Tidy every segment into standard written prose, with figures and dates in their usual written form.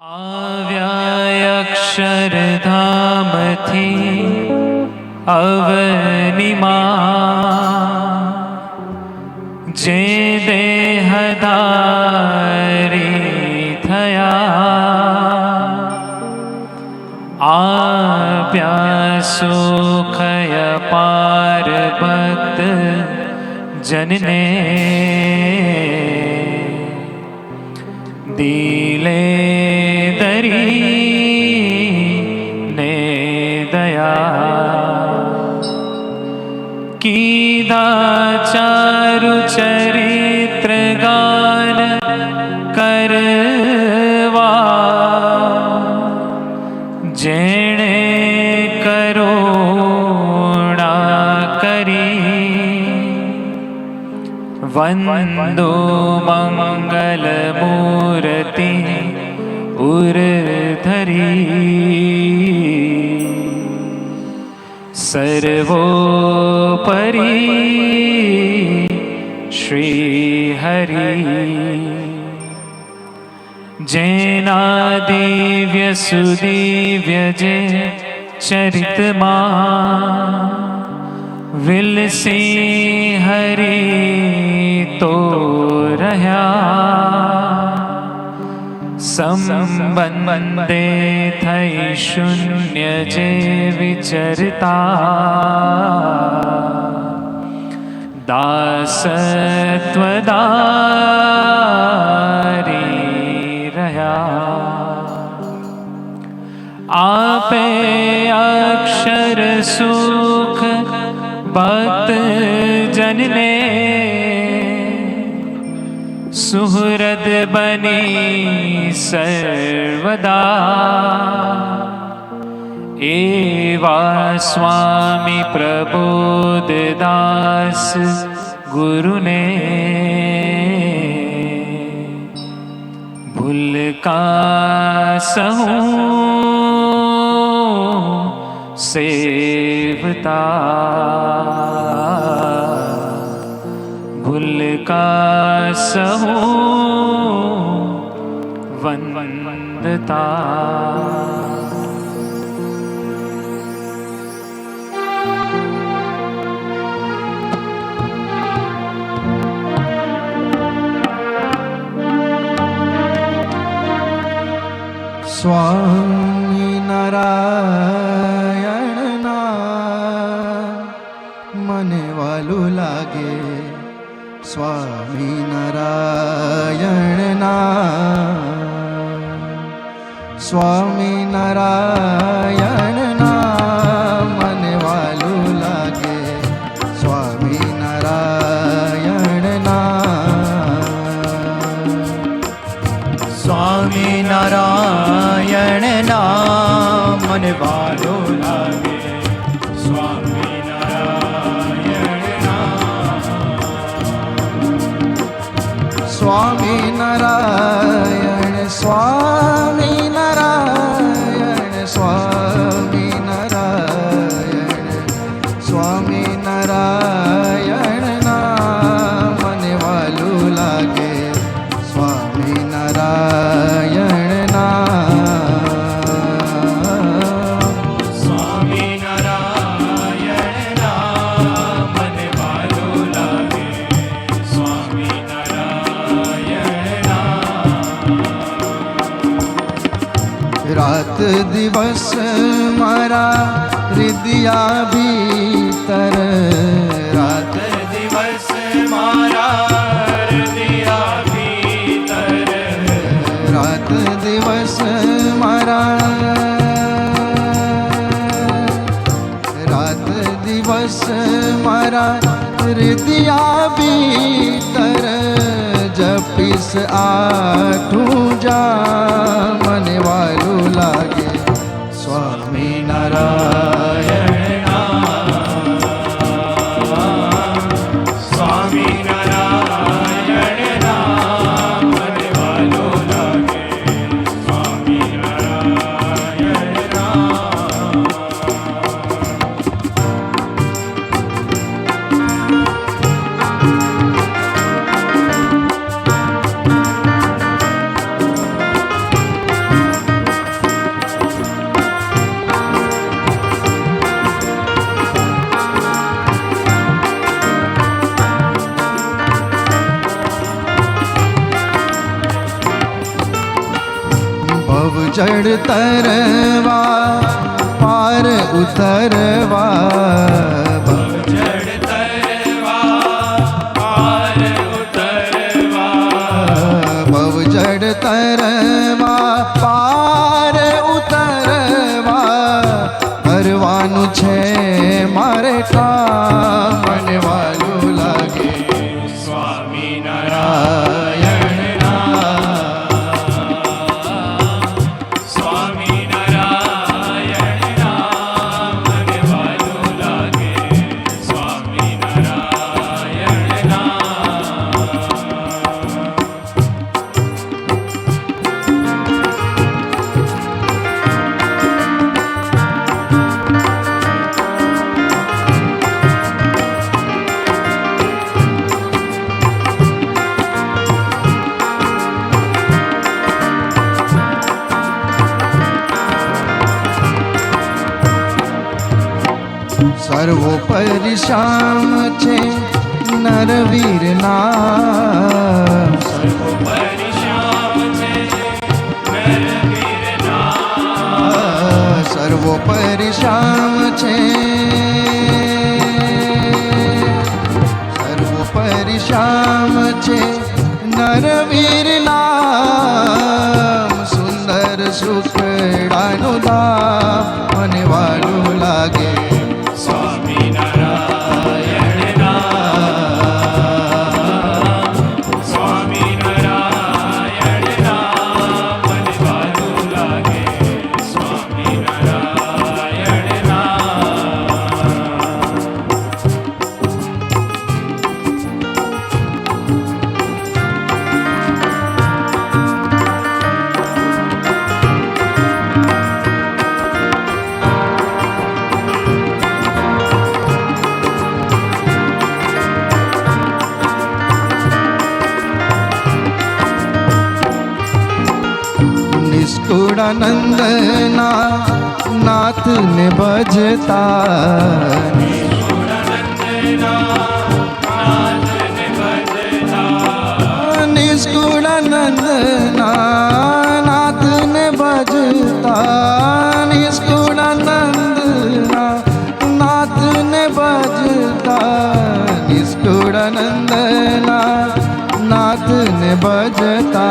આવ્યા અક્ષરધામથી અવનિમાં જે દેહધારી થયા, આપ્યા સુખય પાર ભક્ત જનને દિલે દરીને દયા. કીધા ચારુ ચરિત્ર ગાન કરવા, જેણે કરુણા કરી. વંદો મંગલ મૂર્તિ ઉર્ધરી, સર્વોપરી શ્રી હરિ. જેના દિવ્ય સુદિવ્ય જે ચરિતમાં વિલસી હરિ તો રહ્યા. સંબંધે થઈ શૂન્ય જે વિચરતા, દાસત્વદારી રહ્યા. આપે અક્ષર સુખ ભક્ત જનને, સુહૃદ બની સર્વદા. એવા સ્વામી પ્રબોધદાસ ગુરુને, ભૂલકા સહુ સેવતા. ભૂલકા સહુ વંદતા. સ્વામી નારાયણના મને વાલું લાગે. સ્વામી નારાયણના, સ્વામી નારાયણના મને વાલું લાગે. સ્વામી નારાયણના, સ્વામી નારાયણના મને વાલું લાગે. સ્વામી સ્વામી નારાયણ, સ્વામી નારાયણ, સ્વામી નારાયણ, સ્વામી નારાયણ ના મને વાલું લાગે. સ્વામી નારાયણ ના, સ્વામી નારાયણ ના મને વાલું લાગે. સ્વામી રાત દિવસ મારા હૃદયા ભીતર, રાત દિવસ મારા હૃદયા ભીતર, રાત દિવસ મારા, રાત દિવસ મારા હૃદયા ભીતર જપીસ આઠું જા મને વાલું લાગે. સ્વામી નારાયણ, સ્વામી નારાયણ મને વાલું લાગે. સ્વામી નારાયણ. ભવ જળ તરવા પાર ઉતરવા જળ તરવા પાર ઉતરવા ભવ જળ તરવા પાર ઉતરવા કરવાનું છે મારે કામ મને વાલું લાગે સ્વામિનારાયણ સ્વામિનારાયણ નામ મને વાલું લાગે સ્વામિનારાયણ નામ સર્વોપરી શ્યામ છે નરવીર નામ સર્વોપરી શ્યામ છે નરવીર નામ સર્વોપરી શ્યામ છે સર્વોપરી શ્યામ છે નરવીર નામ સુંદર સુખડાનું નામ મને વાલું લાગે સ્વામિનારાયણ નામ સ્વામિનારાયણ નામ મને વાલું લાગે સ્વામિનારાયણ નિષ્કુળાનંદના નાથને ભજતા નિષ્કુળાનંદના નાથને ભજતા નિષ્કુળાનંદના નાથને ભજતા નિષ્કુળાનંદના નાથને ભજતા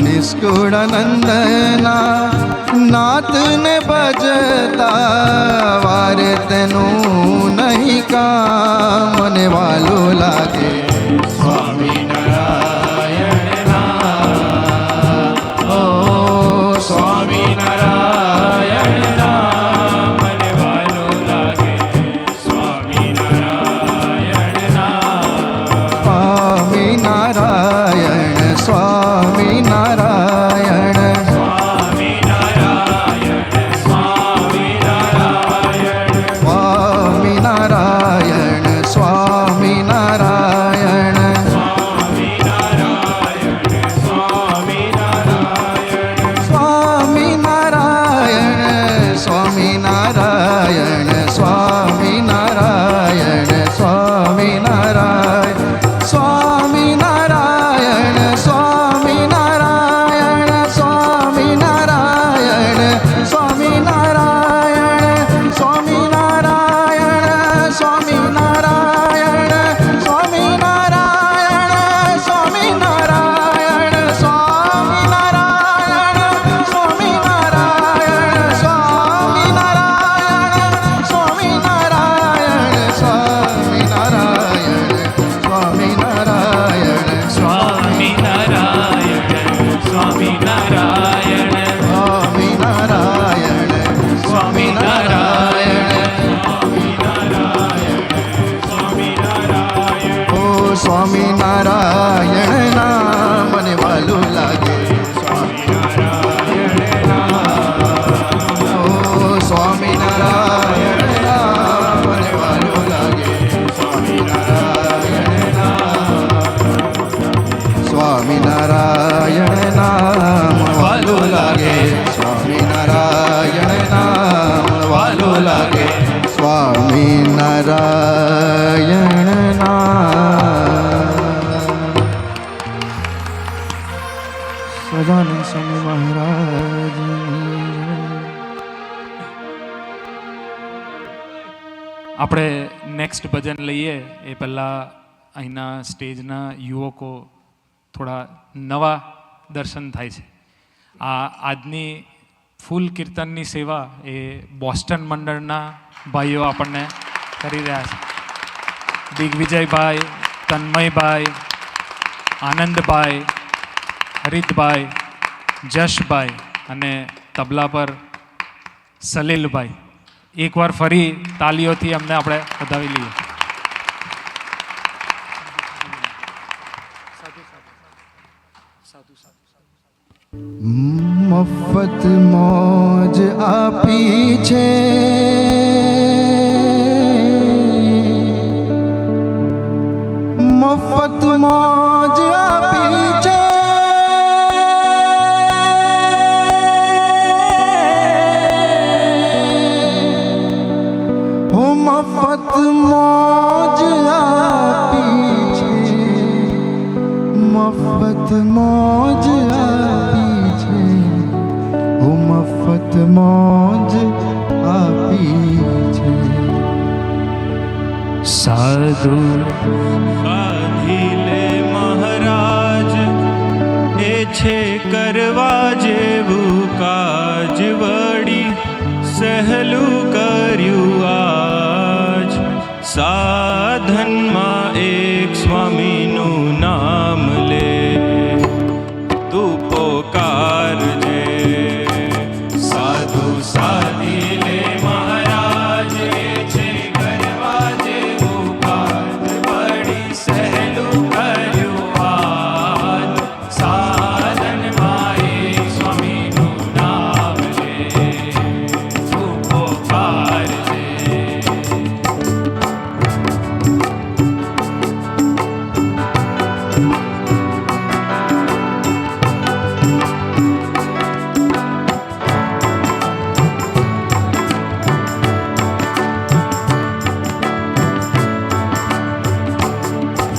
નિષ્કુળાનંદના નાથને ભજતા વારે તેનું નહીં કામ મને વાલું લાગે સ્વામિનારાયણ નામ ઓ સ્વામિનારાયણ નામ મને વાલું લાગે સ્વામિનારાયણ નામ સ્વામિનારાયણ સ્વામિનારાયણ સ્વામિનારાયણ નામ મને વાલું લાગે સ્વામિનારાયણ નામ મને વાલું લાગે સ્વામિનારાયણ નામ વાલું લાગે સ્વામિનારાયણ નામ વાલું લાગે સ્વામિનારાયણ નામ આપણે નેક્સ્ટ ભજન લઈએ એ પહેલાં અહીંના સ્ટેજના યુવકો થોડા નવા દર્શન થાય છે. આજની ફૂલ કીર્તનની સેવા એ બોસ્ટન મંડળના ભાઈઓ આપણને કરી રહ્યા છે. દિગ્વિજયભાઈ, તન્મયભાઈ, આનંદભાઈ, હરિતભાઈ, જશભાઈ અને તબલા પર સલીલભાઈ. એકવાર ફરી તાલીઓથી અમને આપણે વધાવી લઈએ. મફત મોજ આપી છે, મફત મોજ આપી છે, હો મફત મોજ આપી છે, મફત મોજ આપી છે, હો મફત મોજ આપી છે. સાધુ સાધી લે મહારાજ, એ છે કરવા જેવું કાજ, વળી સહેલું કર્યું આજ. સાધનમાં એક સ્વામીનું નામ લે, તું પોકારજે. સાધુ સાધી લે મહારાજ, એ છે કરવા જેવું કાજ, વળી સહેલું કર્યું આજ. સાધનમાં એક સ્વામીનું નામ લે, તું પોકારજે.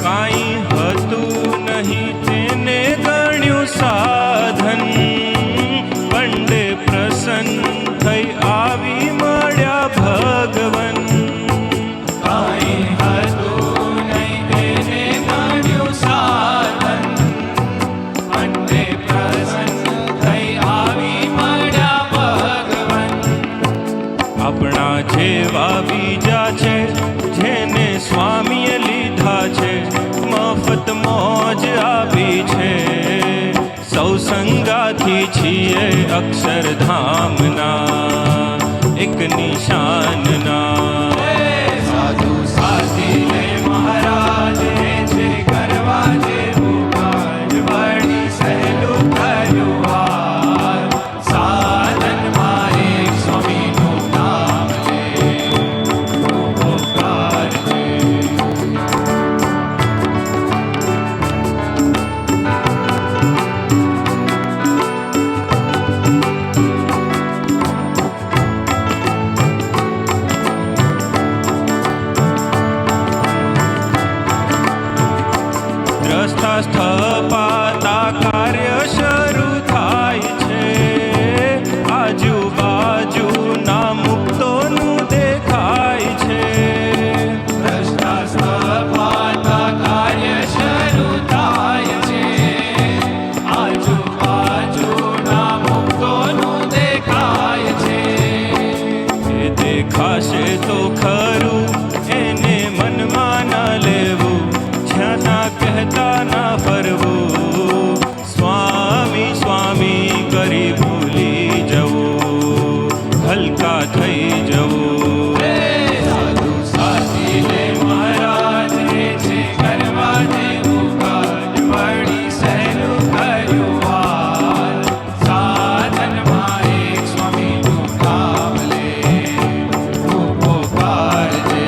કાંઈ હતું નહીં તેને ગણ્યું સાધન, પંડે પ્રસન્ન થઈ આવી મળ્યા ભગવન. કાંઈ હતું નહીં તેને ગણ્યું સાધન, પંડે પ્રસન્ન થઈ આવી મળ્યા ભગવન. આપણા જેવા બીજા છે જેને સ્વામીએ લીધા છે, મફત મોજ આપી છે. સૌ સંગાથી છીએ અક્ષરધામના, એક નિશાનના. સાધુ સાધી લે મહારાજ, એ છે કરવા જેવું કાજ, વળી સહેલું કર્યું આજ. સાધનમાં એક સ્વામીનું નામ લે, તું પોકારજે. દ્રષ્ટા સ્થપાતા કાર્ય શરૂ થાય છે, આજુબાજુના મુક્તોનું દેખાય છે. દ્રષ્ટા સ્થપાતા કાર્ય શરૂ થાય છે, આજુબાજુના મુક્તોનું દેખાય છે. એ દેખાશે તો ખરું, એને મનમાં ન લેવું, જ્યાં કહેતા ના ફરવું. સ્વામી સ્વામી કરી ભૂલી જવું, હલકા થઈ જવું. સાધુ સાધી લે મહારાજ, એ છે કરવા જેવું કાજ, વળી સહેલું કર્યું આજ. સાધનમાં એક સ્વામીનું નામ લે, તું પોકારજે.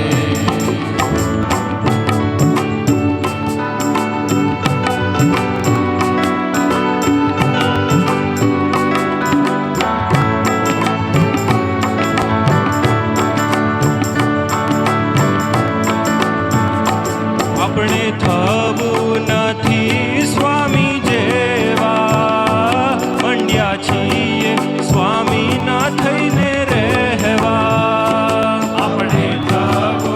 આપણે થવું નથી સ્વામી જેવા, મંડ્યા છીએ સ્વામી ના થઈને રહેવા. આપણે થવું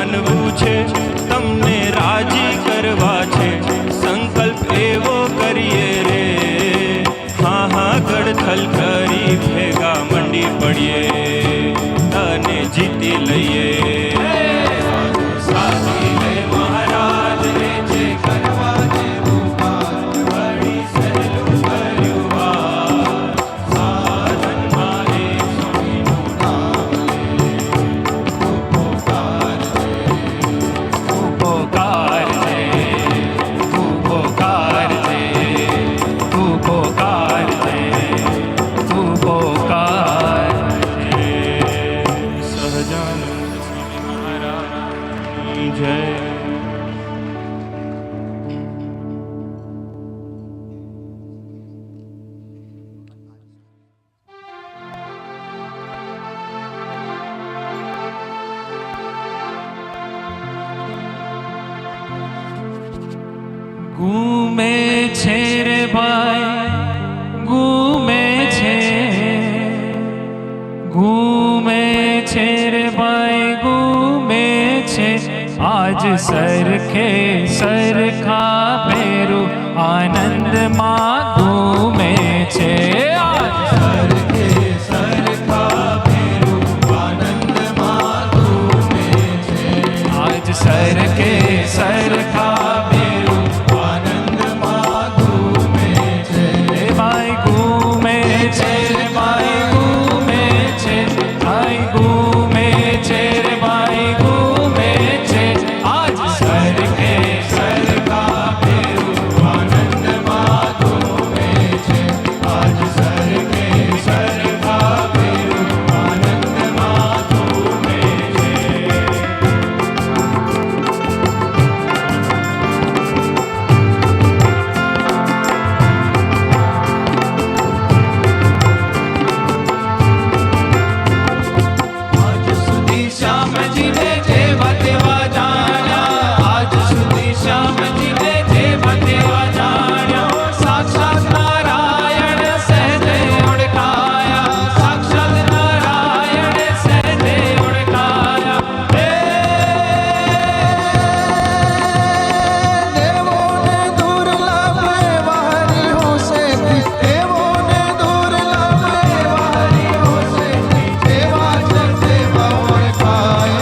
માનવું છે, તમને રાજી કરવા છે, સંકલ્પ એવો કરીએ રે. હા હા ગડથલ કરી ભેગા મંડી પડીએ અને જીતી લઈએ. સાથી લે મહારાજ રે જે કરવા જેવું કાજ, વળી સહેલું કર્યું વાર. સાધનમાં એક સ્વામીનું નામ લે, ઉપકાર છે, ઉપકાર છે, ઉપકાર છે, ઉપકાર છે, ઉપકાર છે. સહજાનંદ સ્વામી મહારાજની જય. ઘૂમે છે રે ભાઈ, ઘૂમે છે, ઘૂમે છે રે ભાઈ, ઘૂમે છે. આજ સરખે સરખા ભેરું આનંદમાં ઘૂમે છે. આજ સરખે સરખા ભેરું આનંદમાં ઘૂમે છે. આજ સરખે સરખા ભેરું આનંદમાં ઘૂમે છે. રે ભાઈ ઘૂમે છે, રે ભાઈ ઘૂમે છે, ભાઈ ઘૂમે છે, રે ભાઈ ઘૂમે છે. આજ સરખે સરખા ભેરું આનંદમાં ઘૂમે છે. આજ સરખે સરખા ભેરું આનંદમાં ઘૂમે છે. આજ સુધી શ્યામજીને જેવા તેવા જાણ્યા, આજ સુધી શ્યામજીને જેવા તેવા જાણ્યા. સાક્ષાત નારાયણ સહેજે ઓળખાયા, સાક્ષાત નારાયણ સહેજે ઓળખાયા. દેવોને દુર્લભ એવા હરિહો સેથી, દેવોને દુર્લભ એવા હરિહો સેથી, જેવા છે તેવા ઓળખાય.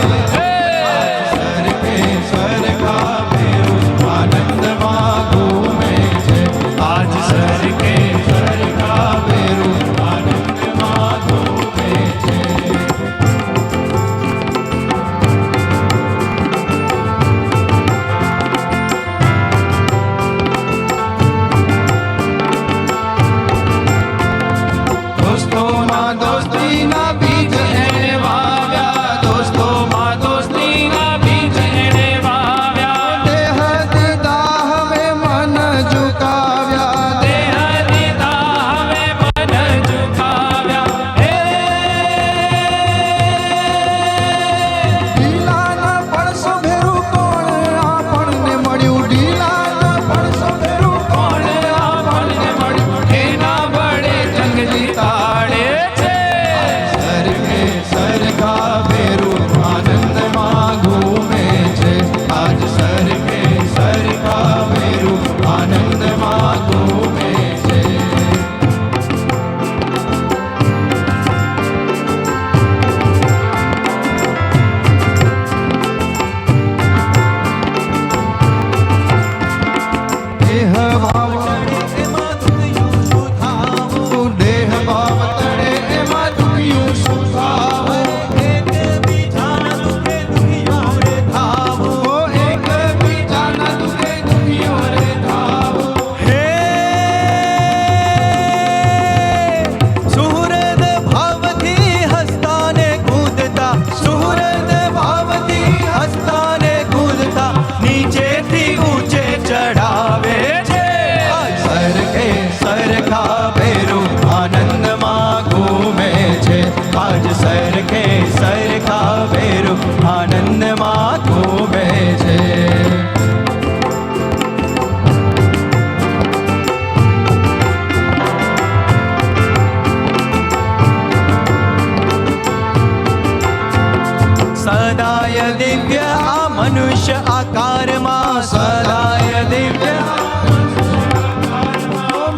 સદાય દિવ્ય આ મનુષ્ય આકારમાં સદાય દિવ્ય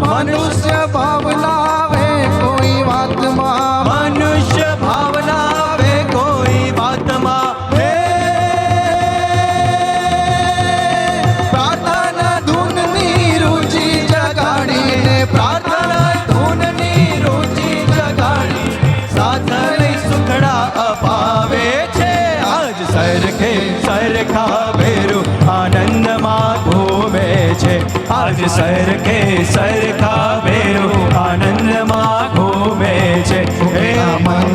મનુષ્ય ભાવનાવે કોઈ વાતમાં મનુષ્ય ભાવનાવે કોઈ વાતમાં હે પ્રાર્થના ધૂનની રુચિ જગાડીને પ્રાર્થના ધૂનની રુચિ જગાડી સાધને સુખડા અપાવે છે આજ સરખે સરખા ભેરું આનંદમાં ઘૂમે છે આજ સરખે સરખા ભેરું આનંદમાં ઘૂમે છે એના મન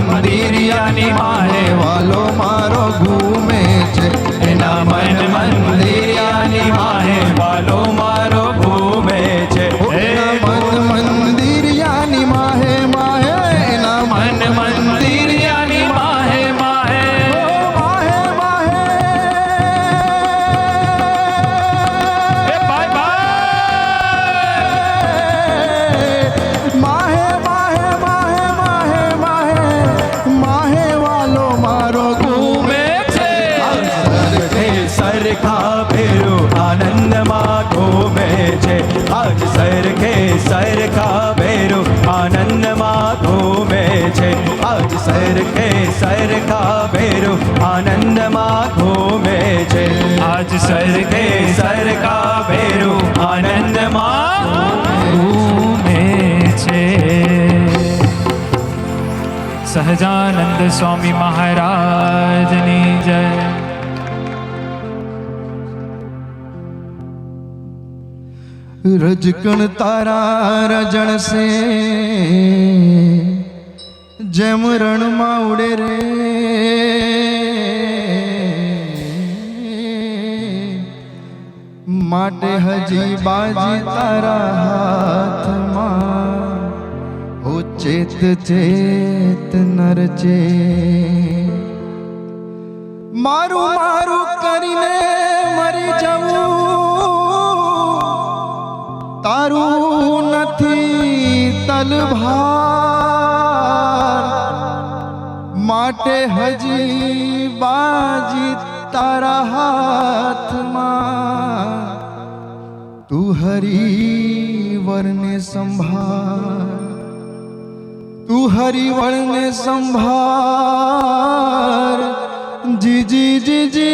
મંદિરિયાની માને વાલો મારો ઘૂમે છે એના મન મંદિરિયાની માને વાલો મારો ઘૂમે છે એના મન મંદિરિયાની માહે માહે એના મન મંદિરિયાની માહે માહે માહે માહે એ ભાઈ ભાઈ માહે માહે માહે માહે માહે માહે વાલો મારો ઘૂમે છે સરખે સરખા ભેરું આનંદમાં ઘૂમે છે આજ સરખે સરખા ભેરું આનંદમાં ઘૂમે છે આજ સરખે સરખા ભેરું આનંદમાં ઘૂમે છે આજ સરખે સરખા ભેરું આનંદમાં ઘૂમે છે. સહજાનંદ સ્વામી મહારાજની જય. રજકણ તારા રજણ સે જેમ રણમાં ઉડે રે માટે હજી બાજી તારા હાથમાં ઓ ચેત ચેત નર ચે મારું મારું કરીને મરી જવું તારું નથી તલભાર માટે હજી બાજી તારા હાથમાં તું હરિવરને સંભાળ તું હરિવરને સંભાળ જી જી જી જી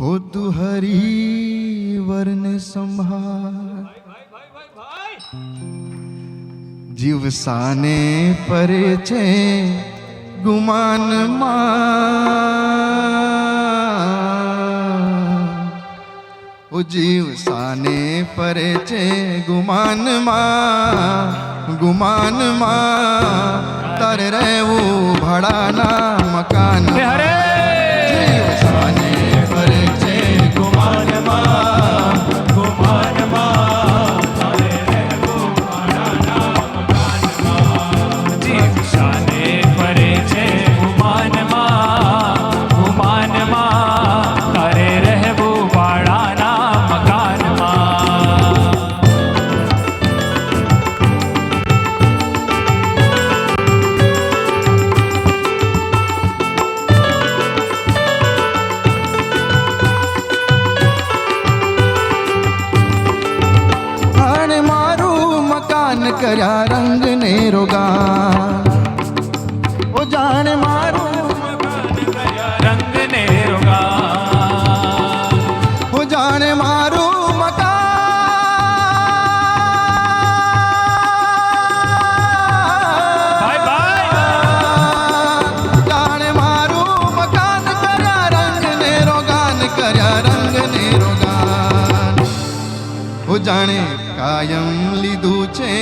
હો તું હરિવરને સંભાળ જીવ સાને પરે છે ગુમાનમાં ઓ જીવ સાને પરે છે ગુમાનમાં ગુમાનમાં તારે રહેવું ભાડાના મકાનમાં જીવ સાને પરે છે ગુમાનમાં ગુમાનમાં તારે રહેવું ભાડાના મકાનમાં જીવ શાને પરે છે ગુમાનમાં ગુમાનમાં તારે રહેવું ભાડાના મકાનમાં. અને મારું મકાન કર્યા રંગ ને રોગાન ઓ જાણે મારું રંગ ને રોગા ઓ જાણે મારું ભાઈ ભાઈ જાણે મારું મકાન કર્યા રંગ ને રોગાન કર્યા રંગ ને રોગાન ઓ જાણે કાયમ લીધું છે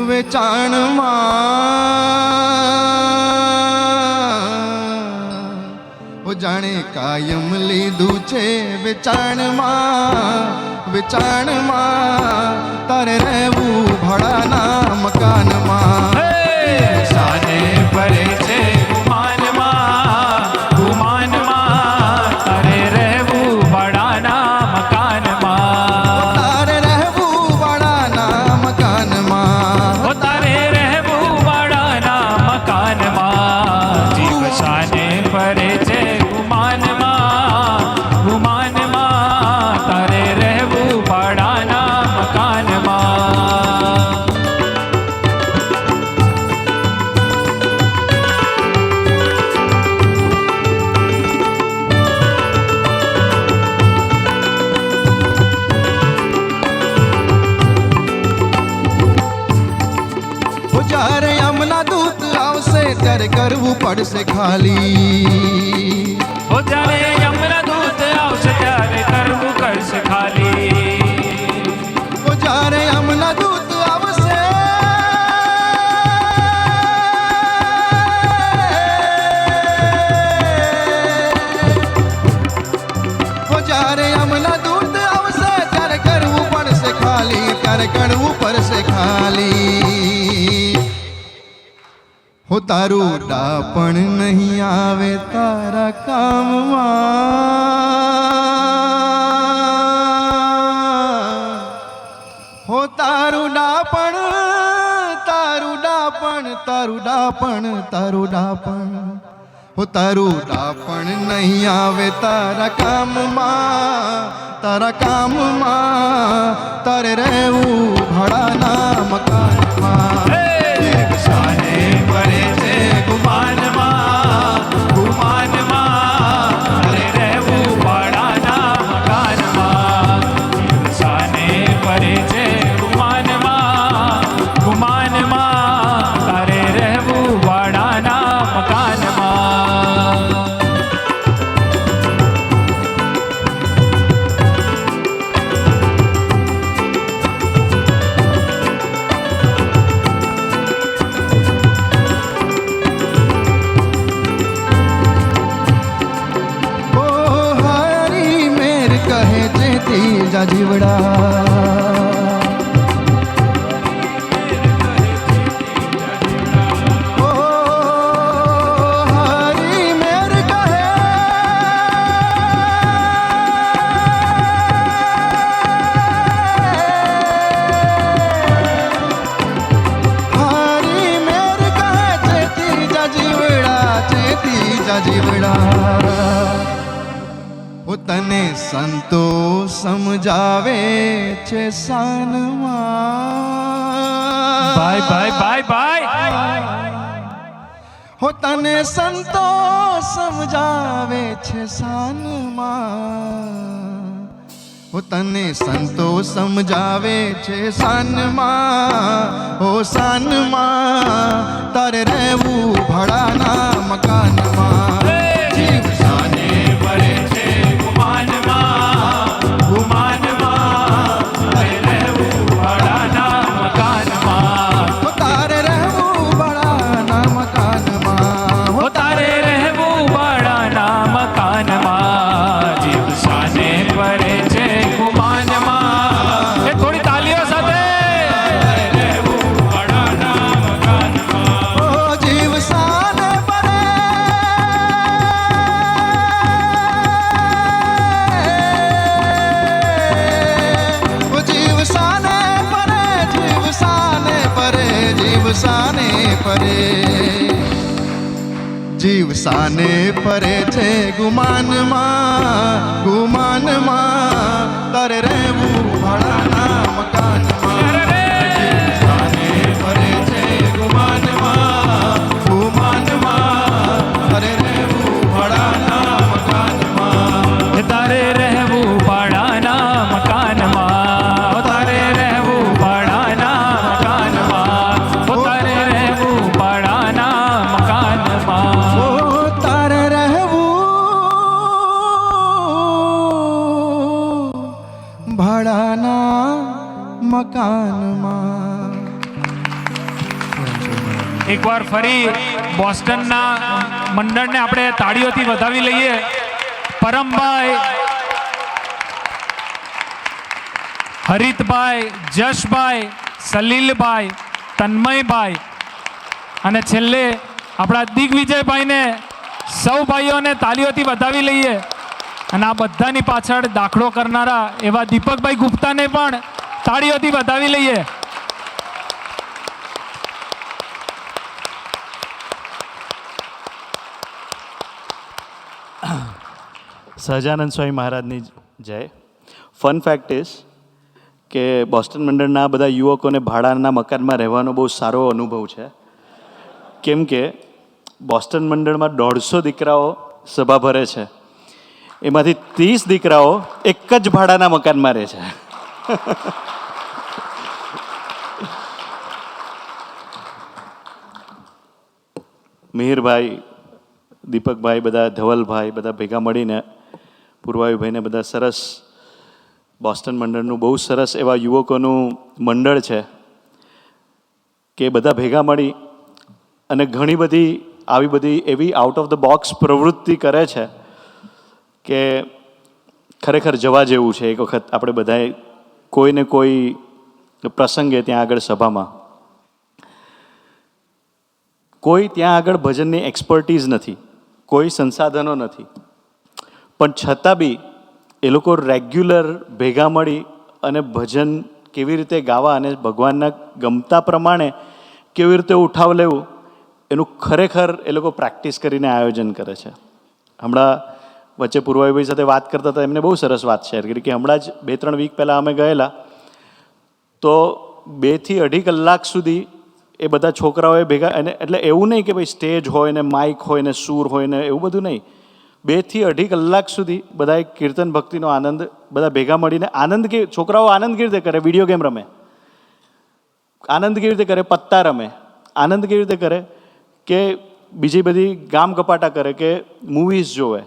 વેચાણમાં ઓ જાણે કાયમ લીધું છે વેચાણમાં વેચાણમાં તારે રહેવું ભાડાના મકાનમાં શાને પરે છે ગુમાનમાં ગુમાનમાં તારે રહેવું ભાડાના મકાનમાં તારે રહેવું ભાડાના મકાનમાં તારે રહેવું જ્યારે યમના દૂત આવશે ત્યારે કરવું પડશે ખાલી. ઓ જ્યારે યમના દૂત આવશે ત્યારે કરવું કરશે ખાલી. જ્યારે યમના દૂત આવશે જ્યારે યમના દૂત આવશે ત્યારે કરવું પડશે ખાલી, ત્યારે કરવું પડશે ખાલી. હો તારું ડાપણ નહીં આવે તારા કામમાં. હો તારું ડાપણ, તારું ડાપણ, તારું ડાપણ, તારું ડાપણ. હો તારું ડાપણ નહીં આવે તારા કામમાં, તારા કામમાં. તારે રહેવું ભાડાના મકાનમાં. શાને પરે છે ગુમાનમાં, ગુમાનમાં. અરે રહેવું ભાડાના મકાનમાં. શાને પરે છે ગુમાનમાં, ગુમાનમાં. તારે રહેવું ભાડાના મકાનમાં. ઓ હરી મેર કહે છે ત્રીજા જીવડા. ઓ હરી મેર કહે, હરી મેર કહે છે ત્રીજા જીવડા, છે ત્રીજા જીવડા. ઓ તને સંતો સમજાવે છે સાનમાં. ભાઈ ભાઈ ભાઈ ભાઈ હો તને સંતો સમજાવે છે સાનમાં. હો તને સંતો સમજાવે છે સાનમાં. હો સાનમાં. તારે રહેવું ભાડાના મકાનમાં. જીવ શાને પરે છે ગુમાનમાં, ગુમાનમાં. અરે રહેવું ભાડાના મકાનમાં. હો તારે રહેવું ભાડાના મકાનમાં. ઓ તારે રહેવું ભાડાના મકાનમાં. જીવ શાને પરે છે ગુમાનમાં. એ થોડી તાલીઓ સાથે રહેવું ભાડાના મકાનમાં. ઓ જીવ સાને પરે, ઓ જીવ સાને પરે, જીવ સાને પરે, જીવ સાને પરે. જીવ સાને પરે છે ગુમાનમાં, ગુમાનમાં. તારે રહેવું ભાડાના મકાનમાં. જીવ સાને પરે છે ગુમાનમાં, ગુમાનમાં. તારે રહેવું ભાડાના મકાનમાં. એ તારે રહેવું ભાડાના મકાનમાં. ઓ તારે રહેવું ભાડાના મકાનમાં. ઓ તારે રહેવું ભાડાના મકાનમાં. ઓ તારે રહેવું ભાડાના મકાનમાં. એકવાર ફરી બોસ્ટનના મંડળને આપણે તાળીઓથી વધાવી લઈએ. પરમભાઈ, હરિતભાઈ, જશભાઈ, સલીલભાઈ, તન્મયભાઈ અને છેલ્લે આપણા દિગ્વિજયભાઈને સૌ ભાઈઓને તાળીઓથી વધાવી લઈએ. અને આ બધાની પાછળ દાખલો કરનારા એવા દીપકભાઈ ગુપ્તાને પણ તાળીઓથી વધાવી લઈએ. સહજાનંદ સ્વામી મહારાજની જય. ફન ફેક્ટ ઇઝ કે બોસ્ટન મંડળના બધા યુવકોને ભાડાના મકાનમાં રહેવાનો બહુ સારો અનુભવ છે. કેમ કે બોસ્ટન મંડળમાં 150 દીકરાઓ સભા ભરે છે, એમાંથી 30 દીકરાઓ એક જ ભાડાના મકાનમાં રહે છે. મિહિરભાઈ, દીપકભાઈ, બધા ધવલભાઈ, બધા ભેગા મળીને પૂર્વાયુભાઈને બધા સરસ બોસ્ટન મંડળનું બહુ સરસ એવા યુવકોનું મંડળ છે કે બધા ભેગા મળી અને ઘણી બધી આવી બધી એવી આઉટ ઓફ ધ બોક્સ પ્રવૃત્તિ કરે છે કે ખરેખર જવા જેવું છે. એક વખત આપણે બધાએ કોઈને કોઈ પ્રસંગે ત્યાં આગળ સભામાં કોઈ ત્યાં આગળ ભજનની એક્સપર્ટીઝ નથી, કોઈ સંસાધનો નથી, પણ છતાં બી એ લોકો રેગ્યુલર ભેગા મળી અને ભજન કેવી રીતે ગાવા અને ભગવાનના ગમતા પ્રમાણે કેવી રીતે ઉઠાવ લેવું એનું ખરેખર એ લોકો પ્રેક્ટિસ કરીને આયોજન કરે છે. હમણાં વચ્ચે પૂર્વાભાઈ સાથે વાત કરતા હતા, એમને બહુ સરસ વાત શેર કરી કે હમણાં જ 2-3 વીક પહેલાં અમે ગયેલા તો 2 થી 2.5 કલાક સુધી એ બધા છોકરાઓએ ભેગા, અને એટલે એવું નહીં કે ભાઈ સ્ટેજ હોય ને માઇક હોય ને સૂર હોય ને એવું બધું નહીં, 2 થી 2.5 કલાક સુધી બધાએ કીર્તન ભક્તિનો આનંદ બધા ભેગા મળીને આનંદ કે છોકરાઓ આનંદ કેવી રીતે કરે, વિડીયો ગેમ રમે, આનંદ કેવી રીતે કરે, પત્તા રમે, આનંદ કેવી રીતે કરે કે બીજી બધી ગામ ગપાટા કરે કે મૂવીઝ જોવે.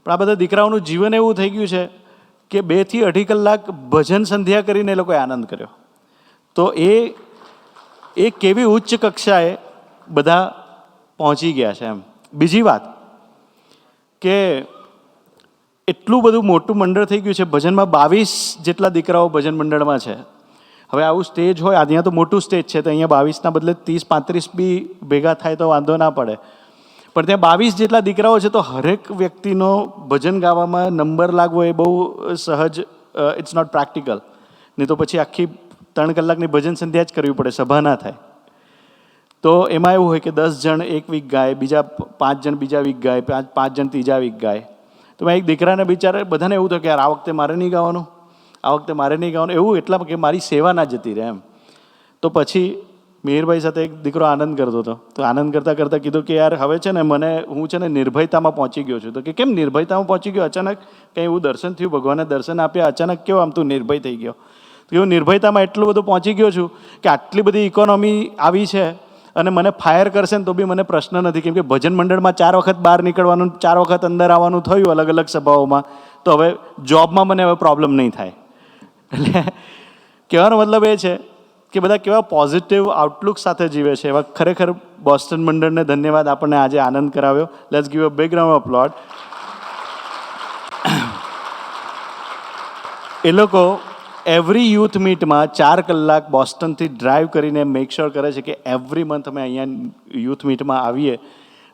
પણ આ બધા દીકરાઓનું જીવન એવું થઈ ગયું છે કે 2 થી 2.5 કલાક ભજન સંધ્યા કરીને એ લોકોએ આનંદ કર્યો. તો એ કેવી ઉચ્ચ કક્ષાએ બધા પહોંચી ગયા છે એમ. બીજી વાત કે એટલું બધું મોટું મંડળ થઈ ગયું છે ભજનમાં, 22 જેટલા દીકરાઓ ભજન મંડળમાં છે. હવે આવું સ્ટેજ હોય, અહીંયા તો મોટું સ્ટેજ છે તો અહીંયા 22ના બદલે 30-35 બી ભેગા થાય તો વાંધો ના પડે, પણ ત્યાં 22 જેટલા દીકરાઓ છે તો હરેક વ્યક્તિનો ભજન ગાવામાં નંબર લાગવો એ બહુ સહજ, ઇટ્સ નોટ પ્રેક્ટિકલ. નહીં તો પછી આખી 3 કલાકની ભજન સંધ્યા જ કરવી પડે, સભા ના થાય. તો એમાં એવું હોય કે 10 જણ એક વીક ગાય, બીજા 5 જણ બીજા વીક ગાય, 5 જણ ત્રીજા વીક ગાય. તો મેં એક દીકરાને બિચારે બધાને એવું થયું કે યાર આ વખતે મારે નહીં ગાવાનું, આ વખતે મારે નહીં ગાવાનું, એવું એટલા કે મારી સેવા ના જતી રહે એમ. તો પછી મિહિરભાઈ સાથે એક દીકરો આનંદ કરતો હતો, તો આનંદ કરતાં કરતાં કીધું કે યાર હવે છે ને હું છે ને નિર્ભયતામાં પહોંચી ગયો છું. તો કે કેમ નિર્ભયતામાં પહોંચી ગયો, અચાનક કંઈ એવું દર્શન થયું, ભગવાને દર્શન આપ્યા, અચાનક કેવો આમ તું નિર્ભય થઈ ગયો? તો હું નિર્ભયતામાં એટલું બધું પહોંચી ગયો છું કે આટલી બધી ઇકોનોમી આવી છે અને મને ફાયર કરશે ને તો બી મને પ્રશ્ન નથી, કેમ કે ભજન મંડળમાં 4 વખત બહાર નીકળવાનું, 4 વખત અંદર આવવાનું થયું અલગ અલગ સભાઓમાં, તો હવે જોબમાં મને હવે પ્રોબ્લેમ નહીં થાય. એટલે કહેવાનો મતલબ એ છે કે બધા કેવા પોઝિટિવ આઉટલુક સાથે જીવે છે. એવા ખરેખર બોસ્ટન મંડળને ધન્યવાદ, આપણને આજે આનંદ કરાવ્યો. Let's give a big round of applaud. એ લોકો એવરી યુથ મીટમાં 4 કલાક બોસ્ટનથી ડ્રાઈવ કરીને મેક શ્યોર કરે છે કે એવરી મંથ અમે અહીંયા યુથ મીટમાં આવીએ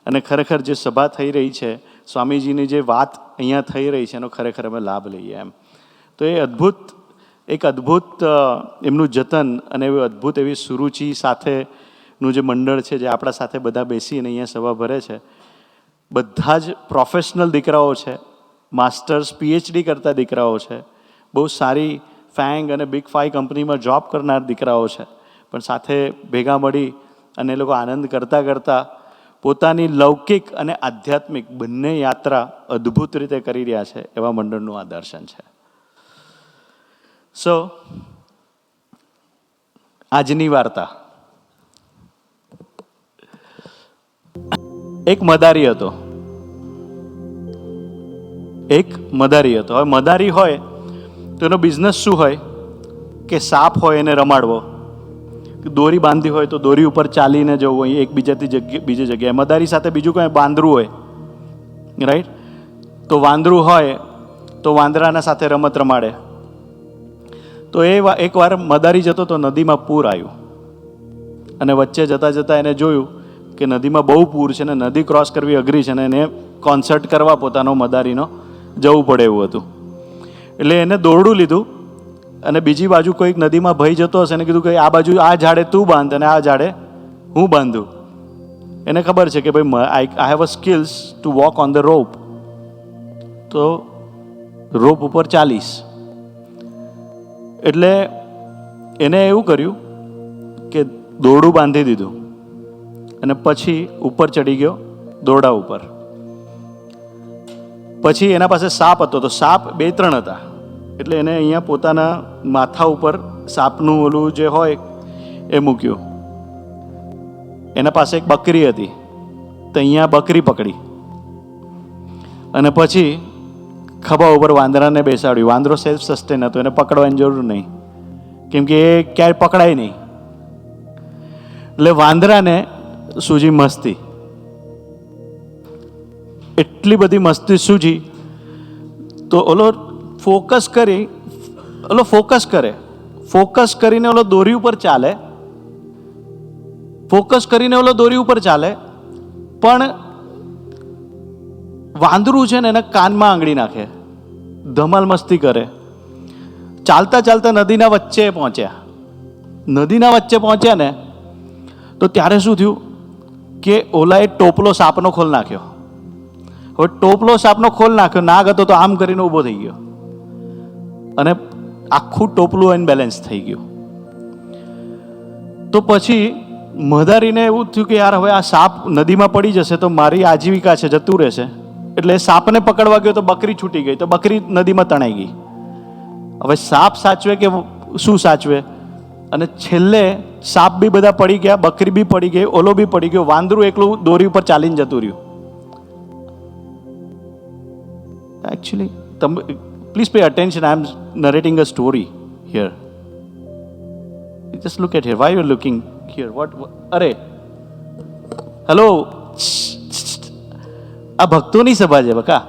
અને ખરેખર જે સભા થઈ રહી છે, સ્વામીજીની જે વાત અહીંયા થઈ રહી છે એનો ખરેખર અમે લાભ લઈએ એમ. તો એ એક અદ્ભુત એમનું જતન અને એવી અદ્ભુત એવી સુરુચિ સાથેનું જે મંડળ છે, જે આપણા સાથે બધા બેસીને અહીંયા સભા ભરે છે, બધા જ પ્રોફેશનલ દીકરાઓ છે, માસ્ટર્સ PhD કરતા દીકરાઓ છે, બહુ સારી ફેંગ અને બિગ 5 કંપનીમાં જોબ કરનાર દીકરાઓ છે, પણ સાથે ભેગા મળી અને એ લોકો આનંદ કરતાં કરતાં પોતાની લૌકિક અને આધ્યાત્મિક બંને યાત્રા અદ્ભુત રીતે કરી રહ્યા છે. એવા મંડળનું આ દર્શન છે. સો આજની વાર્તા, એક મદારી હતો. હવે મદારી હોય તો એનો બિઝનેસ શું હોય કે સાપ હોય એને રમાડવો, દોરી બાંધી હોય તો દોરી ઉપર ચાલીને જવું હોય એક બીજી જગ્યાએ. મદારી સાથે બીજું કોઈ વાંદરું હોય, રાઈટ? તો વાંદરું હોય તો વાંદરાના સાથે રમત રમાડે. તો એકવાર મદારી જતો તો નદીમાં પૂર આવ્યું અને વચ્ચે જતાં જતાં એને જોયું કે નદીમાં બહુ પૂર છે ને નદી ક્રોસ કરવી અઘરી છે ને એને કોન્સર્ટ કરવા પોતાનો મદારીનો જવું પડે એવું હતું. એટલે એને દોરડું લીધું અને બીજી બાજુ કોઈક નદીમાં ભઈ જતો હશે એને કીધું કે આ બાજુ આ ઝાડે તું બાંધ અને આ ઝાડે હું બાંધું. એને ખબર છે કે ભાઈ I have a skills two walk on the રોપ, તો રોપ ઉપર ચાલીશ. એટલે એને એવું કર્યું કે દોરડું બાંધી દીધું અને પછી ઉપર ચડી ગયો દોરડા ઉપર. પછી એના પાસે સાપ હતો, તો સાપ 2-3 હતા, એટલે એને અહીંયા પોતાના માથા ઉપર સાપનું ઓલું જે હોય એ મૂક્યું. એના પાસે એક બકરી હતી, તો અહીંયા બકરી પકડી અને પછી ખભા ઉપર વાંદરાને બેસાડ્યું. વાંદરો સેલ્ફ સસ્ટેન હતો, એને પકડવાની જરૂર નહીં, કેમ કે એ ક્યાંય પકડાય નહીં. એટલે વાંદરાને સૂજી મસ્તી, એટલી બધી મસ્તી સૂજી તો ઓલો ફોકસ કરીને ઓલો દોરી ઉપર ચાલે, પણ વાંદરું છે ને એને કાનમાં આંગળી નાખે, ધમાલ મસ્તી કરે. ચાલતા ચાલતા નદીના વચ્ચે પહોંચ્યા ને તો ત્યારે શું થયું કે ઓલાએ ટોપલો સાપનો ખોલ નાખ્યો. હવે ટોપલો સાપનો ખોલ નાખ્યો, નાગ હતો તો આમ કરીને ઊભો થઈ ગયો અને આખું ટોપલું અનબેલેન્સ થઈ ગયું. તો પછી મધારીને એવું થયું કે યાર હવે આ સાપ નદીમાં પડી જશે તો મારી આજીવિકા છે જતું રહેશે. એટલે સાપને પકડવા ગયો તો બકરી છૂટી ગઈ, તો બકરી નદીમાં તણાઈ ગઈ. હવે સાપ સાચવે કે શું સાચવે? અને છેલ્લે સાપ બી બધા પડી ગયા, બકરી બી પડી ગઈ, ઓલો બી પડી ગયો, વાંદરું એકલું દોરી ઉપર ચાલીને જતું રહ્યું. Actually, please pay attention. I am narrating a story here. Just look at here. Why you are looking here? What? અરે, hello. આ ભક્તોની સભા છે બકા.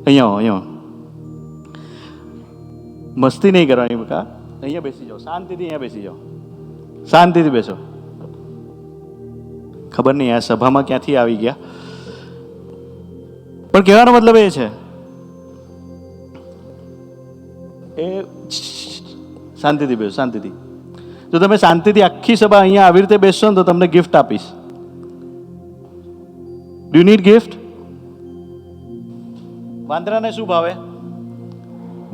અહીંયા મસ્તી નહીં કરવાની બકા. અહીંયા બેસી જાઓ, શાંતિથી અહીંયા બેસી જાઓ, શાંતિથી બેસો. ખબર નહીં આ સભામાં ક્યાંથી આવી ગયા, પણ કહેવાનો મતલબ એ છે એ શાંતિથી બેસો, શાંતિથી. જો તમે શાંતિથી આખી સભા અહીંયા આવી રીતે બેસશો ને તો તમને ગિફ્ટ આપીશ. Do you need gift? વાંદરાને શું ભાવે?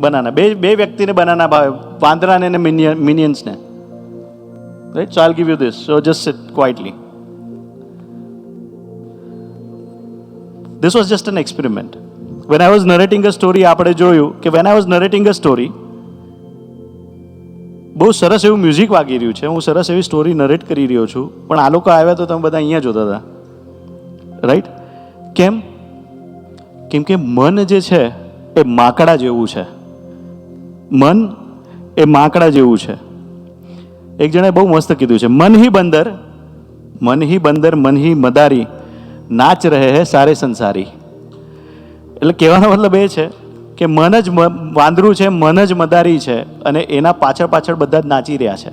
બનાના. બે વ્યક્તિને બનાના ભાવે, વાંદરાને અને મિનિયન્સને. Right? So I will give you this. So just sit quietly. This was just an experiment. When I was narrating a story, આપણે જોયું કે when I was narrating a story, બહુ સરસ એવું મ્યુઝિક વાગી રહ્યું છે, હું સરસ એવી સ્ટોરી નરેટ કરી રહ્યો છું, પણ આ લોકો આવ્યા તો તમે બધા અહીંયા જોતા હતા. રાઈટ? કેમ? કેમ કે મન જે છે એ માકડા જેવું છે. મન એ માકડા જેવું છે. એક જણે બહુ મસ્ત કીધું છે, મન હી બંદર મન હી મદારી, નાચ રહે હે સારે સંસારી. એટલે કહેવાનો મતલબ એ છે કે મન જ વાંદરું છે, મન જ મદારી છે અને એના પાછળ બધા જ નાચી રહ્યા છે.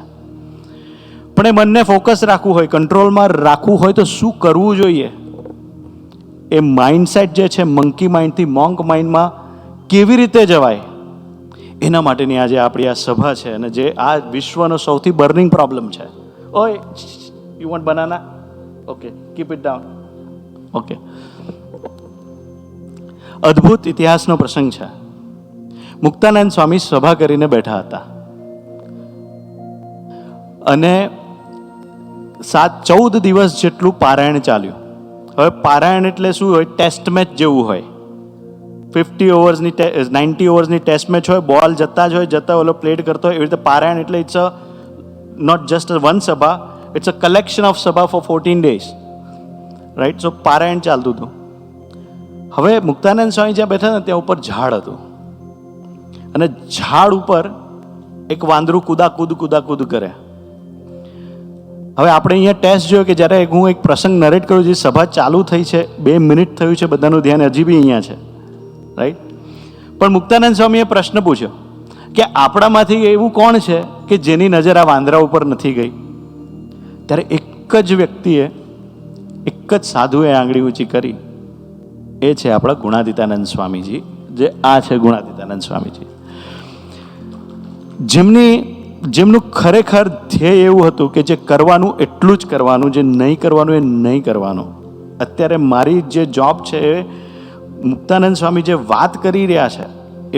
પણ એ મનને ફોકસ રાખવું હોય, કંટ્રોલમાં રાખવું હોય તો શું કરવું જોઈએ? એ માઇન્ડસેટ જે છે મંકી માઇન્ડથી મોંક માઇન્ડમાં કેવી રીતે જવાય, એના માટેની આજે આપણી આ સભા છે અને જે આ વિશ્વનો સૌથી બર્નિંગ પ્રોબ્લેમ છે. ઓય, you want banana? Okay, keep it down. Okay, અદ્ભુત ઇતિહાસનો પ્રસંગ છે. મુક્તાનંદ સ્વામી સભા કરીને બેઠા હતા અને 14 દિવસ જેટલું પારાયણ ચાલ્યું. હવે પારાયણ એટલે શું હોય? ટેસ્ટ મેચ જેવું હોય. 90 ઓવર્સની ટેસ્ટ મેચ હોય, બોલ જતા જ હોય, જતા ઓલો પ્લેડ કરતો હોય, એવી રીતે પારાયણ એટલે it's a not just one સભા, ઇટ્સ અ કલેક્શન ઓફ સભા ફોર 14 days. રાઈટ? સો પારાયણ ચાલતું હતું. હવે મુક્તાનંદ સ્વામી જ્યાં બેઠા ને ત્યાં ઉપર ઝાડ હતું અને ઝાડ ઉપર એક વાંદરું કૂદાકૂદ કરે. હવે આપણે અહીંયા ટેસ્ટ જોયો કે જ્યારે હું એક પ્રસંગ નરેટ કરું, જે સભા ચાલુ થઈ છે, 2 મિનિટ થયું છે, બધાનું ધ્યાન હજી બી અહીંયા છે. રાઈટ? પણ મુક્તાનંદ સ્વામીએ પ્રશ્ન પૂછ્યો કે આપણામાંથી એવું કોણ છે કે જેની નજર આ વાંદરા ઉપર નથી ગઈ? ત્યારે એક જ વ્યક્તિએ, એક જ સાધુએ આંગળી ઊંચી કરી. એ છે આપણા ગુણાતીતાનંદ સ્વામીજી, જે આ છે ગુણાતીતાનંદ સ્વામીજી, જેમનું ખરેખર ધ્યેય એવું હતું કે જે કરવાનું એટલું જ કરવાનું, જે નહીં કરવાનું એ નહીં કરવાનું. અત્યારે મારી જે જોબ છે એ મુક્તાનંદ સ્વામી જે વાત કરી રહ્યા છે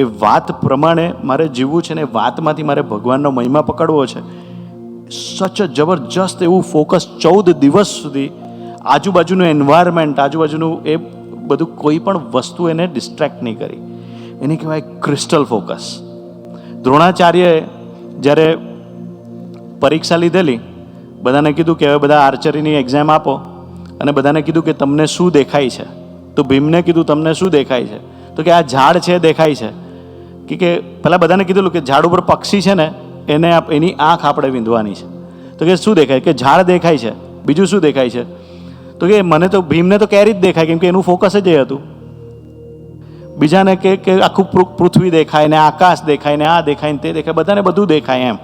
એ વાત પ્રમાણે મારે જીવવું છે ને એ વાતમાંથી મારે ભગવાનનો મહિમા પકડવો છે. સચ જબરજસ્ત એવું ફોકસ 14 દિવસ સુધી. આજુબાજુનું એન્વાયરમેન્ટ, આજુબાજુનું એ બધું કોઈ પણ વસ્તુ એને ડિસ્ટ્રેક્ટ નહીં કરી. એને કહેવાય ક્રિસ્ટલ ફોકસ. દ્રોણાચાર્યએ જ્યારે પરીક્ષા લીધેલી, બધાને કીધું કે હવે બધા આર્ચરીની એક્ઝામ આપો, અને બધાને કીધું કે તમને શું દેખાય છે. તો ભીમને કીધું તમને શું દેખાય છે? તો કે આ ઝાડ છે દેખાય છે. કે પહેલાં બધાને કીધેલું કે ઝાડ ઉપર પક્ષી છે ને એને એની આંખ આપણે વીંધવાની છે. તો કે શું દેખાય? કે ઝાડ દેખાય છે. બીજું શું દેખાય છે? તો કે મને તો ભીમને તો કેરી જ દેખાય, કેમ કે એનું ફોકસ જ એ હતું. બીજાને કે આખું પૃથ્વી દેખાય ને આકાશ દેખાય ને આ દેખાય ને તે દેખાય, બધાને બધું દેખાય એમ.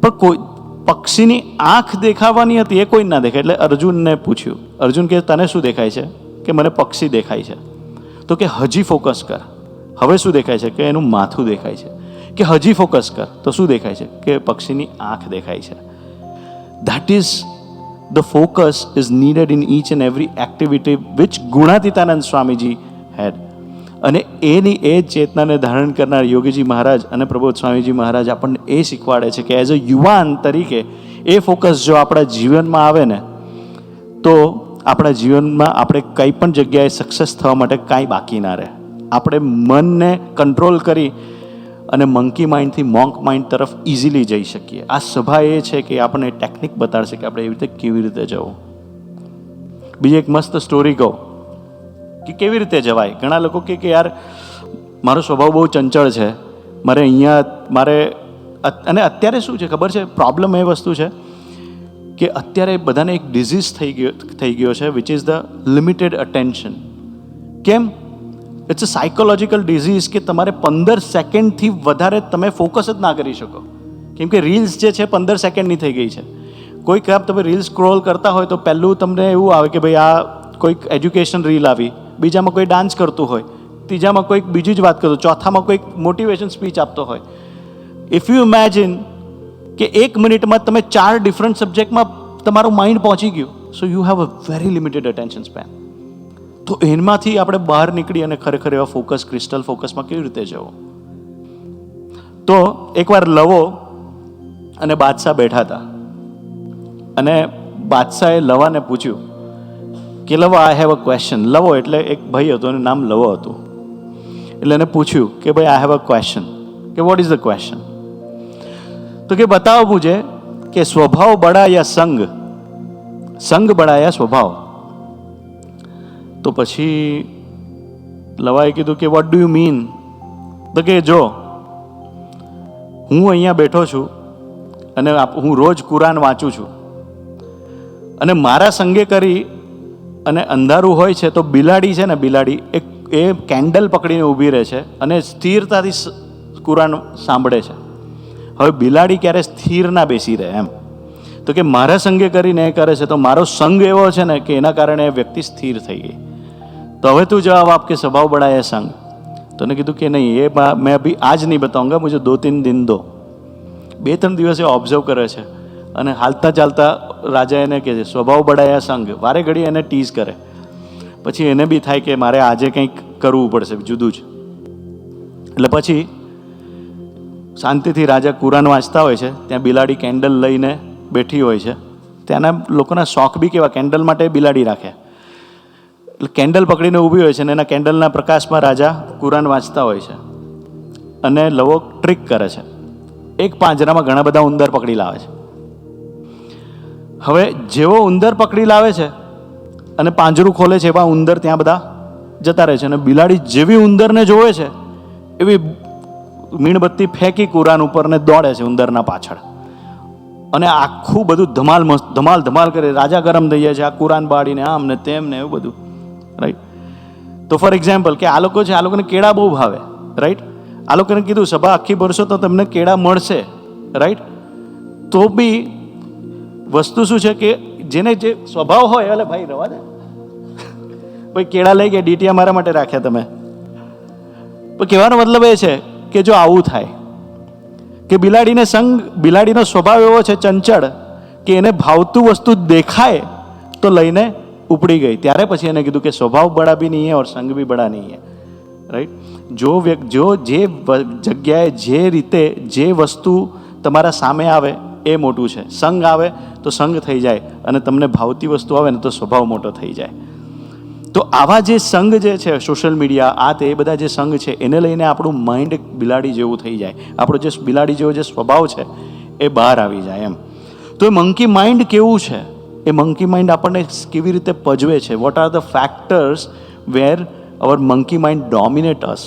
પણ કોઈ પક્ષીની આંખ દેખાવાની હતી એ કોઈ ના દેખાય. એટલે અર્જુનને પૂછ્યું, અર્જુન કે તને શું દેખાય છે? કે મને પક્ષી દેખાય છે. તો કે હજી ફોકસ કર. હવે શું દેખાય છે? કે એનું માથું દેખાય છે. કે હજી ફોકસ કર તો શું દેખાય છે? કે પક્ષીની આંખ દેખાય છે. That is the focus is needed in each and every activity which Gunatitanand Swamiji had. અને એની એ ચેતનાને ધારણ કરનાર યોગીજી મહારાજ અને પ્રબોધ સ્વામીજી મહારાજ આપણને એ શીખવાડે છે કે એઝ અ યુવાન તરીકે એ ફોકસ જો આપણા જીવનમાં આવે ને તો આપણા જીવનમાં આપણે કંઈ પણ જગ્યાએ સક્સેસ થવા માટે કાંઈ બાકી ના રહે. આપણે મનને કંટ્રોલ કરી અને મંકી માઇન્ડથી મોંક માઇન્ડ તરફ ઇઝીલી જઈ શકીએ. આ સભા એ છે કે આપણને ટેકનિક બતાડશે કે આપણે એવી રીતે કેવી રીતે જવું. બીજી એક મસ્ત સ્ટોરી કહું કે કેવી રીતે જવાય. ઘણા લોકો કે યાર મારો સ્વભાવ બહુ ચંચળ છે, મારે અને અત્યારે શું છે ખબર છે, પ્રોબ્લેમ એ વસ્તુ છે કે અત્યારે બધાને એક ડિઝીઝ થઈ ગયો છે which is the limited attention. કેમ? ઇટ્સ અ સાયકોલોજીકલ ડિઝીઝ કે તમારે 15 સેકન્ડથી વધારે તમે ફોકસ જ ના કરી શકો. કેમ કે રીલ્સ જે છે 15 સેકન્ડની થઈ ગઈ છે. કોઈક તમે રીલ સ્ક્રોલ કરતા હોય તો પહેલું તમને એવું આવે કે ભાઈ આ કોઈક એજ્યુકેશન રીલ આવી, બીજામાં કોઈ ડાન્સ કરતું હોય, ત્રીજામાં કોઈક બીજી જ વાત કરતું, ચોથામાં કોઈક મોટિવેશન સ્પીચ આપતો હોય. ઇફ યુ ઇમેજિન કે 1 મિનિટમાં તમે 4 ડિફરન્ટ સબ્જેક્ટમાં તમારું માઇન્ડ પહોંચી ગયું, so you have a very limited attention span. તો એમાંથી આપણે બહાર નીકળી અને ખરેખર એવા ફોકસ, ક્રિસ્ટલ ફોકસમાં કેવી રીતે જવું. તો એકવાર લવો અને બાદશાહ બેઠા હતા, અને બાદશાહે લવાને પૂછ્યું કે લવા, આઈ હેવ અ ક્વેશ્ચન. લવો એટલે એક ભાઈ હતો, એનું નામ લવો હતું. એટલે એને પૂછ્યું કે ભાઈ આઈ હેવ અ ક્વેશ્ચન, કે વોટ ઇઝ ધ ક્વેશ્ચન? તો કે બતાવો પૂછે કે સ્વભાવ બડા યા સંગ, સંગ બડા યા સ્વભાવ. તો પછી લવાએ કીધું કે વોટ ડુ યુ મીન? તો કે જો હું અહીંયા બેઠો છું અને હું રોજ કુરાન વાંચું છું, અને મારા સંગે કરી અને અંધારું હોય છે તો બિલાડી છે ને, બિલાડી એ કેન્ડલ પકડીને ઊભી રહે છે અને સ્થિરતાથી કુરાન સાંભળે છે. હવે બિલાડી ક્યારે સ્થિર ના બેસી રહે એમ. તો કે મારા સંગે કરીને એ કરે છે તો મારો સંગ એવો છે ને કે એના કારણે એ વ્યક્તિ સ્થિર થઈ ગઈ. તો હવે તું જવાબ આપ કે સ્વભાવ બડા है संग. तो ने કીધું કે નહીં, ये मैं अभी आज नहीं बताऊंगा, मुझे 2-3 दिन दो. 2-3 દિવસ એ ઓબ્ઝર્વ કરે છે અને હાલતા ચાલતા રાજા એને કહે છે સ્વભાવ બડાયા સંગ. વારે ઘડી એને ટીઝ કરે. પછી એને બી થાય કે મારે આજે કંઈક કરવું પડશે જુદું જ. એટલે પછી શાંતિથી રાજા કુરાન વાંચતા હોય છે, ત્યાં બિલાડી કેન્ડલ લઈને બેઠી હોય છે. ત્યાંના લોકોના શોખ બી કેવા, કેન્ડલ માટે બિલાડી રાખે. એટલે કેન્ડલ પકડીને ઊભી હોય છે અને એના કેન્ડલના પ્રકાશમાં રાજા કુરાન વાંચતા હોય છે. અને લવો ટ્રીક કરે છે. એક પાંજરામાં ઘણા બધા ઉંદર પકડી લાવે છે. હવે જેવો ઉંદર પકડી લાવે છે અને પાંજરું ખોલે છે, એવા ઉંદર ત્યાં બધા જતા રહે છે. અને બિલાડી જેવી ઉંદરને જોવે છે એવી મીણબત્તી ફેંકી કુરાન ઉપર ને દોડે છે ઉંદરના પાછળ. અને આખું બધું ધમાલ ધમાલ કરે. રાજા ગરમ થઈ જાય છે, આ કુરાન બાળીને આમ ને તેમ ને એવું બધું, રાઈટ. તો ફોર એક્ઝામ્પલ કે આ લોકો છે, આ લોકોને કેળા બહુ ભાવે, રાઈટ. આ લોકોને કીધું સભા આખી ભરશો તો તમને કેળા મળશે, રાઈટ. તો બી વસ્તુ શું છે કે જેને જે સ્વભાવ હોય, એટલે ભાઈ રવા દે ભાઈ, કેળા લઈ ગયા ડીટીયા મારા માટે રાખ્યા તમે. પણ કહેવાનો મતલબ એ છે કે જો આવું થાય કે બિલાડીનો સ્વભાવ એવો છે ચંચળ કે એને ભાવતું વસ્તુ દેખાય તો લઈને ઉપડી ગઈ. ત્યારે પછી એને કીધું કે સ્વભાવ બડા ભી નહીં હૈ ઓર સંગ ભી બડા નહીં હૈ, રાઈટ. જો જે જગ્યાએ જે રીતે જે વસ્તુ તમારા સામે આવે એ મોટું છે. સંગ આવે તો સંગ થઈ જાય, અને તમને ભાવતી વસ્તુ આવે ને તો સ્વભાવ મોટો થઈ જાય. તો આવા જે સંગ જે છે, સોશિયલ મીડિયા, આ તે બધા જે સંગ છે, એને લઈને આપણું માઇન્ડ બિલાડી જેવું થઈ જાય. આપણો જે બિલાડી જેવો જે સ્વભાવ છે એ બહાર આવી જાય એમ. તો એ મંકી માઇન્ડ કેવું છે, એ મંકી માઇન્ડ આપણને કેવી રીતે પજવે છે, what are the factors where our monkey mind dominate us,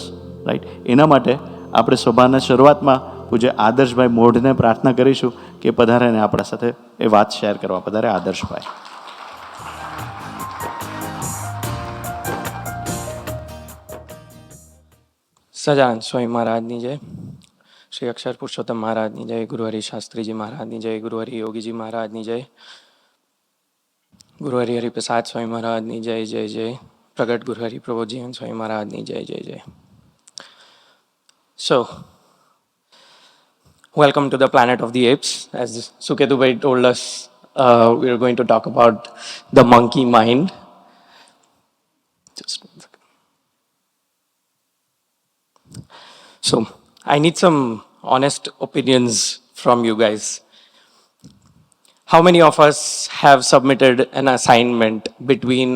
right. એના માટે આપણે સભાના શરૂઆતમાં પૂજ્ય આદર્શભાઈ મોઢને પ્રાર્થના કરીશું કે પધારે ને આપણા સાથે એ વાત શેર કરવા. પધારે આદર્શભાઈ. સજાનંદ સ્વામી મહારાજની જય, શ્રી અક્ષર પુરુષોત્તમ મહારાજની જય, ગુરુહરિ શાસ્ત્રીજી મહારાજની જય, ગુરુહરિ યોગીજી મહારાજની જય, ગુરુહરિ હરિપ્રસાદ સ્વામી મહારાજની જય જય જય, પ્રગટ ગુરુહરિ પ્રબોધજીવન સ્વામી મહારાજની જય જય જય. So, welcome to the planet of the apes. As Suketu bhai told us, we are going to talk about the monkey mind. Just one second. So, I need some honest opinions from you guys. How many of us have submitted an assignment between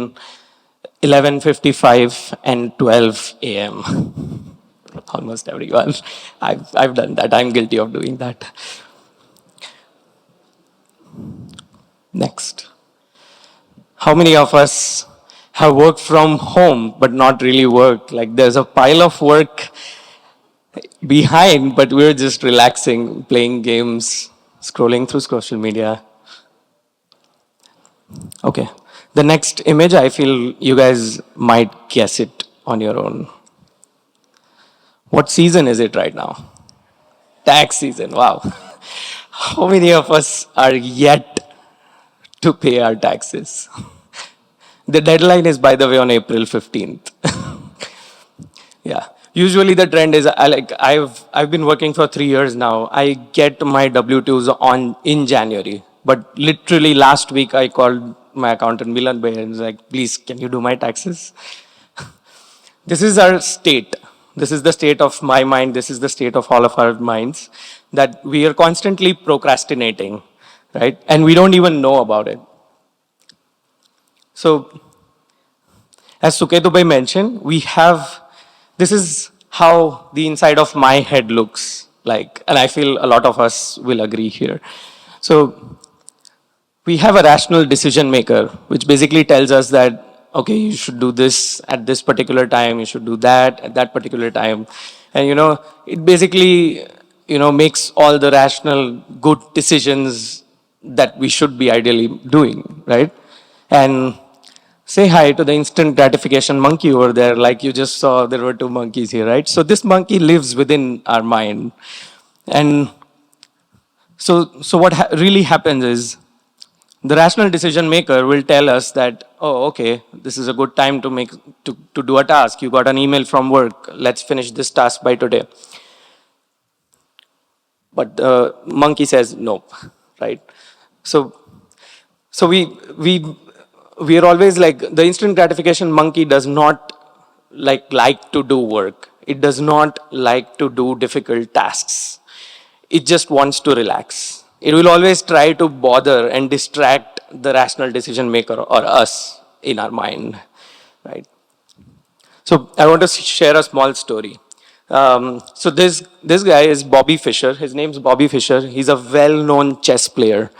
11:55 and 12 a.m.? Almost everyone. I've done that. I'm guilty of doing that. Next. How many of us have worked from home but not really worked? Like there's a pile of work behind, but we're just relaxing, playing games, scrolling through social media. Okay. The next image, I feel you guys might guess it on your own. What season is it right now? Tax season. Wow. How many of us are yet to pay our taxes? The deadline is, by the way, on April 15th. Yeah. Usually the trend is I've been working for 3 years now. I get my W2s in January. But literally last week I called my accountant Milan Bhai and was like, please, can you do my taxes? This is our state. This is the state of my mind. This is the state of all of our minds, that we are constantly procrastinating, right? And we don't even know about it. So, as Suketu bhai mentioned, this is how the inside of my head looks like, and I feel a lot of us will agree here. So, we have a rational decision maker, which basically tells us that, okay, you should do this at this particular time, you should do that at that particular time. And, it basically, makes all the rational, good decisions that we should be ideally doing, right? And say hi to the instant gratification monkey over there. Like you just saw, there were 2 monkeys here, right? So this monkey lives within our mind. And so what really happens is, the rational decision maker will tell us that, oh, okay, this is a good time to do a task. You got an email from work. Let's finish this task by today. But the monkey says no, right? So we are always like, the instant gratification monkey does not like to do work. It does not like to do difficult tasks. It just wants to relax. It will always try to bother and distract the rational decision maker or us in our mind, right? So I want to share a small story. So this guy is Bobby Fischer. His name's Bobby Fischer. He's a well-known chess player.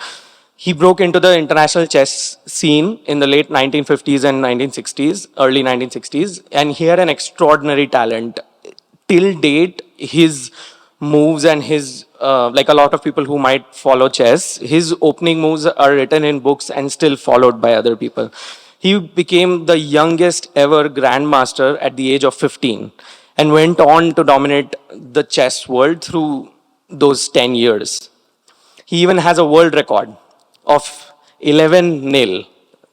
He broke into the international chess scene in the late 1950s and 1960s, early 1960s, and he had an extraordinary talent. Till date, his moves and his, like a lot of people who might follow chess, his opening moves are written in books and still followed by other people. He became the youngest ever grandmaster at the age of 15 and went on to dominate the chess world through those 10 years. He even has a world record of 11-0.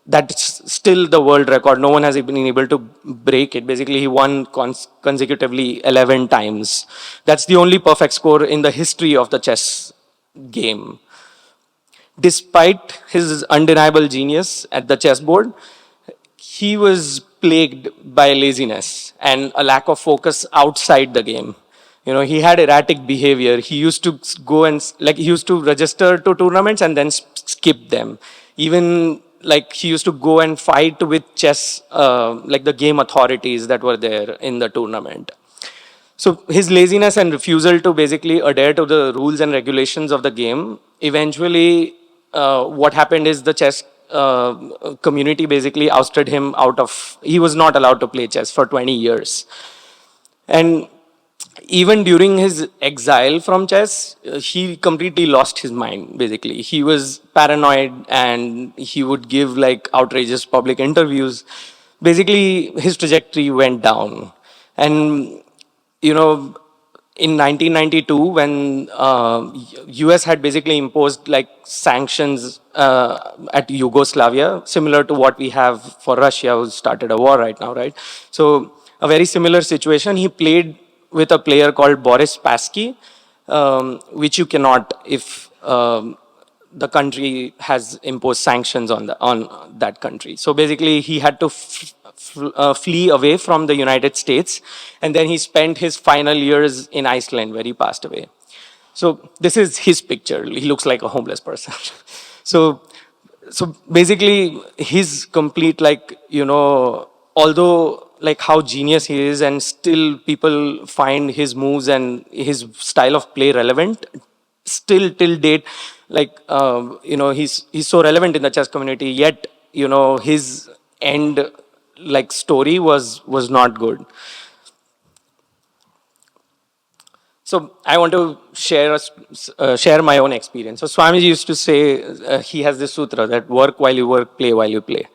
That's still the world record. No one has been able to break it. Basically, he won consecutively 11 times. That's the only perfect score in the history of the chess game. Despite his undeniable genius at the chessboard, he was plagued by laziness and a lack of focus outside the game. He had erratic behavior. He used to go and, he used to register to tournaments and then skip them. Even, he used to go and fight with chess, the game authorities that were there in the tournament. So his laziness and refusal to basically adhere to the rules and regulations of the game eventually what happened is the chess community basically ousted him out of, he was not allowed to play chess for 20 years. And even during his exile from chess, he completely lost his mind, basically. He was paranoid and he would give like outrageous public interviews. Basically, his trajectory went down. And, you know, in 1992, when US had basically imposed like sanctions at Yugoslavia, similar to what we have for Russia, who started a war right now, right? So a very similar situation. He played with a player called Boris Spassky, which you cannot if the country has imposed sanctions on that country. So basically, he had to flee away from the United States, and then he spent his final years in Iceland, where he passed away. So this is his picture. He looks like a homeless person. so so basically, his complete, like, you know, although like how genius he is, and still people find his moves and his style of play relevant, still till date, like, you know, he's so relevant in the chess community, yet, you know, his end like story was not good. So I want to share my own experience. So Swamiji used to say, he has this sutra that work while you work, play while you play,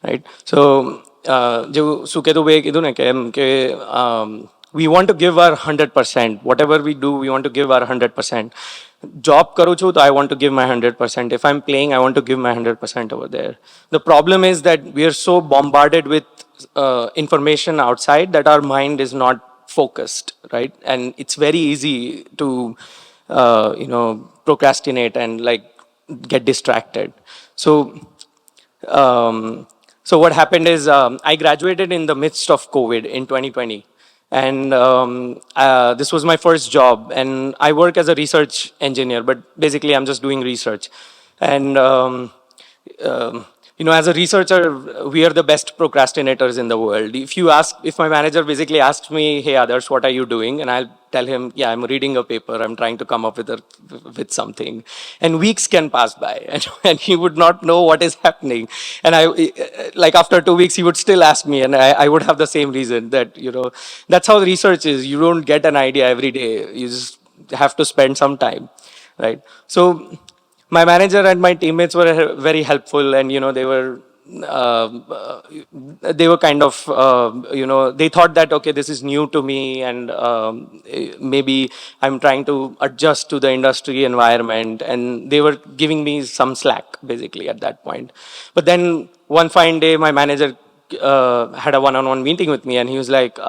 right? So जो सुकेतु भाई कीधु ने के we want to give our 100%. Whatever we do, we want to give our 100%. Job करूँ छू, तो I want to give my 100%. If I'm playing, I want to give my 100% over there. The problem is that we are so bombarded with information outside that our mind is not focused, right? And it's very easy to, you know, procrastinate and like get distracted. So, so what happened is I graduated in the midst of COVID in 2020. And this was my first job. And I work as a research engineer, but basically I'm just doing research. And you know, as a researcher, we are the best procrastinators in the world. If my manager basically asks me, hey, Adarsh, what are you doing? And I'll tell him, yeah, I'm reading a paper. I'm trying to come up with something. And weeks can pass by and he would not know what is happening. And like after 2 weeks, he would still ask me, and I would have the same reason that, you know, that's how research is. You don't get an idea every day. You just have to spend some time, right? So my manager and my teammates were very helpful, and, you know, they were kind of, you know, they thought that, okay, this is new to me, and maybe I'm trying to adjust to the industry environment, and they were giving me some slack basically at that point. But then one fine day, my manager had a one-on-one meeting with me, and he was like,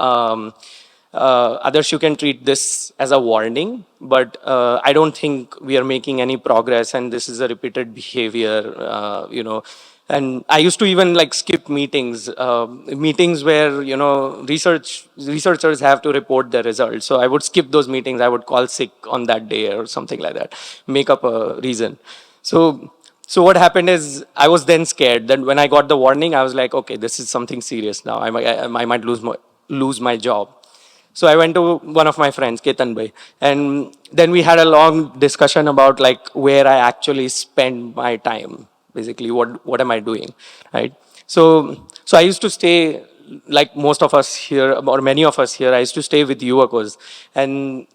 Others, you can treat this as a warning, but I don't think we are making any progress, and this is a repeated behavior, you know. And I used to even like skip meetings, meetings where, you know, researchers have to report their results. So I would skip those meetings. I would call sick on that day or something like that, make up a reason. So what happened is I was then scared. Then when I got the warning, I was like, okay, this is something serious now. I might lose my job. So I went to one of my friends, Ketan Bhai, and then we had a long discussion about like where I actually spend my time. Basically, what am I doing, right? So I used to stay, like most of us here, or many of us here, I used to stay with Yuvakos. And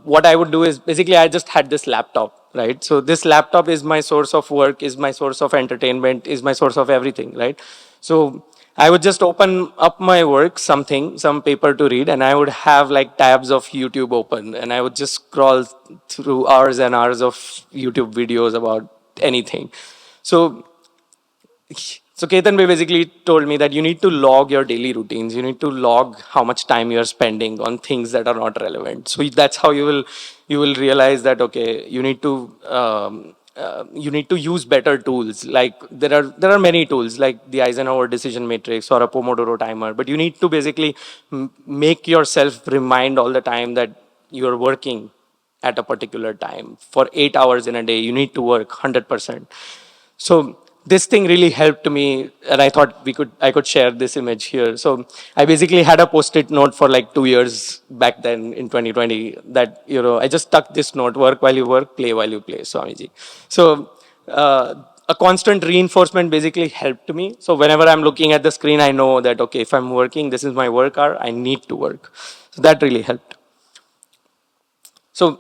what I would do is basically I just had this laptop, right? So this laptop is my source of work, is my source of entertainment, is my source of everything, right? So I would just open up my work, some paper to read, and I would have like tabs of YouTube open, and I would just scroll through hours and hours of YouTube videos about anything. So Ketan Bhai basically told me that you need to log your daily routines. You need to log how much time you are spending on things that are not relevant. So that's how you will realize that, okay, you need to use better tools. Like there are many tools like the Eisenhower decision matrix or a Pomodoro timer, but you need to basically make yourself remind all the time that you're working at a particular time. For 8 hours in a day, you need to work 100%. So this thing really helped me, and I thought I could share this image here. So I basically had a post-it note for like 2 years back then in 2020 that, I just stuck this note: work while you work, play while you play, Swamiji. So a constant reinforcement basically helped me. So whenever I'm looking at the screen, I know that, okay, if I'm working, this is my work hour, I need to work. So that really helped. So,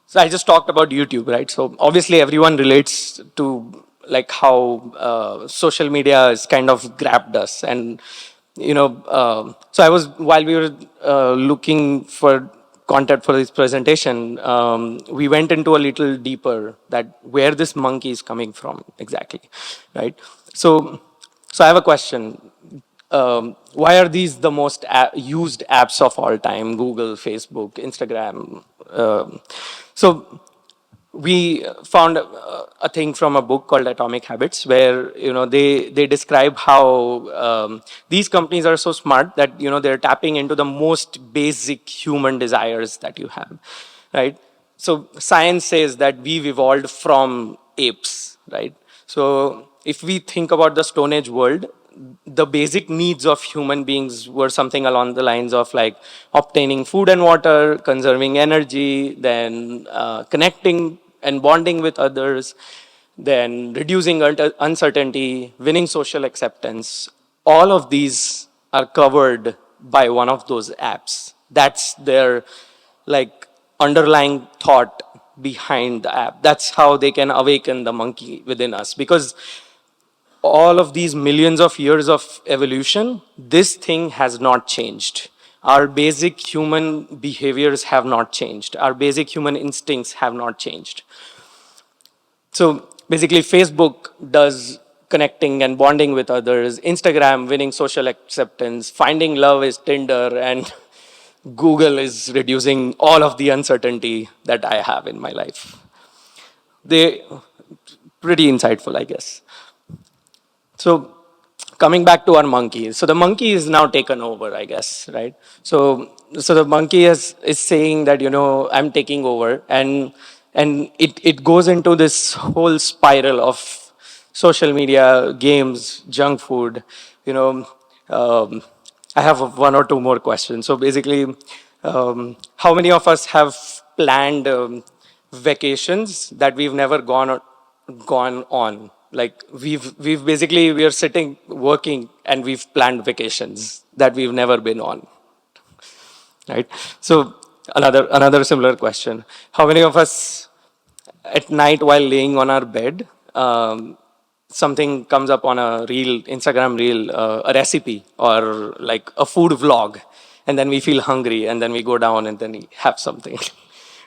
so I just talked about YouTube, right? So obviously everyone relates to like how social media has kind of grabbed us. And, so I was, while we were looking for content for this presentation, we went into a little deeper that where this monkey is coming from exactly, right? So I have a question. Why are these the most used apps of all time? Google, Facebook, Instagram. So we found a thing from a book called Atomic Habits, where they describe how these companies are so smart that they're tapping into the most basic human desires that you have, right? So science says that we've evolved from apes, right? So if we think about the Stone Age world, the basic needs of human beings were something along the lines of like obtaining food and water, conserving energy, then connecting and bonding with others, then reducing uncertainty, winning social acceptance. All of these are covered by one of those apps. That's their like underlying thought behind the app. That's how they can awaken the monkey within us, because all of these millions of years of evolution, this thing has not changed. Our basic human behaviors have not changed. Our basic human instincts have not changed. So basically, Facebook does connecting and bonding with others, Instagram winning social acceptance, finding love is Tinder, and Google is reducing all of the uncertainty that I have in my life. They pretty insightful, I guess. So coming back to our monkey, so the monkey is now taken over, I guess, right? So the monkey is saying that I'm taking over, and it goes into this whole spiral of social media, games, junk food. You know, I have one or two more questions. So basically, how many of us have planned vacations that we've never gone on? Like we've basically, we are sitting working and we've planned vacations that we've never been on, right? So another similar question: how many of us at night while laying on our bed, something comes up on a reel, Instagram reel, a recipe or like a food vlog, and then we feel hungry and then we go down and then we have something,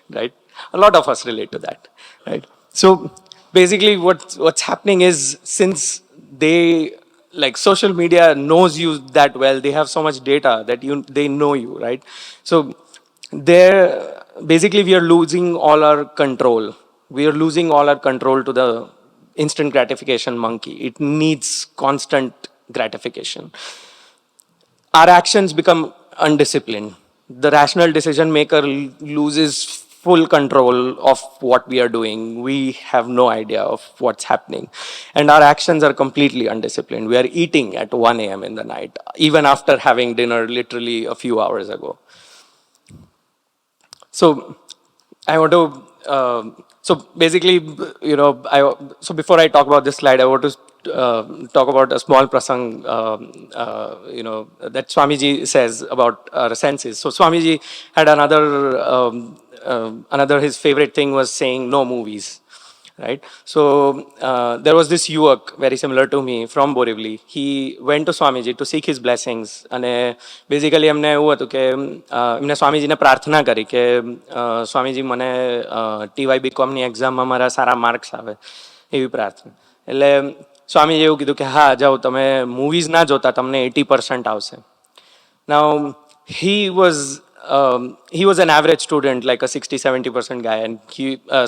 right? A lot of us relate to that, right? So basically what's happening is, since they, like, social media knows you that well, they have so much data that they know you, right? So they're basically, we are losing all our control. We are losing all our control to the instant gratification monkey. It needs constant gratification. Our actions become undisciplined. The rational decision maker loses full control of what we are doing. We have no idea of what's happening. And our actions are completely undisciplined. We are eating at 1 a.m. in the night, even after having dinner literally a few hours ago. So I want to, so basically, so before I talk about this slide, I want to talk about a small prasang, that Swamiji says about our senses. So Swamiji had another, his favorite thing was saying no movies. Right? So there was this yuvak, very similar to me, from Borivali. He went to Swamiji to seek his blessings. And basically, એમને એવું હતું કે એમને સ્વામીજીને પ્રાર્થના કરી કે સ્વામીજી મને TY BCom ની એક્ઝામમાં મારા સારા માર્ક્સ આવે, એવી પ્રાર્થના. એટલે સ્વામીજી એવું કીધું કે હા, જાઓ, તમે મૂવીઝ ના જોતા, તમને 80% આવશે. Now, he was an average student, like a 60-70% guy, and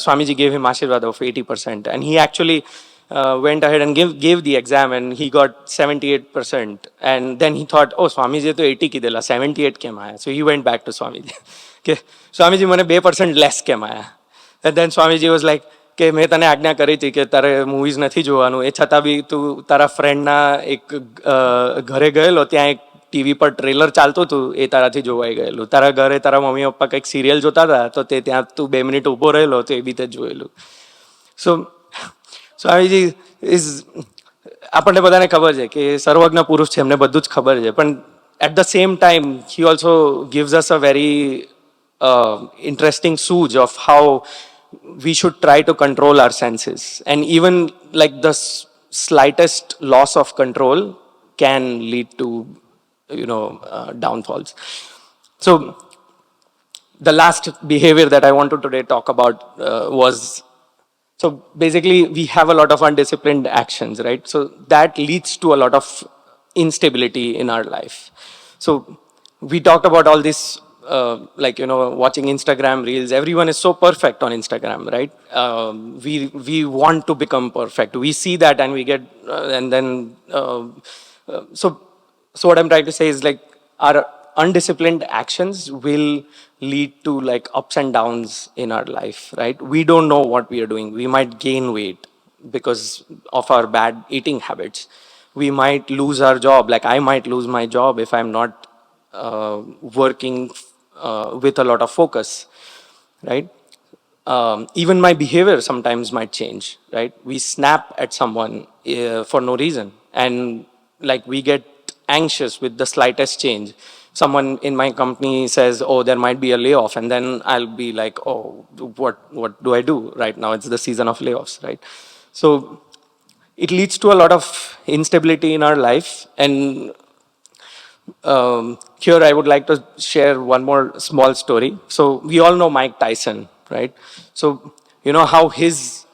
Swamiji gave him Ashirwad of 80%, and he actually went ahead and gave the exam, and he got 78%. And then he thought, oh, Swamiji to 80 ki dela, 78 kem aaya? So he went back to Swamiji. Okay, Swamiji, mane 2% less kem aaya? And then Swamiji was like, કે મેં તને આજ્ઞા કરી હતી કે તારે movies નથી જોવાનું, એ છતાં બી તું તારા ફ્રેન્ડના એક ઘરે ગયેલો, ત્યાં એક ટીવી પર ટ્રેલર ચાલતું હતું, એ તારાથી જોવાઈ ગયેલું. તારા ઘરે તારા મમ્મી પપ્પા કંઈક સિરિયલ જોતા હતા તો તે ત્યાં તું 2 મિનિટ ઊભો રહેલો તો એ બી તે જોયેલું. સો સ્વામીજી ઇઝ, આપણને બધાને ખબર છે કે સર્વજ્ઞ પુરુષ છે, એમને બધું જ ખબર છે, પણ at the same time he also gives us a very interesting sooj of how we should try to control our senses, and even like the slightest loss of control can lead to downfalls. So the last behavior that I want to today talk about was, so basically we have a lot of undisciplined actions, right? So that leads to a lot of instability in our life. So we talked about all this, watching Instagram reels. Everyone is so perfect on Instagram, right? We want to become perfect. We see that and we get, and then, so what I'm trying to say is like our undisciplined actions will lead to like ups and downs in our life, right? We don't know what we are doing. We might gain weight because of our bad eating habits. We might lose our job. Like I might lose my job if I'm not working with a lot of focus, right? Even my behavior sometimes might change, right? We snap at someone for no reason, and like we get anxious with the slightest change. Someone in my company says, oh, there might be a layoff, and then I'll be like, oh, what do I do right now? It's the season of layoffs, right? So it leads to a lot of instability in our life. And here I would like to share one more small story. So we all know Mike Tyson, right? So you know how his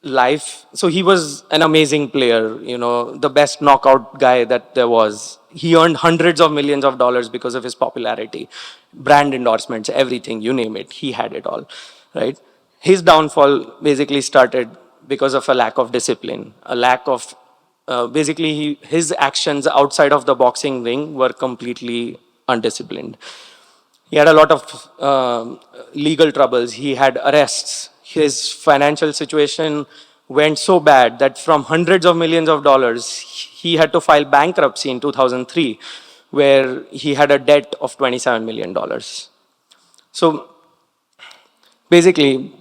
life, so he was an amazing player, the best knockout guy that there was. He earned hundreds of millions of dollars because of his popularity, brand endorsements, everything, you name it, he had it all, right? His downfall basically started because of a lack of discipline, a lack of basically his actions outside of the boxing ring were completely undisciplined. He had a lot of legal troubles. He had arrests. His financial situation went so bad that from hundreds of millions of dollars, he had to file bankruptcy in 2003, where he had a debt of $27 million. So basically,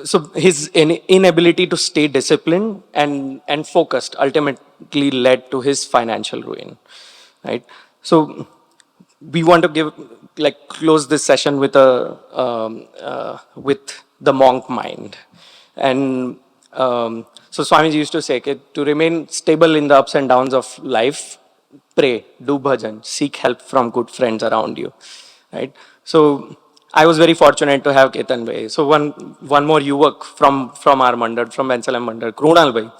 so his inability to stay disciplined and focused ultimately led to his financial ruin, right? So we want to close this session with with the monk mind. And so Swamiji used to say to remain stable in the ups and downs of life, pray, do bhajan, seek help from good friends around you, right? So I was very fortunate to have Ketan Bhai. So one more yuvak from our mandal, from Bensalam mandal, Krunal Bhai.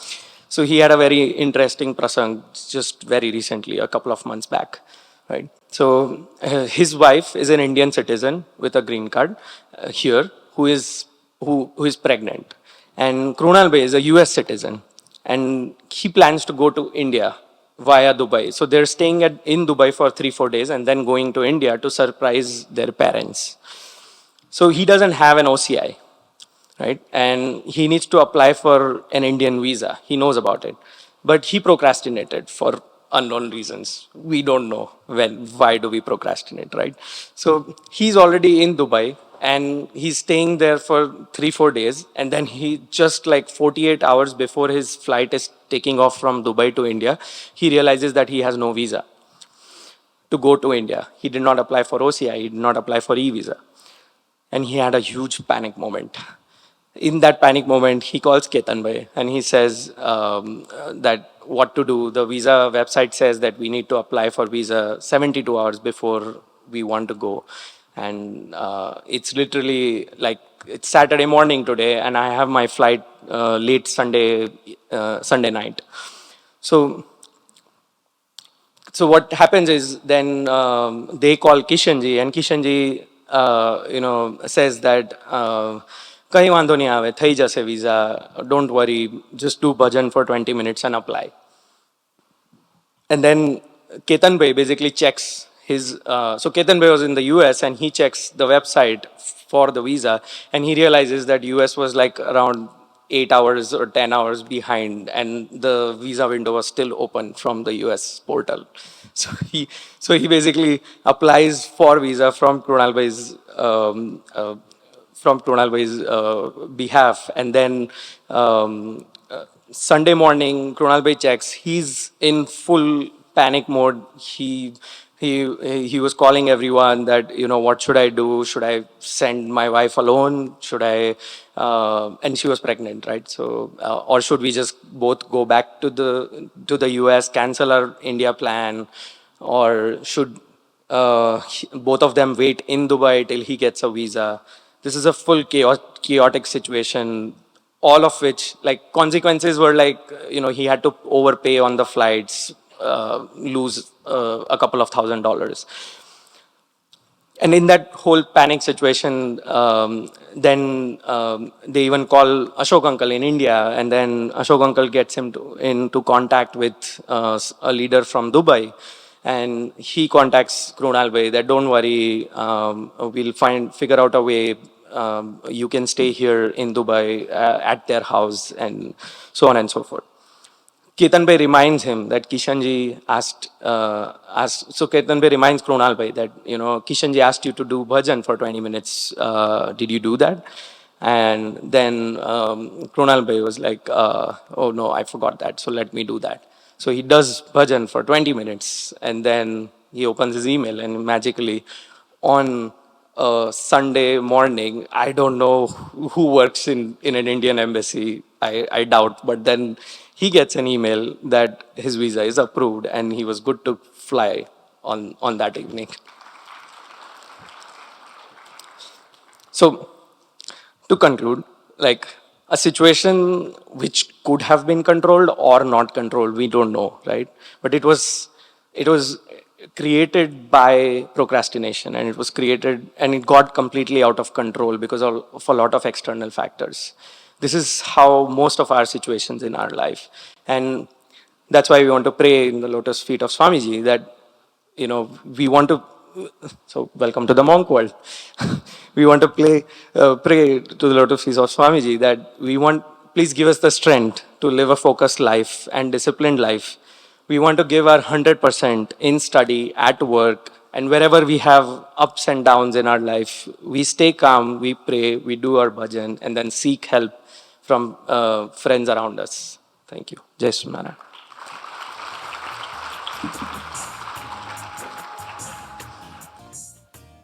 So he had a very interesting prasang just very recently, a couple of months back, right? So his wife is an Indian citizen with a green card here, who is pregnant, and Krunal Bhai is a US citizen, and he plans to go to India via Dubai. So they're staying in Dubai for 3-4 days and then going to India to surprise their parents. So he doesn't have an OCI, right? And he needs to apply for an Indian visa. He knows about it, but he procrastinated for unknown reasons. We don't know why do we procrastinate, right? So he's already in Dubai and he's staying there for 3-4 days, and then he just like 48 hours before his flight is taking off from Dubai to India, he realizes that he has no visa to go to India. He did not apply for OCI, he did not apply for e-visa, and he had a huge panic moment. In that panic moment, he calls Ketan Bhai and he says that what to do. The visa website says that we need to apply for visa 72 hours before we want to go. And it's literally like, it's Saturday morning today and I have my flight late Sunday night. So what happens is then they call Kishanji, and Kishanji says that kahi વાંધો નહીં આવે, થઈ જશે visa, don't worry, just do bhajan for 20 minutes and apply. And then Ketan Bhai basically checks so Ketan Bhai was in the US and he checks the website for the visa and he realizes that US was like around 8 hours or 10 hours behind and the visa window was still open from the US portal. So he basically applies for visa from Krunal Bhai's behalf, and then Sunday morning, Krunal Bhai checks. He's in full panic mode. He was calling everyone that, what should I do? Should I send my wife alone? Should I? And she was pregnant, right? So, or should we just both go back to the US, cancel our India plan, or should both of them wait in Dubai till he gets a visa? This is a full chaotic situation, all of which, like, consequences were like, he had to overpay on the flights, lose a couple of $1,000. And in that whole panic situation, then they even call Ashok Uncle in India, and then Ashok Uncle gets him into contact with a leader from Dubai, and he contacts Krunal Bhai that don't worry, we'll figure out a way. You can stay here in Dubai at their house, and so on and so forth. Ketan Bhai reminds him that Kishanji so Ketan Bhai reminds Krunal Bhai that, Kishanji asked you to do bhajan for 20 minutes. Did you do that? And then Krunal Bhai was like, oh no, I forgot that. So let me do that. So he does bhajan for 20 minutes and then he opens his email and magically on Sunday morning, I don't know who works in an Indian embassy. I doubt, but then he gets an email that his visa is approved and he was good to fly on that evening. So, to conclude, like, a situation which could have been controlled or not controlled, we don't know, right? But it was created by procrastination, and it got completely out of control because of a lot of external factors. This is how most of our situations in our life, and that's why we want to pray in the lotus feet of Swamiji that, we want to, so welcome to the monk world. We want to pray to the lotus feet of Swamiji that please give us the strength to live a focused life and disciplined life. We want to give our 100% in study, at work, and wherever we have ups and downs in our life, we stay calm, we pray, we do our bhajan, and then seek help from friends around us. Thank you. Jai Srinarayan.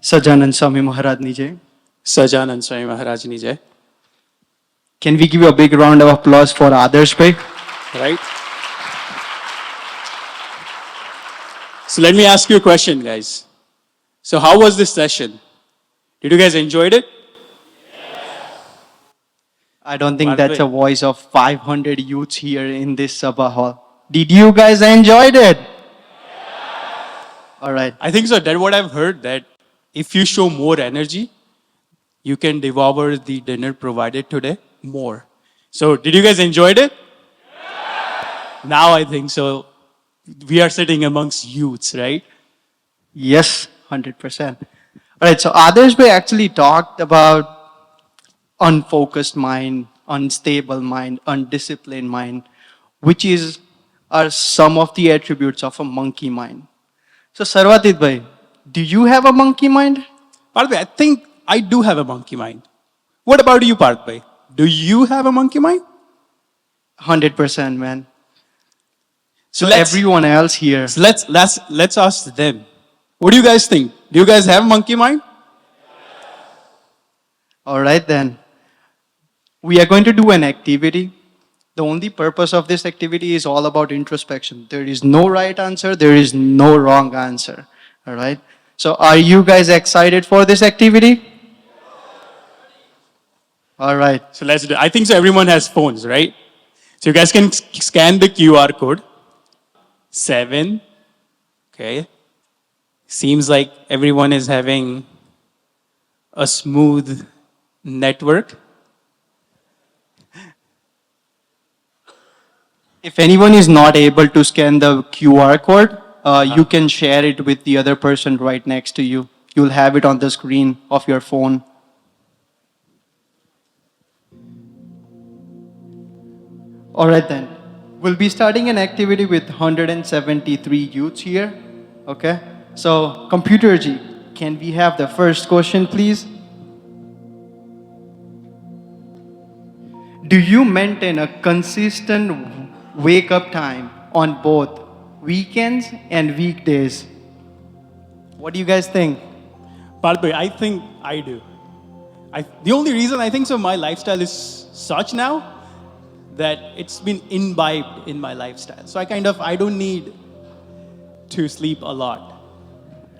Sajanand Swami Maharaj Nijay. Sajanand Swami Maharaj Ni Jai. Can we give you a big round of applause for Adarsh Bhai? Right? So let me ask you a question, guys. So how was this session? Did you guys enjoy it? I don't think By the that's way- a voice of 500 youths here in this Sabha hall. Did you guys enjoyed it? All right. I think so. That's what I've heard, that if you show more energy, you can devour the dinner provided today more. So did you guys enjoy it? Now I think so. We are sitting amongst youths, right? Yes, 100%. All right, so Adarsh Bhai actually talked about unfocused mind, unstable mind, undisciplined mind, which are some of the attributes of a monkey mind. So Sarvatit Bhai, do you have a monkey mind? Parth bhai, I think I do have a monkey mind. What about you, Parth bhai? Do you have a monkey mind? 100%, man. So Everyone else here. So let's ask them. What do you guys think? Do you guys have monkey mind? All right, then. We are going to do an activity. The only purpose of this activity is all about introspection. There is no right answer, there is no wrong answer. All right? So, are you guys excited for this activity? All right. So let's do. I think so. Everyone has phones, right? So you guys can scan the QR code. 7. Okay. Seems like everyone is having a smooth network. If anyone is not able to scan the QR code, you can share it with the other person right next to you. You'll have it on the screen of your phone. All right then. We'll be starting an activity with 173 youths here. Okay? So, Computer G, can we have the first question, please? Do you maintain a consistent wake up time on both weekends and weekdays? What do you guys think? Partbhai, I think I do. The only reason I think so, my lifestyle is such now that it's been imbibed in my lifestyle. So I don't need to sleep a lot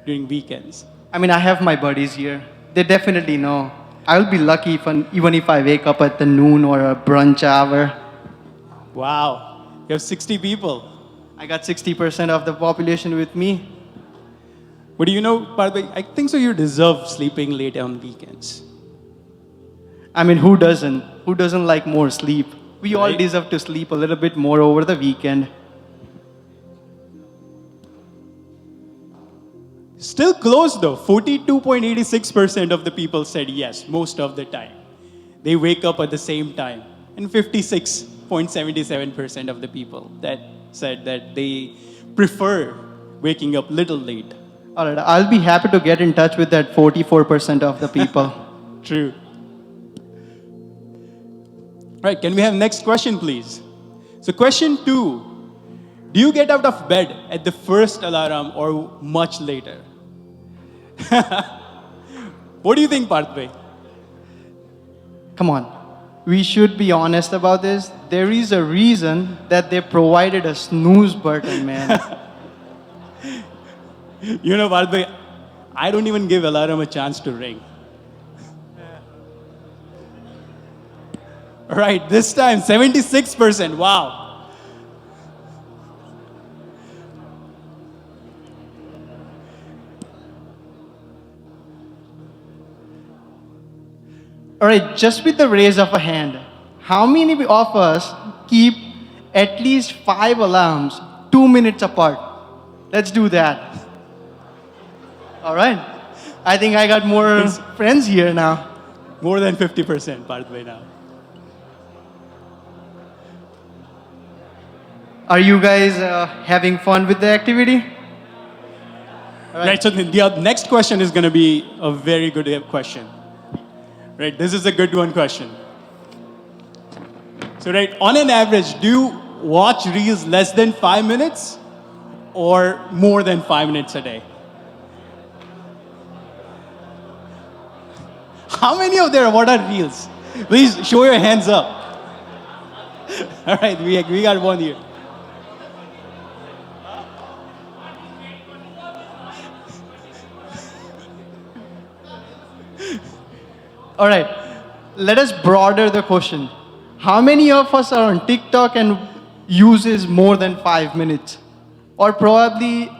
during weekends. I mean, I have my buddies here. They definitely know. I'll be lucky even if I wake up at the noon or a brunch hour. Wow, you have 60 people. I got 60% of the population with me. But you know, Partbhai, I think so you deserve sleeping late on weekends. I mean, who doesn't? Who doesn't like more sleep? We all Right. deserve to sleep a little bit more over the weekend. Still close though, 42.86% of the people said yes, most of the time. They wake up at the same time. And 56.77% of the people that said that they prefer waking up little late. All right, I'll be happy to get in touch with that 44% of the people. True. Right, can we have next question, please? So question 2, do you get out of bed at the first alarm or much later? What do you think, Partbhai? Come on, we should be honest about this. There is a reason that they provided a snooze button, man. You know, Partbhai, I don't even give alarm a chance to ring. All right, this time 76%. Wow. All right, just with the raise of a hand, how many of us keep at least 5 alarms 2 minutes apart? Let's do that. All right. I think I got more friends here now. More than 50%, Partbhai, now. Are you guys having fun with the activity? Right, so the next question is going to be a very good question. Right, this is a good one question. So, right, on an average, do you watch reels less than 5 minutes or more than 5 minutes a day? How many of there? What are reels? Please show your hands up. All right, we got one here. All right, let us broaden the question. How many of us are on TikTok and uses more than 5 minutes? Or probably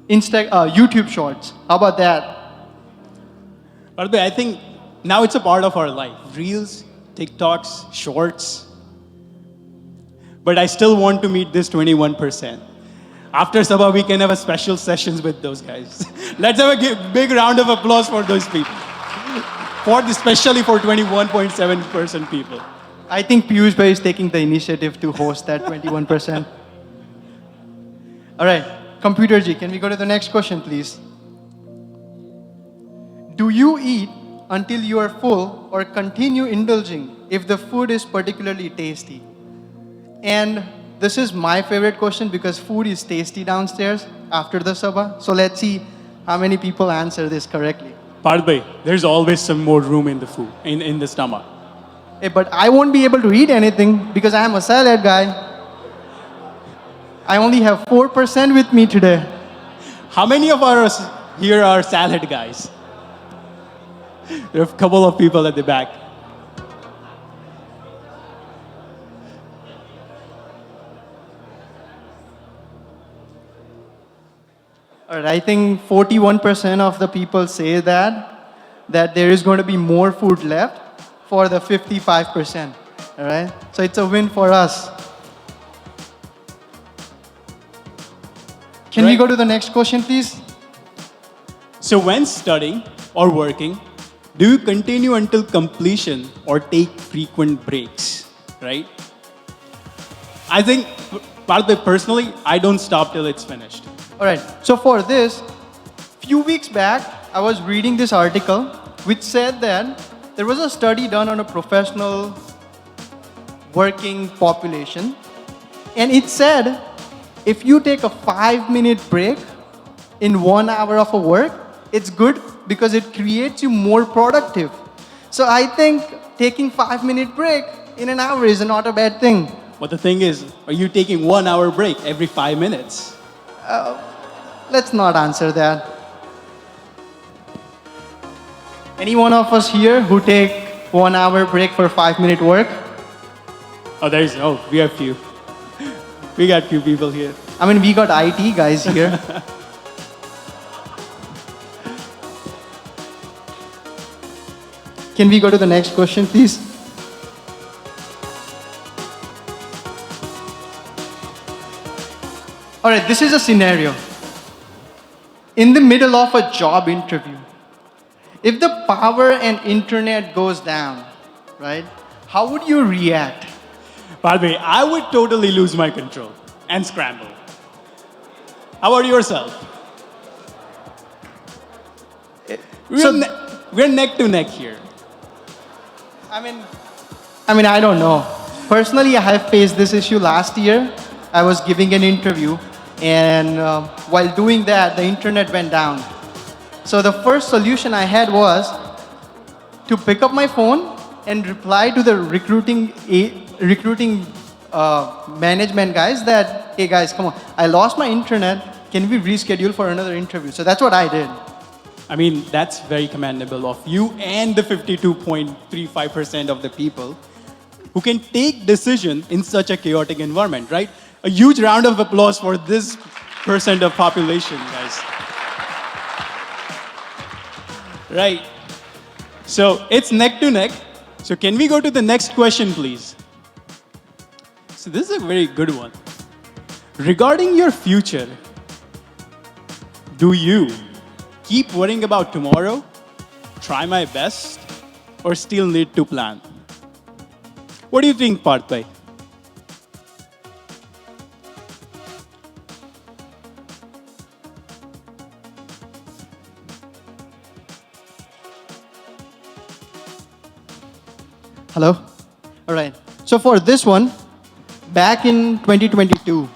YouTube Shorts. How about that? Partbhai, I think now it's a part of our life. Reels, TikToks, Shorts. But I still want to meet this 21%. After Sabha, we can have a special sessions with those guys. Let's have a big round of applause for those people. Especially for 21.7% people. I think Piyush Bhai is taking the initiative to host that 21%. All right, Computer G, can we go to the next question, please? Do you eat until you are full or continue indulging if the food is particularly tasty? And this is my favorite question because food is tasty downstairs after the sabha. So let's see how many people answer this correctly. Partbhai, there's always some more room in the food, in the stomach. Hey, but I won't be able to eat anything because I am a salad guy. I only have 4% with me today. How many of us here are salad guys? There are a couple of people at the back. All right, I think 41% of the people say that there is going to be more food left for the 55%. All right, so it's a win for us. go to the next question, please? So when studying or working, do you continue until completion or take frequent breaks, right? I think, personally, I don't stop till it's finished. All right. So for this, few weeks back, I was reading this article which said that there was a study done on a professional working population, and it said if you take a 5-minute break in 1 hour of a work, it's good because it creates you more productive. So I think taking 5-minute break in an hour is not a bad thing. But the thing is, are you taking 1 hour break every 5 minutes? Let's not answer that. Any one of us here who take 1 hour break for 5-minute work? We have few. We got few people here. I mean, we got IT guys here. Can we go to the next question, please? All right, this is a scenario. In the middle of a job interview, if the power and internet goes down, right, how would you react? By the way, I would totally lose my control and scramble. How about yourself? We're neck to neck here. I mean, I don't know. Personally, I have faced this issue last year. I was giving an interview, and while doing that, the internet went down. So the first solution I had was to pick up my phone and reply to the recruiting management guys that, hey guys, come on, I lost my internet. Can we reschedule for another interview? So that's what I did. I mean, that's very commendable of you and the 52.35% of the people who can take decision in such a chaotic environment, right? A huge round of applause for this percent of population, guys. Right. So it's neck to neck. So can we go to the next question, please? So this is a very good one. Regarding your future, do you keep worrying about tomorrow, try my best, or still need to plan? What do you think, Parthay? Hello? All right. So for this one, back in 2020,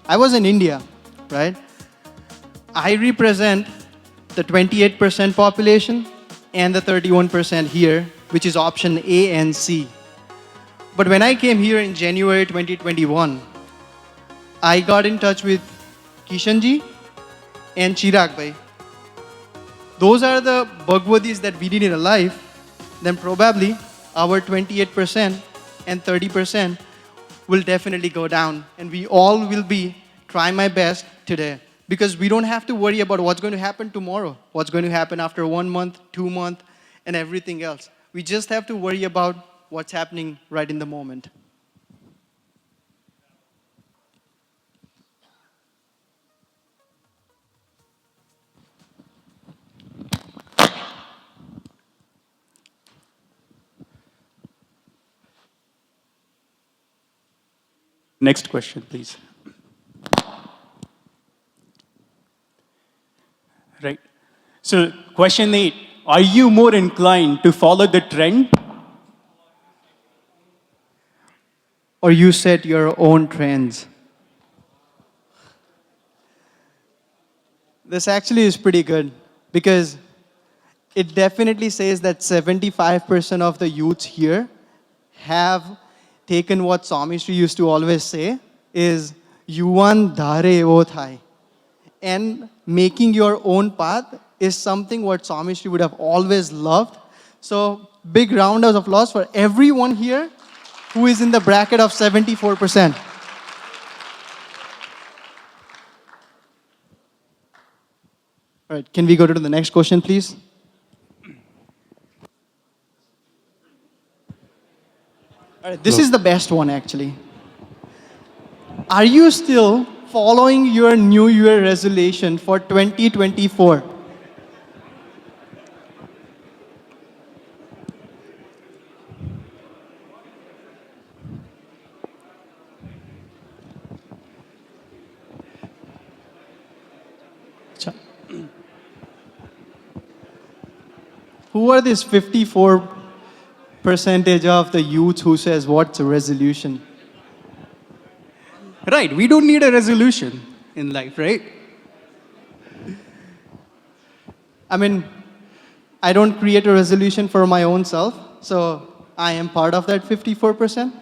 I was in India, right? I represent the 28% population and the 31% here, which is option A and C. But when I came here in January 2021, I got in touch with Kishanji and Chirag Bhai. Those are the Bhagwadis that we need in a life. Then probably our 28% and 30% will definitely go down, and we all will be trying my best today, because we don't have to worry about what's going to happen tomorrow, what's going to happen after 1 month, 2 months, and everything else. We just have to worry about what's happening right in the moment. Next question, please. Right. So question 8, are you more inclined to follow the trend? Or you set your own trends? This actually is pretty good, because it definitely says that 75% of the youths here have taken what Swamishri used to always say is Yuvan dhare wo thai. And making your own path is something what Swamishri would have always loved. So big round of applause for everyone here who is in the bracket of 74%. All right, can we go to the next question, please? All right, this is the best one, actually. Are you still following your New Year resolution for 2024? Who are this 54 percentage of the youth who says what's a resolution? Right, we don't need a resolution in life, right? I mean, I don't create a resolution for my own self, so I am part of that 54%.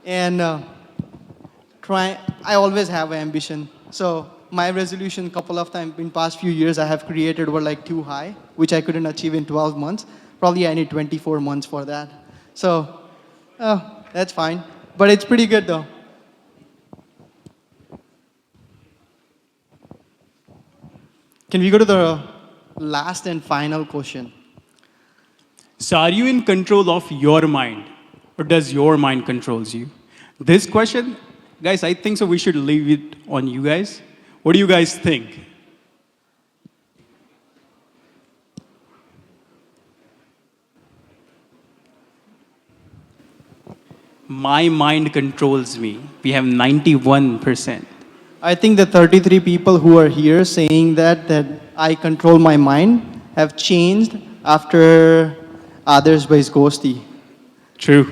And I always have ambition. So my resolution couple of times in past few years I have created were like too high, which I couldn't achieve in 12 months. Probably I need 24 months for that. So that's fine. But it's pretty good though. Can we go to the last and final question? So are you in control of your mind, or does your mind controls you? This question, guys, I think so we should leave it on you guys. What do you guys think? My mind controls me. We have 91%. I think the 33 people who are here saying that I control my mind have changed after others by ghosty. True.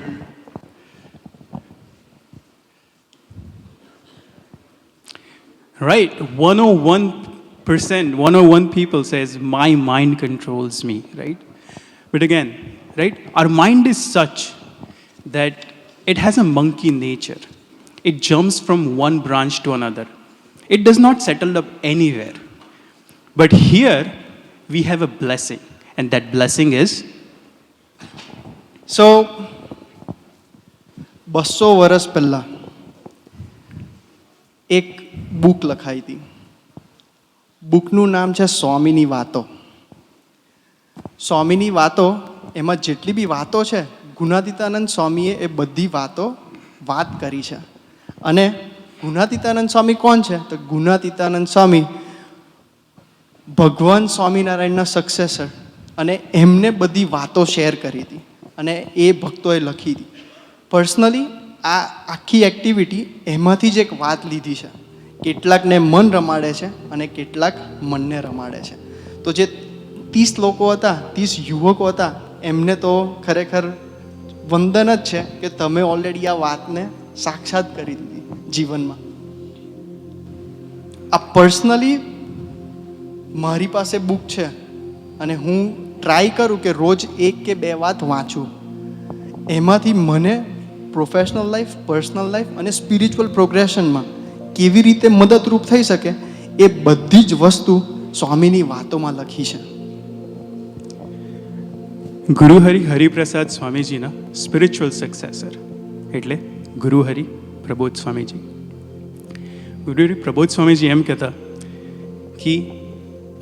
Right, 101%, 101 people says my mind controls me, right? But again, right, our mind is such that it has a monkey nature. It jumps from one branch to another. It does not settle up anywhere. But here, we have a blessing, and that blessing is? So, 200 વર્ષ પહેલા એક book લખાઈ હતી. બુકનું નામ છે સ્વામીની વાતો. સ્વામીની વાતો, એમાં જેટલી બી વાતો છે, ગુણાતીતાનંદ સ્વામીએ એ બધી વાતો વાત કરી છે. અને ગુણાતીતાનંદ સ્વામી કોણ છે? તો ગુણાતીતાનંદ સ્વામી ભગવાન સ્વામિનારાયણના સક્સેસર, અને એમને બધી વાતો શેર કરી હતી અને એ ભક્તોએ લખી હતી. પર્સનલી આ આખી એક્ટિવિટી એમાંથી જ એક વાત લીધી છે. કેટલાકને મન રમાડે છે અને કેટલાક મનને રમાડે છે. તો જે 30 લોકો હતા, 30 યુવકો હતા, એમને તો ખરેખર વંદન જ છે કે તમે ઓલરેડી આ વાતને સાક્ષાત કરી દીધી જીવનમાં. આ પર્સનલી મારી પાસે બુક છે અને હું ટ્રાય કરું કે રોજ 1 કે 2 વાત વાંચું. એમાંથી મને પ્રોફેશનલ લાઈફ, પર્સનલ લાઈફ અને સ્પિરિચ્યુઅલ પ્રોગ્રેશનમાં કેવી રીતે મદદરૂપ થઈ શકે એ બધી જ વસ્તુ સ્વામીની વાતોમાં લખી છે. ગુરુહરિ હરિપ્રસાદ સ્વામીજીના સ્પિરિચ્યુઅલ સક્સેસર એટલે ગુરુહરિ પ્રબોધ સ્વામીજી. गुरुहरि प्रबोध स्वामी जी एम कहता कि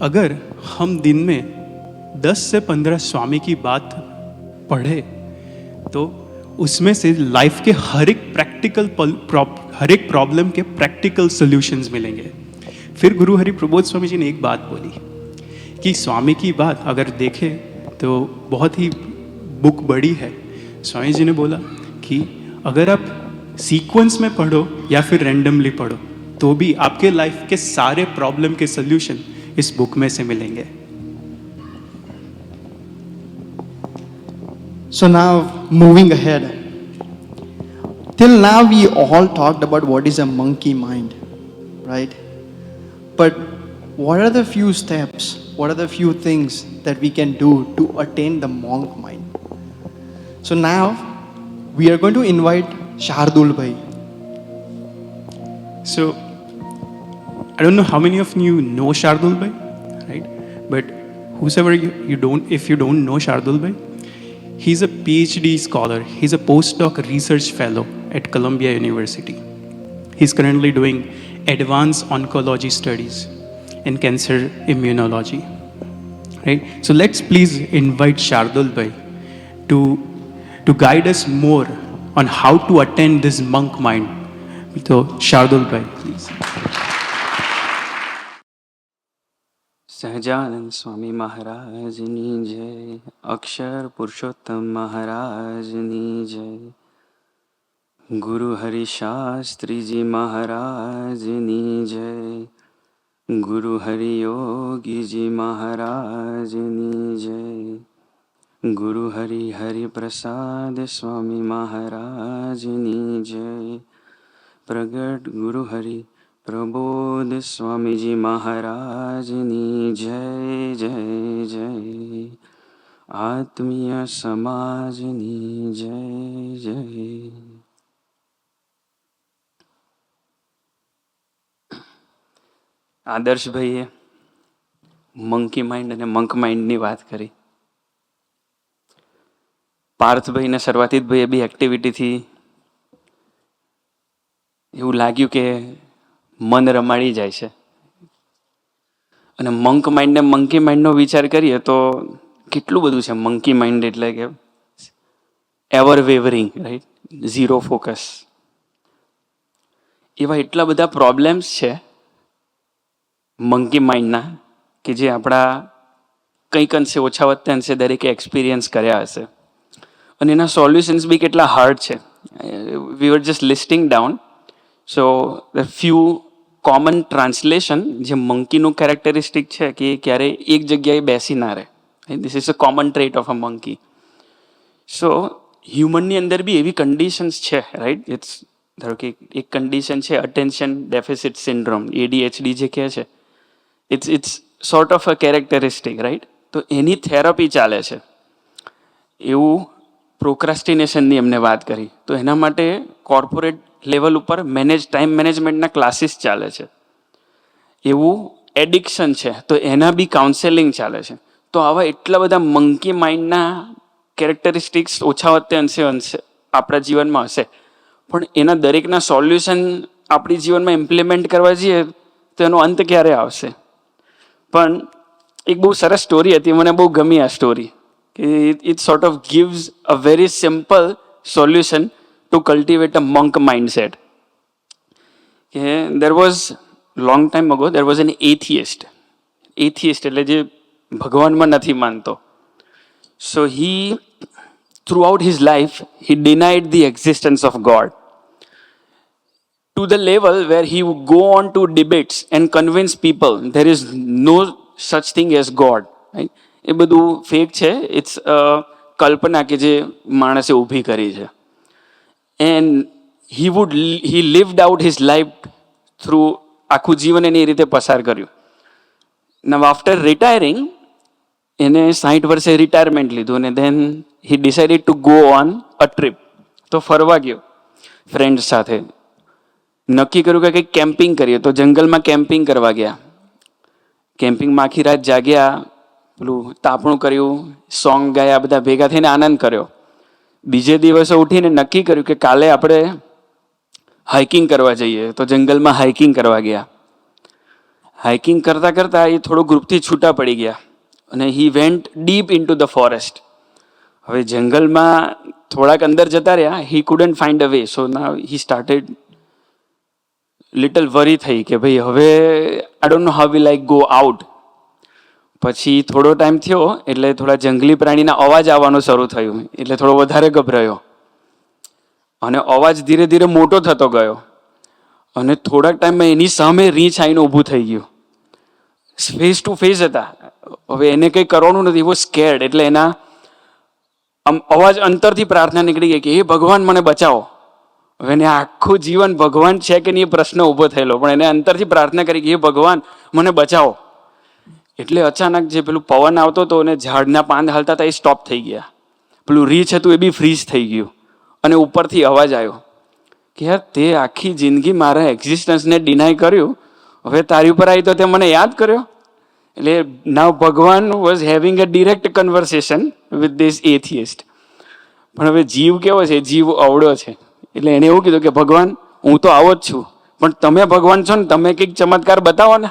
अगर हम दिन में 10 से 15 स्वामी की बात पढ़े तो उसमें से लाइफ के हर एक प्रॉब्लम के प्रैक्टिकल सॉल्यूशंस मिलेंगे. फिर गुरुहरि प्रबोध स्वामी जी ने एक बात बोली कि स्वामी की बात अगर देखें तो बहुत ही बुक बड़ी है. स्वामी जी ने बोला कि अगर आप सीक्वेंस में पढ़ो या फिर रैंडमली पढ़ो तो भी आपके लाइफ के सारे प्रॉब्लम के सॉल्यूशन इस बुक में से मिलेंगे. So now moving ahead. Till now we all talked about what is a monkey mind, right? But what are the few steps, what are the few things that we can do to attain the monk mind? So now we are going to invite Shardul Bhai. So I don't know how many of you know Shardul Bhai, right? But whosoever you don't, if you don't know Shardul Bhai, he's a PhD scholar. He's a postdoc research fellow at Columbia University. He's currently doing advanced oncology studies in cancer immunology, right? So let's please invite Shardul Bhai to guide us more on how to attain this monk mind. So Shardul Bhai, please. Sahajanand Swami મહારાજની જય. અક્ષર પુરુષોત્તમ મહારાજની જય. ગુરુ હરિશાસ્ત્રીજી મહારાજની જય. ગુરુ હરિયોગીજી મહારાજની જય. ગુરુ હરિપ્રસાદ સ્વામી મહારાજની જય. પ્રગટ ગુરુ હરિ પ્રબોધ સ્વામીજી મહારાજની જય જય જય. આત્મીય સમાજની જય જય. આદર્શભાઈએ મંકી માઇન્ડ અને મંક માઇન્ડની વાત કરી. પાર્થભાઈ ને શર્વાતીતભાઈએ બી એક્ટિવિટીથી એવું લાગ્યું કે મન રમાડી જાય છે. અને મંક માઇન્ડ ને મંકી માઇન્ડનો વિચાર કરીએ તો કેટલું બધું છે. મંકી માઇન્ડ એટલે કે ever wavering, right, zero focus. એવા એટલા બધા પ્રોબ્લેમ્સ છે મંકી માઇન્ડના કે જે આપણા કંઈક અંશે ઓછા વધતા અંશે દરેકે એક્સપિરિયન્સ કર્યા હશે. અને એના સોલ્યુશન્સ બી કેટલા હાર્ડ છે. We were just listing down. So the few common translation જે મંકીનું કેરેક્ટરિસ્ટિક છે કે એ ક્યારેય એક જગ્યાએ બેસી ના રહે. This is a common trait of a monkey. So હ્યુમનની અંદર બી એવી કન્ડિશન્સ છે, રાઈટ. ઇટ્સ ધારો કે એક કન્ડિશન છે અટેન્શન ડેફિસિટ સિન્ડ્રોમ, ADHD જે કહે છે. It's sort of a characteristic, right. તો એની થેરપી ચાલે છે. એવું પ્રોક્રાસ્ટિનેશનની એમને વાત કરી. તો એના માટે કોર્પોરેટ લેવલ ઉપર ટાઈમ મેનેજમેન્ટના ક્લાસીસ ચાલે છે. એવું એડિક્શન છે તો એના બી કાઉન્સેલિંગ ચાલે છે. તો આવા એટલા બધા મંકી માઇન્ડના કેરેક્ટરિસ્ટિક્સ ઓછા વધતે અંશે આપણા જીવનમાં હશે. પણ એના દરેકના સોલ્યુશન આપણી જીવનમાં ઇમ્પ્લિમેન્ટ કરવા જઈએ તો એનો અંત ક્યારે આવશે? પણ એક બહુ સરસ સ્ટોરી હતી, મને બહુ ગમી આ story. It sort of gives a very simple solution to cultivate a monk mindset. There was long time ago there was an atheist. Atheist એટલે જે ભગવાનમાં નથી માનતો. So he throughout his life he denied the existence of God to the level where he would go on to debates and convince people there is no such thing as God, right? એ બધું fake છે. It's કલ્પના કે જે માણસે ઊભી કરી છે. And he lived out his life through આખું જીવન એને એ રીતે પસાર કર્યું. Now after retiring, એને 60 વર્ષે રિટાયરમેન્ટ લીધું અને then he decided to go on a trip. તો ફરવા ગયો ફ્રેન્ડ્સ સાથે. નક્કી કર્યું કે કંઈક કેમ્પિંગ કરીએ, તો જંગલમાં કેમ્પિંગ કરવા ગયા. કેમ્પિંગમાં આખી રાત જાગ્યા, પેલું તાપણું કર્યું, સોંગ ગાયા, બધા ભેગા થઈને આનંદ કર્યો. બીજે દિવસે ઉઠીને નક્કી કર્યું કે કાલે આપણે હાઇકિંગ કરવા જઈએ. તો જંગલમાં હાઇકિંગ કરવા ગયા. હાઇકિંગ કરતા કરતા એ થોડું ગ્રુપથી છૂટા પડી ગયા અને he went deep into the forest. હવે જંગલમાં થોડાક અંદર જતા રહ્યા. He couldn't find a way. So now he started little worry થઈ કે ભાઈ હવે I don't know how will I go out. પછી થોડો ટાઈમ થયો એટલે થોડા જંગલી પ્રાણીના અવાજ આવવાનું શરૂ થયું. એટલે થોડો વધારે ગભરાયો અને અવાજ ધીરે ધીરે મોટો થતો ગયો અને થોડાક ટાઈમમાં એની સામે રીંછ આવીને ઊભું થઈ ગયું. ફેસ ટુ ફેસ હતા. હવે એને કંઈ કરવાનું નથી, એવો સ્કેર્ડ. એટલે એના આમ અવાજ અંતરથી પ્રાર્થના નીકળી ગઈ કે હે ભગવાન મને બચાવો. હવે એને આખું જીવન ભગવાન છે કે નહીં એ પ્રશ્ન ઊભો થયેલો, પણ એને અંતરથી પ્રાર્થના કરી કે હે ભગવાન મને બચાવો. એટલે અચાનક જે પેલું પવન આવતો હતો અને ઝાડના પાન હાલતા હતા એ સ્ટોપ થઈ ગયા. પેલું રીંછ હતું એ બી ફ્રીઝ થઈ ગયું અને ઉપરથી અવાજ આવ્યો કે યાર તે આખી જિંદગી મારા એક્ઝિસ્ટન્સને ડિનાય કર્યું, હવે તારી ઉપર આવી તો તે મને યાદ કર્યો. એટલે નાવ ભગવાન was having a direct conversation with this atheist. પણ હવે જીવ કેવો છે? જીવ અવળો છે. એટલે એને એવું કીધું કે ભગવાન હું તો આવો જ છું, પણ તમે ભગવાન છો ને, તમે કંઈક ચમત્કાર બતાવો ને.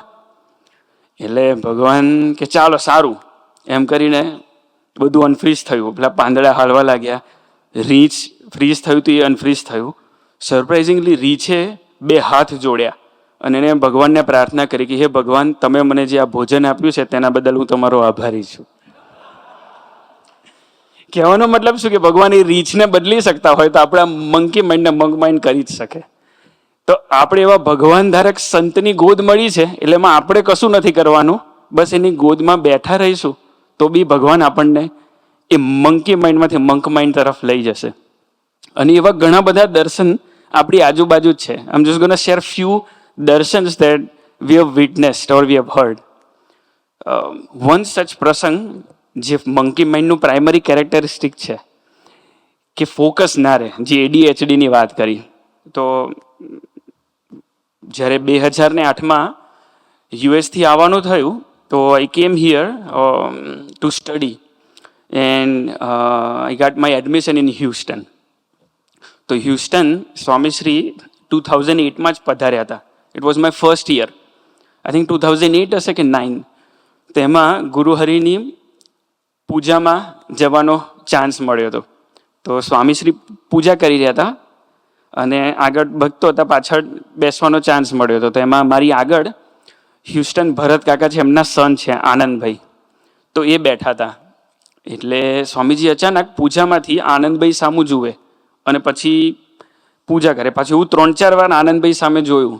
એટલે ભગવાન કે ચાલો સારું એમ કરીને બધું અનફ્રીઝ થયું. પેલા પાંદડા હાલવા લાગ્યા. રીંછ ફ્રીઝ થયું હતું એ અનફ્રીઝ થયું. સરપ્રાઇઝિંગલી રીંછે 2 હાથ જોડ્યા અને એને ભગવાનને પ્રાર્થના કરી કે હે ભગવાન, તમે મને જે આ ભોજન આપ્યું છે તેના બદલ હું તમારો આભારી છું. કહેવાનો મતલબ શું કે ભગવાન એ રીચને બદલી શકતા હોય તો આપણા મંકી માઇન્ડને મંક માઇન્ડ કરી જ શકે. તો આપણે એવા ભગવાન ધારક સંતની ગોદ મળી છે, એટલે એમાં આપણે કશું નથી કરવાનું, બસ એની ગોદમાં બેઠા રહીશું તો બી ભગવાન આપણને એ મંકી માઇન્ડમાંથી મંક માઇન્ડ તરફ લઈ જશે. અને એવા ઘણા બધા દર્શન આપણી આજુબાજુ જ છે. I am just gonna share few darshans that we have witnessed or we have heard. One such પ્રસંગ, જે મંકી માઇન્ડનું પ્રાઇમરી કેરેક્ટરિસ્ટિક છે કે ફોકસ ના રહે, જે ADHDની વાત કરી. તો જ્યારે 2008માં યુએસથી આવવાનું થયું તો I came here to study and I got my admission in Houston. તો હ્યુસ્ટન સ્વામીશ્રી 2008માં જ પધાર્યા હતા. It was my first year. I think 2008 હશે કે 9. તેમાં ગુરુહરિની પૂજામાં જવાનો ચાન્સ મળ્યો હતો. તો સ્વામીશ્રી પૂજા કરી રહ્યા હતા અને આગળ ભક્તો હતા, પાછળ બેસવાનો ચાન્સ મળ્યો હતો. તો એમાં મારી આગળ હ્યુસ્ટન ભરત કાકા છે, એમના સન છે આનંદભાઈ, તો એ બેઠા હતા. એટલે સ્વામીજી અચાનક પૂજામાંથી આનંદભાઈ સામું જુએ અને પછી પૂજા કરે. પાછું હું 3-4 વાર આનંદભાઈ સામે જોયું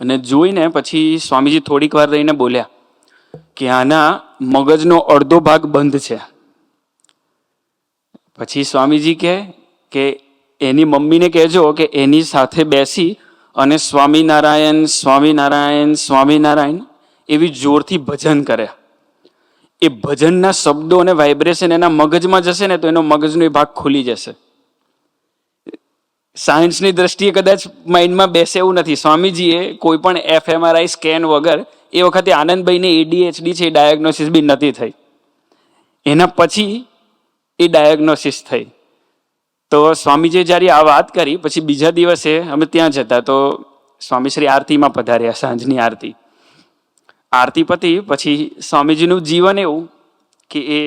અને જોઈને પછી સ્વામીજી થોડીક વાર રહીને બોલ્યા કે આના મગજનો અડધો ભાગ બંધ છે. પછી સ્વામીજી કહે કે એની મમ્મીને કહેજો કે એની સાથે બેસી અને સ્વામિનારાયણ સ્વામિનારાયણ સ્વામિનારાયણ એવી જોરથી ભજન કરે. એ ભજનના શબ્દો અને વાઇબ્રેશન એના મગજમાં જશે ને તો એનો મગજનો એ ભાગ ખુલી જશે. સાયન્સની દ્રષ્ટિએ કદાચ માઇન્ડમાં બેસે એવું નથી. સ્વામીજીએ કોઈ પણ FMRI સ્કેન વગર એ વખતે આનંદભાઈને ADHD છે એ ડાયગ્નોસિસ બી નથી થઈ. એના પછી એ ડાયગ્નોસિસ થઈ. તો સ્વામીજીએ જ્યારે આ વાત કરી પછી બીજા દિવસે અમે ત્યાં જતા તો સ્વામીશ્રી આરતીમાં પધાર્યા, સાંજની આરતી. આરતી પતી પછી સ્વામીજીનું જીવન એવું કે એ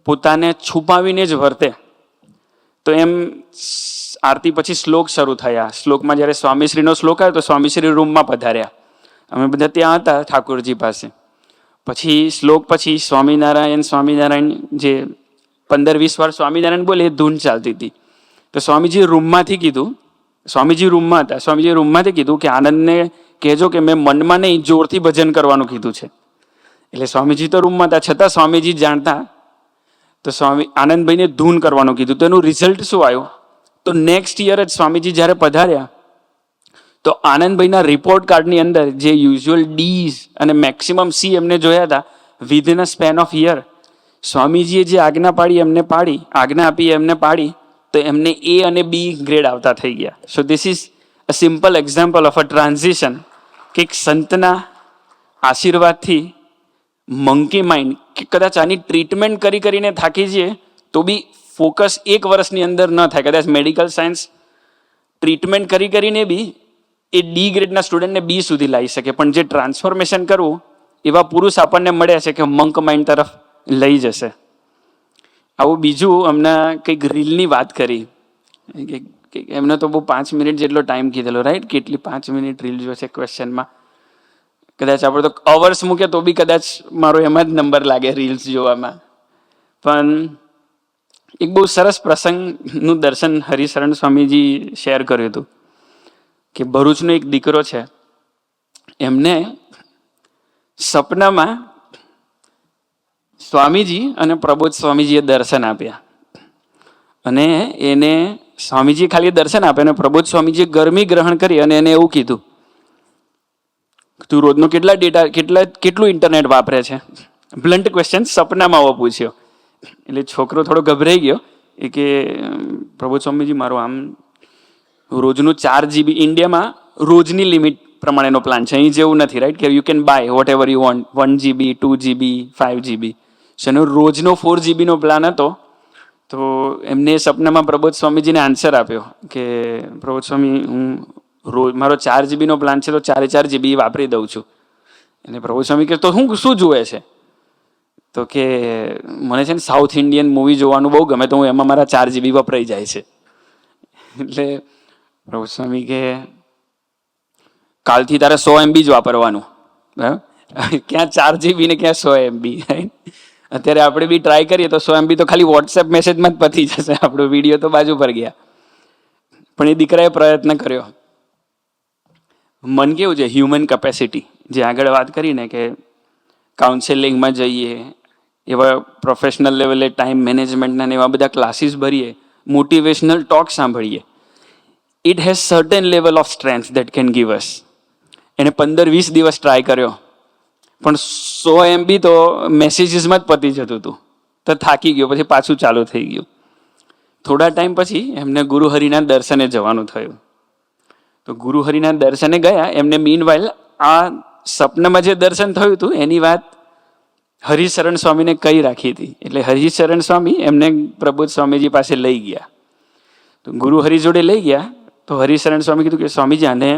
પોતાને છુપાવીને જ વર્તે. તો એમ આરતી પછી શ્લોક શરૂ થયા. શ્લોકમાં જ્યારે સ્વામીશ્રીનો શ્લોક આવ્યો તો સ્વામીશ્રી રૂમમાં પધાર્યા. અમે બધા ત્યાં હતા ઠાકોરજી પાસે. પછી શ્લોક પછી સ્વામિનારાયણ સ્વામિનારાયણ જે 15-20 વાર સ્વામિનારાયણ બોલે એ ધૂન ચાલતી હતી. તો સ્વામીજી રૂમમાંથી કીધું, સ્વામીજી રૂમમાં હતા, સ્વામીજી રૂમમાંથી કીધું કે આનંદને કહેજો કે મેં મનમાં નહીં જોરથી ભજન કરવાનું કીધું છે. એટલે સ્વામીજી તો રૂમમાં હતા છતાં સ્વામીજી જાણતા તો આનંદભાઈને ધૂન કરવાનું કીધું. તો એનું રિઝલ્ટ શું આવ્યું? તો નેક્સ્ટ યર જ સ્વામીજી જ્યારે પધાર્યા તો આનંદભાઈના રિપોર્ટ કાર્ડની અંદર જે યુઝ્યુઅલ D's અને મેક્સિમમ C એમને જોયા હતા within a span of year, સ્વામીજીએ જે આજ્ઞા પાડી એમને પાડી, આજ્ઞા આપી એમને પાડી, તો એમને A અને B ગ્રેડ આવતા થઈ ગયા. So this is a simple example of a transition કે એક સંતના આશીર્વાદથી મંકી માઇન્ડ કે કદાચ આની ટ્રીટમેન્ટ કરીને થાકી જઈએ તો બી ફોકસ 1 વર્ષની અંદર ન થાય. કદાચ મેડિકલ સાયન્સ ટ્રીટમેન્ટ કરીને બી એ D ગ્રેડના સ્ટુડન્ટને B સુધી લાવી શકે, પણ જે ટ્રાન્સફોર્મેશન કરવું એવા પુરુષ આપણને મળ્યા છે કે મંક માઇન્ડ તરફ લઈ જશે. આવું બીજું હમણાં કંઈક રીલની વાત કરી, એમને તો બહુ 5 મિનિટ જેટલો ટાઈમ કીધેલો, રાઈટ? કેટલી 5 મિનિટ રીલ જોશે ક્વેશ્ચનમાં? કદાચ આપણે તો અવર્સ મૂકે તો બી કદાચ મારો એમાં જ નંબર લાગે રીલ્સ જોવામાં. પણ એક બહુ સરસ પ્રસંગનું દર્શન હરિશરણ સ્વામીજી શેર કર્યું હતું કે ભરૂચનો એક દીકરો છે, એમને સપનામાં સ્વામીજી અને પ્રબોધ સ્વામીજીએ દર્શન આપ્યા અને એને સ્વામીજી ખાલી દર્શન આપ્યા અને પ્રબોધ સ્વામીજીએ ગરમી ગ્રહણ કરી અને એને એવું કીધું, તું રોજનો કેટલું ઇન્ટરનેટ વાપરે છે? બ્લન્ટ ક્વેશ્ચન સપનામાં આવો પૂછ્યો. એટલે છોકરો થોડો ગભરાઈ ગયો. એ કે પ્રબોધ સ્વામીજી મારો આમ રોજનું 4 GB ઇન્ડિયામાં રોજની લિમિટ પ્રમાણેનો પ્લાન છે, અહીં જેવું નથી, રાઈટ? કે you can buy whatever you want, 1 GB, 2 GB, 5 GB. So એનો રોજનો 4 GB નો પ્લાન હતો. તો એમને સપનામાં પ્રબોધ સ્વામીજીને આન્સર આપ્યો કે પ્રબોધ સ્વામી, હું મારો 4 GB નો પ્લાન છે તો 4 GB વાપરી દઉં છું. અને પ્રભુ સ્વામી કે તો શું જુએ છે? તો કે મને છે ને સાઉથ ઇન્ડિયન મૂવી જોવાનું બહુ ગમે, તો હું એમાં મારા 4 GB વપરાઈ જાય છે. એટલે પ્રભુ સ્વામી કે કાલથી તારે 100 MB જ વાપરવાનું, બરાબર? ક્યાં 4 GB ને ક્યાં 100 MB, રાઈટ? અત્યારે આપણે બી ટ્રાય કરીએ તો 100 MB તો ખાલી વોટ્સએપ મેસેજમાં જ પતી જશે, આપણો વિડીયો તો બાજુ પર ગયા. પણ એ દીકરાએ પ્રયત્ન કર્યો. મન કેવું છે, હ્યુમન કેપેસિટી, જે આગળ વાત કરીને કે કાઉન્સેલિંગમાં જઈએ, એવા પ્રોફેશનલ લેવલે ટાઈમ મેનેજમેન્ટના એવા બધા ક્લાસીસ ભરીએ, મોટિવેશનલ ટોક સાંભળીએ, it has certain level of strength that can give us. એને 15-20 દિવસ ટ્રાય કર્યો, પણ 100 MB તો મેસેજીસમાં જ પતી જતું હતું, તો થાકી ગયો, પછી પાછું ચાલુ થઈ ગયું. થોડા ટાઈમ પછી એમને ગુરુહરિના દર્શને જવાનું થયું. તો ગુરુહરિના દર્શને ગયા. એમને મીનવાઇલ આ સપનામાં જે દર્શન થયું હતું એની વાત હરિશરણ સ્વામીને કહી રાખી હતી. એટલે હરિશરણ સ્વામી એમને પ્રબોધ સ્વામીજી પાસે લઈ ગયા. તો ગુરુહરિ જોડે લઈ ગયા. તો હરિશરણ સ્વામી કીધું કે સ્વામીજી, આને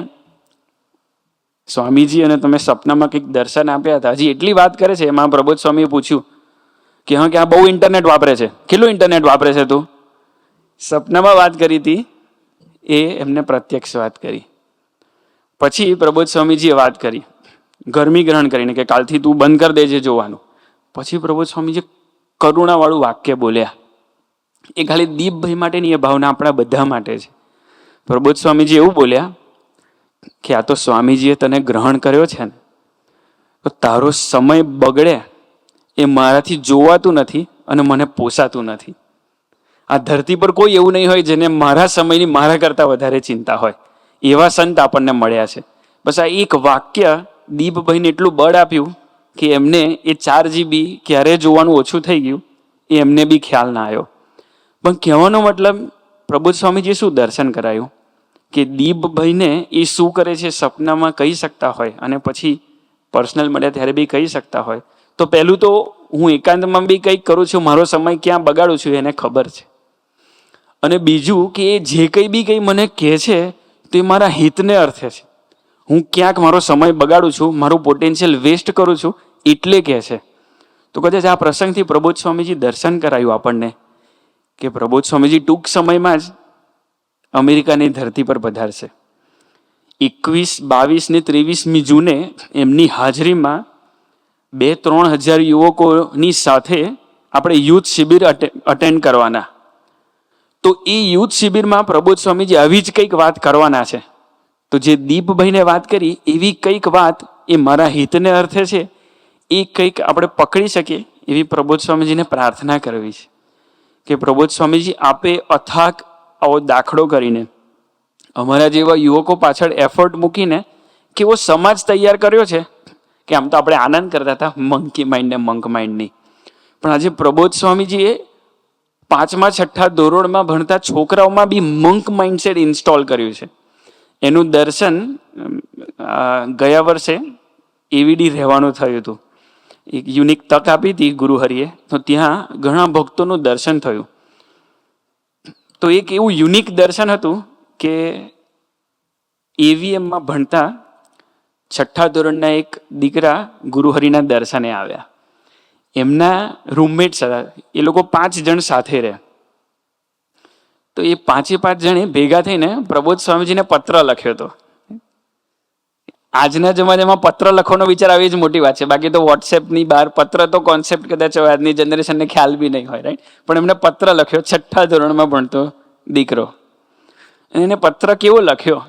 સ્વામીજી અને તમે સપનામાં કંઈક દર્શન આપ્યા હતા, હજી એટલી વાત કરે છે. એમાં પ્રબોધ સ્વામીએ પૂછ્યું કે હા, કે આ બહુ ઇન્ટરનેટ વાપરે છે. કેટલું ઇન્ટરનેટ વાપરે છે તું? સપનામાં વાત કરી હતી એ એમને પ્રત્યક્ષ વાત કરી. પછી પ્રબોધ સ્વામીજીએ વાત કરી, ગરમી ગ્રહણ કરીને, કે કાલથી તું બંધ કરી દેજે જોવાનું. પછી પ્રબોધ સ્વામીજી કરુણાવાળું વાક્ય બોલ્યા. એ ખાલી દીપભાઈ માટેની એ ભાવના આપણા બધા માટે છે. પ્રબોધ સ્વામીજી એવું બોલ્યા કે આ તો સ્વામીજીએ તને ગ્રહણ કર્યો છે ને, તો તારો સમય બગડે એ મારાથી જોવાતું નથી અને મને પોસાતું નથી. આ ધરતી પર કોઈ એવું નહીં હોય જેને મારા સમયની મારા કરતાં વધારે ચિંતા હોય. એવા સંત આપણને મળ્યા છે. બસ આ એક વાક્ય દીપભાઈને એટલું બળ આપ્યું કે એમને એ 4 GB ક્યારે જોવાનું ઓછું થઈ ગયું એ એમને બી ખ્યાલ ના આવ્યો. પણ કહેવાનો મતલબ, પ્રબોધ સ્વામીજીએ શું દર્શન કરાયું કે દીપભાઈને એ શું કરે છે સપનામાં કહી શકતા હોય, અને પછી પર્સનલ મળ્યા ત્યારે બી કહી શકતા હોય. તો પહેલું તો હું એકાંતમાં બી કંઈક કરું છું, મારો સમય ક્યાં બગાડું છું એને ખબર છે. અને બીજું કે એ જે કંઈ બી કંઈ મને કહે છે તે મારા હિતને અર્થે છે. હું ક્યાંક મારો સમય બગાડું છું, મારું પોટેન્શિયલ વેસ્ટ કરું છું એટલે કહે છે. તો કદાચ આ પ્રસંગથી પ્રબોધ સ્વામીજી દર્શન કરાયું આપણને કે પ્રબોધ સ્વામીજી ટૂંક સમયમાં જ અમેરિકાની ધરતી પર પધારશે. 21, 22 ને 23મી જૂને એમની હાજરીમાં 2-3 હજાર યુવકોની સાથે આપણે યુથ શિબિર અટેન્ડ કરવાના. તો એ યુથ શિબિરમાં પ્રબોધ સ્વામીજી આવી જ કંઈક વાત કરવાના છે. તો જે દીપભાઈને વાત કરી એવી કંઈક વાત એ મારા હિતને અર્થે છે, એ કંઈક આપણે પકડી શકીએ એવી પ્રબોધ સ્વામીજીને પ્રાર્થના કરવી છે કે પ્રબોધ સ્વામીજી આપે અથાક આવો દાખલો કરીને અમારા જેવા યુવકો પાછળ એફર્ટ મૂકીને કેવો સમાજ તૈયાર કર્યો છે કે આમ તો આપણે આનંદ કરતા હતા મંકી માઇન્ડ ને મંક માઇન્ડની. પણ આજે પ્રબોધ સ્વામીજીએ 5મા-6ઠા ધોરણમાં ભણતા છોકરાઓમાં બી મંક માઇન્ડસેટ ઇન્સ્ટોલ કર્યું છે. એનું દર્શન ગયા વર્ષે એવીડી રહેવાનું થયું હતું. એક યુનિક તક આપી હતી ગુરુહરિએ, તો ત્યાં ઘણા ભક્તોનું દર્શન થયું. તો એક એવું યુનિક દર્શન હતું કે એવીએમમાં ભણતા 6ઠ્ઠા ધોરણના એક દીકરા ગુરુહરિના દર્શને આવ્યા. એમના રૂમમેટ્સ હતા, એ લોકો 5 જણ સાથે રહે. તો એ 5 જણે ભેગા થઈને પ્રબોધ સ્વામીજીને પત્ર લખ્યો હતો. આજના જમાનામાં પત્ર લખવાનો વિચાર આવી જ મોટી વાત છે. બાકી તો વોટ્સએપની બહાર પત્ર તો કોન્સેપ્ટ કદાચ આજની જનરેશનને ખ્યાલ બી નહીં હોય, રાઈટ? પણ એમને પત્ર લખ્યો, 6ઠ્ઠા ધોરણમાં ભણતો દીકરો. એને પત્ર કેવો લખ્યો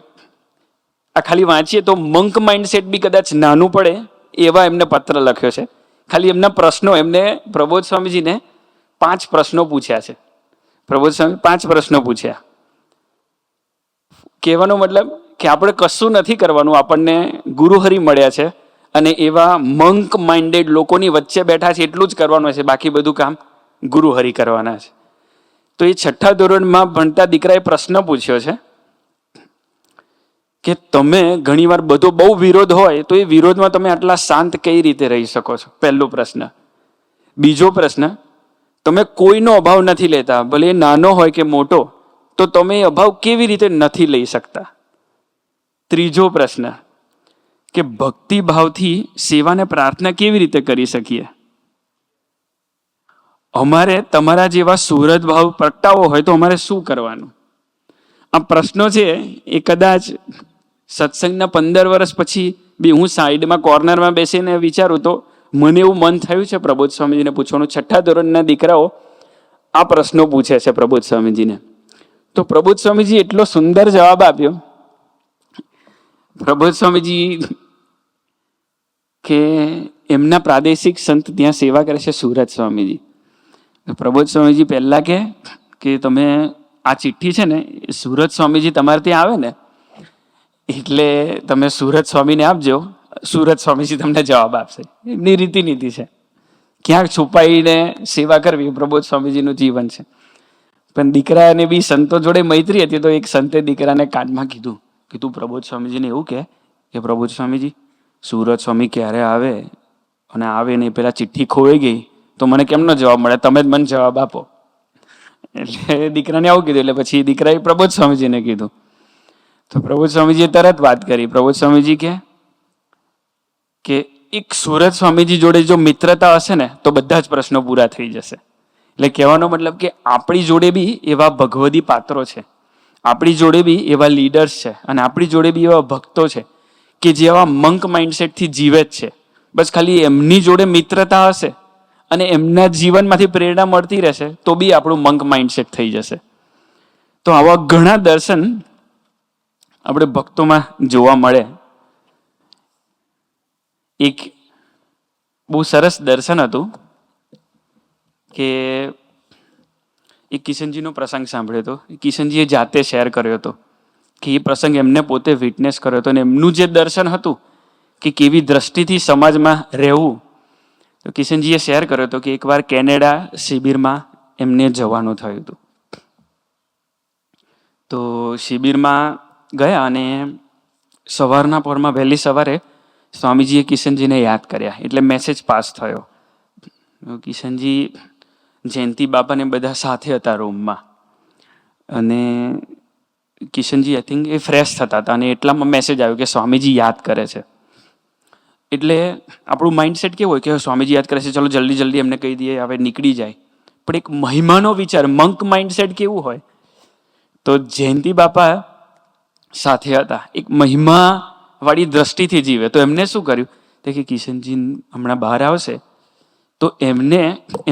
આ ખાલી વાંચીએ તો મંક માઇન્ડસેટ બી કદાચ નાનું પડે એવા એમને પત્ર લખ્યો છે. ખાલી એમના પ્રશ્નો, એમને પ્રબોધ સ્વામીજીને 5 પ્રશ્નો પૂછ્યા છે. પ્રબોધ સ્વામી 5 પ્રશ્નો પૂછ્યા. કહેવાનો મતલબ કે આપણે કશું નથી કરવાનું, આપણને ગુરુહરિ મળ્યા છે અને એવા મંક માઇન્ડેડ લોકોની વચ્ચે બેઠા છે એટલું જ કરવાનું છે, બાકી બધું કામ ગુરુહરિ કરવાના છે. તો એ 6ઠ્ઠા ધોરણમાં ભણતા દીકરાએ પ્રશ્ન પૂછ્યો છે કે તમે ઘણીવાર બધો બહુ વિરોધ હોય તો એ વિરોધમાં તમે આટલા શાંત કઈ રીતે રહી શકો છો? પહેલો પ્રશ્ન. બીજો પ્રશ્ન, તમે કોઈનો અભાવ નથી લેતા, ભલે એ નાનો હોય કે મોટો, તો તમે એ અભાવ કેવી રીતે નથી લઈ શકતા? ત્રીજો પ્રશ્ન કે ભક્તિભાવથી સેવાને પ્રાર્થના કેવી રીતે કરી શકીએ? અમારે તમારા જેવા સુહૃદ ભાવ પ્રગટાવો હોય તો અમારે શું કરવાનું? આ પ્રશ્નો છે એ કદાચ સત્સંગના 15 વર્ષ પછી બી હું સાઈડમાં કોર્નરમાં બેસીને વિચારું તો મને એવું મન થયું છે પ્રબોધ સ્વામીજીને પૂછવાનું. 6ઠ્ઠા ધોરણના દીકરાઓ આ પ્રશ્નો પૂછે છે પ્રબોધ સ્વામીજીને. તો પ્રબોધ સ્વામીજી એટલો સુંદર જવાબ આપ્યો. પ્રબોધ સ્વામીજી કે એમના પ્રાદેશિક સંત ત્યાં સેવા કરે છે સુરત સ્વામીજી. પ્રબોધ સ્વામીજી પહેલા કે તમે આ ચિઠ્ઠી છે ને એ સુરત સ્વામીજી તમારે ત્યાં આવે ને એટલે તમે સુરત સ્વામીને આપજો, સુરત સ્વામીજી તમને જવાબ આપશે. એમની રીતિ છે. ક્યાંક છુપાઈને સેવા કરવી પ્રબોધ સ્વામીજીનું જીવન છે. પણ દીકરાને બી સંતો જોડે મૈત્રી હતી તો એક સંતે દીકરાને કાનમાં કીધું કે તું પ્રબોધ સ્વામીજીને એવું કે પ્રબોધ સ્વામીજી સુરત સ્વામી ક્યારે આવે અને આવે ને પેલા ચિઠ્ઠી ખોવાઈ ગઈ તો મને કેમનો જવાબ મળે, તમે જ મને જવાબ આપો. એટલે દીકરાને આવું કીધું. એટલે પછી દીકરાએ પ્રબોધ સ્વામીજીને કીધું. તો પ્રબોધ સ્વામીજીએ તરત વાત કરી. પ્રબોધ સ્વામીજી કે એક સુરત સ્વામીજી જોડે જો મિત્રતા હશે ને તો બધા જ પ્રશ્નો પૂરા થઈ જશે. એટલે કહેવાનો મતલબ કે આપણી જોડે બી એવા ભગવદી પાત્રો છે, આપણી જોડે બી એવા લીડર્સ છે અને આપણી જોડે બી એવા ભક્તો છે કે જે એવા મંક માઇન્ડસેટથી જીવે જ છે. બસ ખાલી એમની જોડે મિત્રતા હશે અને એમના જીવનમાંથી પ્રેરણા મળતી રહેશે તો બી આપણું મંક માઇન્ડસેટ થઈ જશે. તો આવા ઘણા દર્શન આપણે ભક્તોમાં જોવા મળે. એક બહુ સરસ દર્શન હતું કે એક કિશનજીનો પ્રસંગ સાંભળ્યો હતો. કિશનજીએ જાતે શેર કર્યો હતો કે એ પ્રસંગ એમને પોતે વિટનેસ કર્યો હતો અને એમનું જે દર્શન હતું કે કેવી દ્રષ્ટિથી સમાજમાં રહેવું. તો કિશનજીએ શેર કર્યો હતો કે એકવાર કેનેડા શિબિરમાં એમને જવાનું થયું હતું. તો શિબિરમાં ગયા અને સવારના પહોરમાં વહેલી સવારે સ્વામીજીએ કિશનજીને યાદ કર્યા એટલે મેસેજ પાસ થયો. કિશનજી જયંતિ બાપાને બધા સાથે હતા રૂમમાં અને કિશનજી આઈ થિંક એ ફ્રેશ થતા હતા અને એટલામાં મેસેજ આવ્યો કે સ્વામીજી યાદ કરે છે. એટલે આપણું માઇન્ડસેટ કેવું હોય કે સ્વામીજી યાદ કરે છે, ચલો જલ્દી જલ્દી એમને કહી દઈએ, હવે નીકળી જાય. પણ એક મહિમાનો વિચાર, મંક માઇન્ડસેટ કેવું હોય તો જયંતિ બાપા સાથે હતા, એક મહિમા વાળી દ્રષ્ટિથી જીવે. તો એમને શું કર્યું કે કિશનજી હમણાં બહાર આવશે તો એમને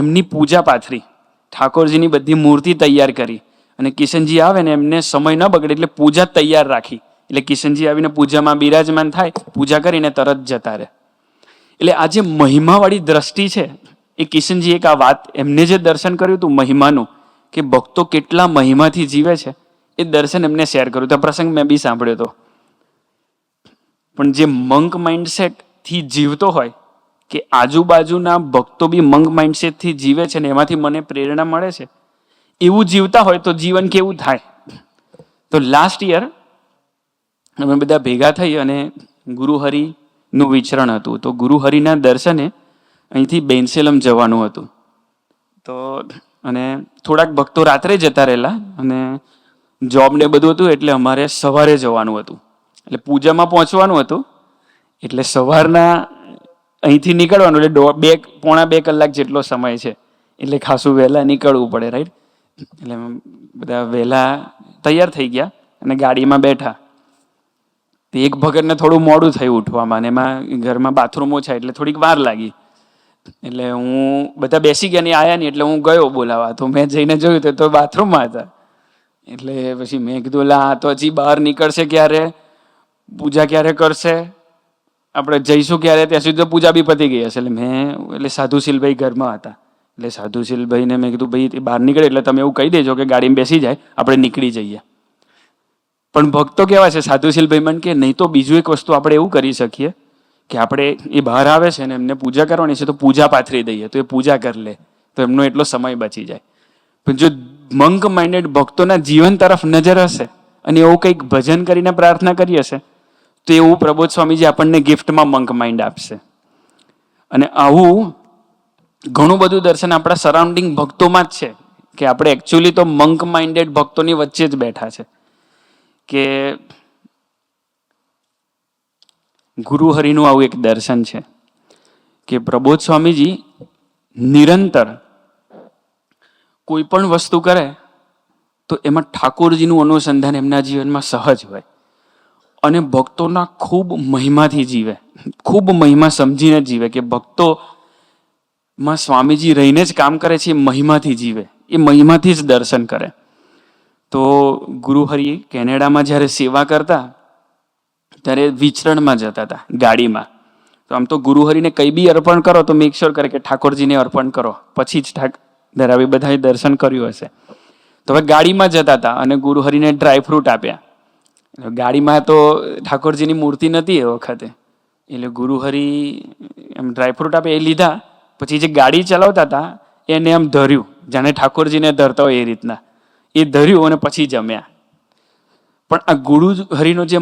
એમની પૂજા પાથરી, ઠાકોરજીની બધી મૂર્તિ તૈયાર કરી અને કિશનજી આવે ને એમને સમય ન બગડે એટલે પૂજા તૈયાર રાખી. એટલે કિશનજી આવીને પૂજામાં બિરાજમાન થાય, પૂજા કરીને તરત જતા રહે. એટલે આ જે મહિમાવાળી દ્રષ્ટિ છે એ કિશનજી એક આ વાત એમને જે દર્શન કર્યું હતું મહિમાનું કે ભક્તો કેટલા મહિમાથી જીવે છે એ દર્શન એમને શેર કર્યું. તો પ્રસંગ મેં બી સાંભળ્યો હતો. પણ જે મંક માઇન્ડસેટથી જીવતો હોય કે આજુબાજુના ભક્તો બી મંક માઇન્ડસેટથી જીવે છે ને એમાંથી મને પ્રેરણા મળે છે એવું જીવતા હોય તો જીવન કેવું થાય. તો લાસ્ટ યર અમે બધા ભેગા થઈ અને ગુરુહરિનું વિચરણ હતું. તો ગુરુહરિના દર્શને અહીંથી બેન્સેલમ જવાનું હતું. તો અને થોડાક ભક્તો રાત્રે જતા રહેલા અને જોબ ને બધું હતું એટલે અમારે સવારે જવાનું હતું. એટલે પૂજામાં પહોંચવાનું હતું એટલે સવારના અહીંથી નીકળવાનું એટલે પોણા બે કલાક જેટલો સમય છે એટલે ખાસું વહેલા નીકળવું પડે, રાઈટ. એટલે બધા વહેલા તૈયાર થઈ ગયા અને ગાડીમાં બેઠા. એક ભગતને થોડું મોડું થયું ઉઠવામાં અને એમાં ઘરમાં બાથરૂમ ઓછા એટલે થોડીક વાર લાગી. એટલે હું બધા બેસી ગયા ને આયા નહીં એટલે હું ગયો બોલાવા. તો મેં જઈને જોયું તો બાથરૂમમાં હતા. એટલે પછી મેં કીધું આ તો હજી બહાર નીકળશે ક્યારે, પૂજા ક્યારે કરશે, આપણે જઈશું ક્યારે, ત્યાં સુધી તો પૂજા બી પતી ગઈ હશે. એટલે સાધુશીલભાઈ ઘરમાં હતા. એટલે સાધુશીલભાઈને મેં કીધું ભાઈ બહાર નીકળે એટલે તમે એવું કહી દેજો કે ગાડીમાં બેસી જાય, આપણે નીકળી જઈએ. પણ ભક્તો કેવા છે, સાધુશીલભાઈ મને કે નહીં તો બીજું એક વસ્તુ આપણે એવું કરી શકીએ કે આપણે એ બહાર આવે છે ને એમને પૂજા કરવાની છે તો પૂજા પાથરી દઈએ તો એ પૂજા કરી લે તો એમનો એટલો સમય બચી જાય. પણ જો મંક માઇન્ડેડ ભક્તોના જીવન તરફ નજર હશે અને એવું કંઈક ભજન કરીને પ્રાર્થના કરી હશે તો એવું પ્રબોધ સ્વામીજી આપણને ગિફ્ટમાં મંક માઇન્ડ આપશે. અને આવું ઘણું બધું દર્શન આપણા સરાઉન્ડિંગ ભક્તોમાં જ છે કે આપણે એકચ્યુઅલી તો મંક માઇન્ડેડ ભક્તોની વચ્ચે જ બેઠા છે. કે ગુરુહરિનું આવું એક દર્શન છે કે પ્રબોધ સ્વામીજી નિરંતર કોઈ પણ વસ્તુ કરે તો એમાં ઠાકોરજીનું અનુસંધાન એમના જીવનમાં સહજ હોય અને ભક્તોના ખૂબ મહિમાથી જીવે, ખૂબ મહિમા સમજીને જીવે, કે ભક્તોમાં સ્વામીજી રહીને જ કામ કરે છે, એ મહિમાથી જીવે, એ મહિમાથી જ દર્શન કરે. તો ગુરુહરિ કેનેડામાં જ્યારે સેવા કરતા ત્યારે વિચરણમાં જતા હતા ગાડીમાં. તો આમ તો ગુરુહરિને કંઈ બી અર્પણ કરો તો મેક શ્યોર કરે કે ઠાકોરજીને અર્પણ કરો, પછી જ ધરાવી બધાએ દર્શન કર્યું હશે. તો હવે ગાડીમાં જતા હતા અને ગુરુહરિને ડ્રાયફ્રૂટ આપ્યા. ગાડીમાં તો ઠાકોરજીની મૂર્તિ નથી એ વખતે, એટલે ગુરુહરિ એમ ડ્રાયફ્રૂટ આપે એ લીધા. પછી જે ગાડી ચલાવતા હતા એને એમ ધર્યું, જાણે ઠાકોરજીને ધરતા હોય એ રીતના એ ધર્યું અને પછી જમ્યા. પણ આ ગુરુ હરિનો જે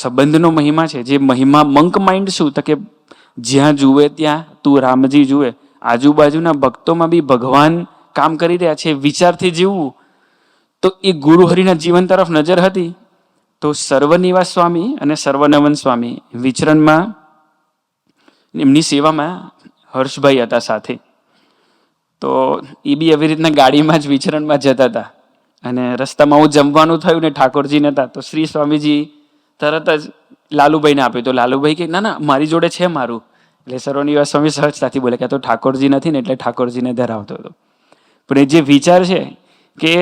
સંબંધનો મહિમા છે, જે મહિમા મંક માઇન્ડ શું, તો કે જ્યાં જુએ ત્યાં તું રામજી જુએ, આજુબાજુના ભક્તોમાં બી ભગવાન કામ કરી રહ્યા છે વિચારથી જીવવું. તો એ ગુરુ હરિના જીવન તરફ નજર હતી. તો સર્વનિવાસ સ્વામી અને સર્વનવન સ્વામી વિચરણમાં એમની સેવામાં હર્ષભાઈ હતા સાથે. તો એ બી એવી રીતના ગાડીમાં જ વિચરણમાં જતા હતા અને રસ્તામાં હું જમવાનું થયું ને ઠાકોરજી નતા, તો શ્રી સ્વામીજી તરત જ લાલુભાઈને આપ્યું. તો લાલુભાઈ કે ના ના મારી જોડે છે મારું. એટલે સર્વનિવાસ સ્વામી સહજતાથી બોલે કે તો ઠાકોરજી નથી ને એટલે ઠાકોરજીને ધરાવતો હતો. પણ એ જે વિચાર છે કે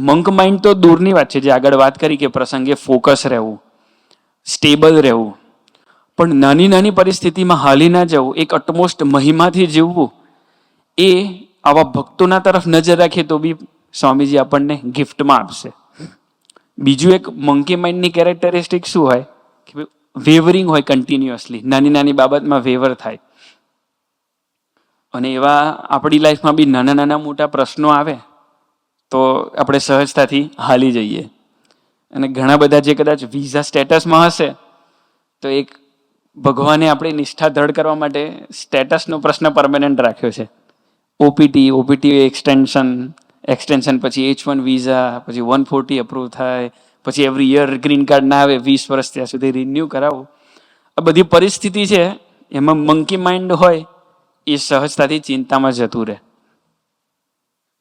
મંક માઇન્ડ તો દૂરની વાત છે, જે આગળ વાત કરી કે પ્રસંગે ફોકસ રહેવું, સ્ટેબલ રહેવું, પણ નાની નાની પરિસ્થિતિમાં હાલી ના જવું, એક અટમોસ્ટ મહિમાથી જીવવું, એ આવા ભક્તોના તરફ નજર રાખીએ તો બી સ્વામીજી આપણને ગિફ્ટમાં આપશે. બીજું એક મંકી માઇન્ડની કેરેક્ટરિસ્ટિક શું હોય કે વેવરિંગ હોય, કન્ટિન્યુઅસલી નાની નાની બાબતમાં વેવર થાય. અને એવા આપણી લાઈફમાં બી નાના નાના મોટા પ્રશ્નો આવે તો આપણે સહજતાથી હાલી જઈએ. અને ઘણા બધા જે કદાચ વિઝા સ્ટેટસમાં હશે તો એક ભગવાને આપણી નિષ્ઠા દ્રઢ કરવા માટે સ્ટેટસનો પ્રશ્ન પરમેનન્ટ રાખ્યો છે. ઓપીટી એક્સટેન્શન પછી H1 વિઝા, પછી 140 અપ્રૂવ થાય, પછી એવરી યર ગ્રીન કાર્ડ ના આવે, 20 વર્ષ ત્યાં સુધી રિન્યૂ કરાવવું. આ બધી પરિસ્થિતિ છે, એમાં મંકી માઇન્ડ હોય એ સહજતાથી ચિંતામાં જતું રહે.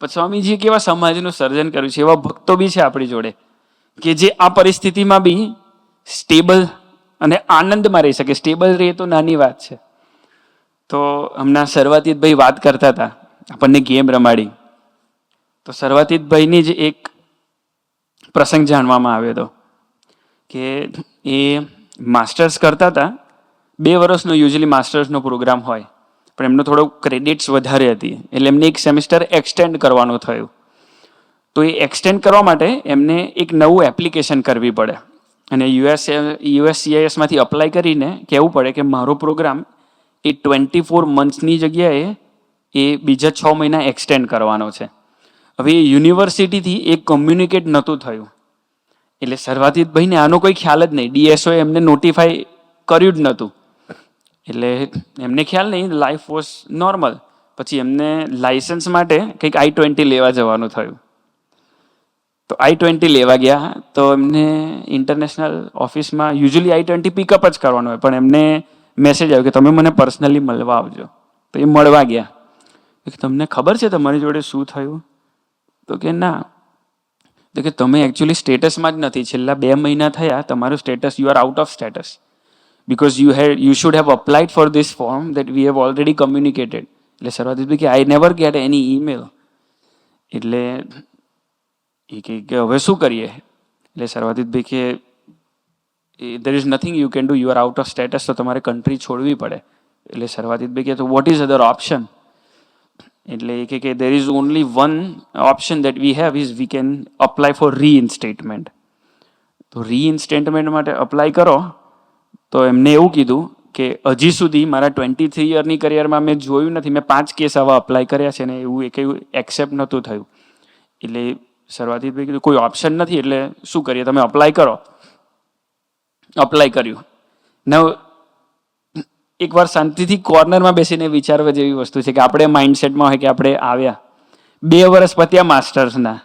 પછી સ્વામીજીએ કેવા સમાજનું સર્જન કર્યું છે, એવા ભક્તો બી છે આપણી જોડે કે જે આ પરિસ્થિતિમાં બી સ્ટેબલ અને આનંદમાં રહી શકે. સ્ટેબલ રહે તો નાની વાત છે. તો હમણાં સર્વાતીતભાઈ વાત કરતા હતા, આપણને ગેમ રમાડી. તો સર્વાતીતભાઈની જ એક પ્રસંગ જાણવામાં આવ્યો હતો કે એ માસ્ટર્સ કરતા હતા. 2 વર્ષનો યુઝ્યુઅલી માસ્ટર્સનો પ્રોગ્રામ હોય, પણ એમનો થોડો ક્રેડિટ્સ વધારે હતી એટલે એમને એક સેમિસ્ટર એક્સટેન્ડ કરવાનું થયું. તો એ એક્સટેન્ડ કરવા માટે એમને એક નવું એપ્લિકેશન કરવી પડે અને USCISમાંથી અપ્લાય કરીને કહેવું પડે કે મારો પ્રોગ્રામ એ 24 મંથ્સની જગ્યાએ એ બીજા 6 મહિના એક્સટેન્ડ કરવાનો છે. હવે એ યુનિવર્સિટીથી એ કમ્યુનિકેટ નહોતું થયું, એટલે સર્વાતીતભાઈને આનો કોઈ ખ્યાલ જ નહીં. DSOએ એમને નોટિફાઈ કર્યું જ નહોતું, એટલે એમને ખ્યાલ નહીં, લાઈફ વોઝ નોર્મલ. પછી એમને લાઇસન્સ માટે કંઈક I-20 લેવા જવાનું થયું. તો I-20 લેવા ગયા તો એમને ઇન્ટરનેશનલ ઓફિસમાં યુઝ્યુઅલી I-20 પિકઅપ જ કરવાનું હોય, પણ એમને મેસેજ આવ્યો કે તમે મને પર્સનલી મળવા આવજો. તો એ મળવા ગયા. તમને ખબર છે તમારી જોડે શું થયું? તો કે ના. તો કે તમે એકચ્યુઅલી સ્ટેટસમાં જ નથી. છેલ્લા 2 મહિના થયા તમારું status, you are out of status because you should have applied for this form that we have already communicated. એટલે સર્વાતીતભાઈ કે I never get any email. એટલે એ કે હવે શું કરીએ? એટલે સર્વાતીતભાઈ કે there is nothing you can do, you are out of status, તો તમારે કન્ટ્રી છોડવી પડે. એટલે સર્વાતીતભાઈ કે તો what is other option? એટલે એ કે there is only one option that we have is we can apply for reinstatement. તો reinstatement માટે અપ્લાય કરો. તો એમને એવું કીધું કે હજી સુધી મારા 23 યરની કરિયરમાં મેં જોયું નથી, મેં 5 કેસ આવા અપ્લાય કર્યા છે ને એવું એક એક્સેપ્ટ નહોતું થયું. એટલે સર્વાતીતભાઈ કીધું કોઈ ઓપ્શન નથી, એટલે શું કરીએ, તમે અપ્લાય કરો. અપ્લાય કર્યું. નવ એકવાર શાંતિથી કોર્નરમાં બેસીને વિચારવા જેવી વસ્તુ છે કે આપણે માઇન્ડસેટમાં હોય કે આપણે આવ્યા 2 વર્ષ પત્યા માસ્ટર્સના,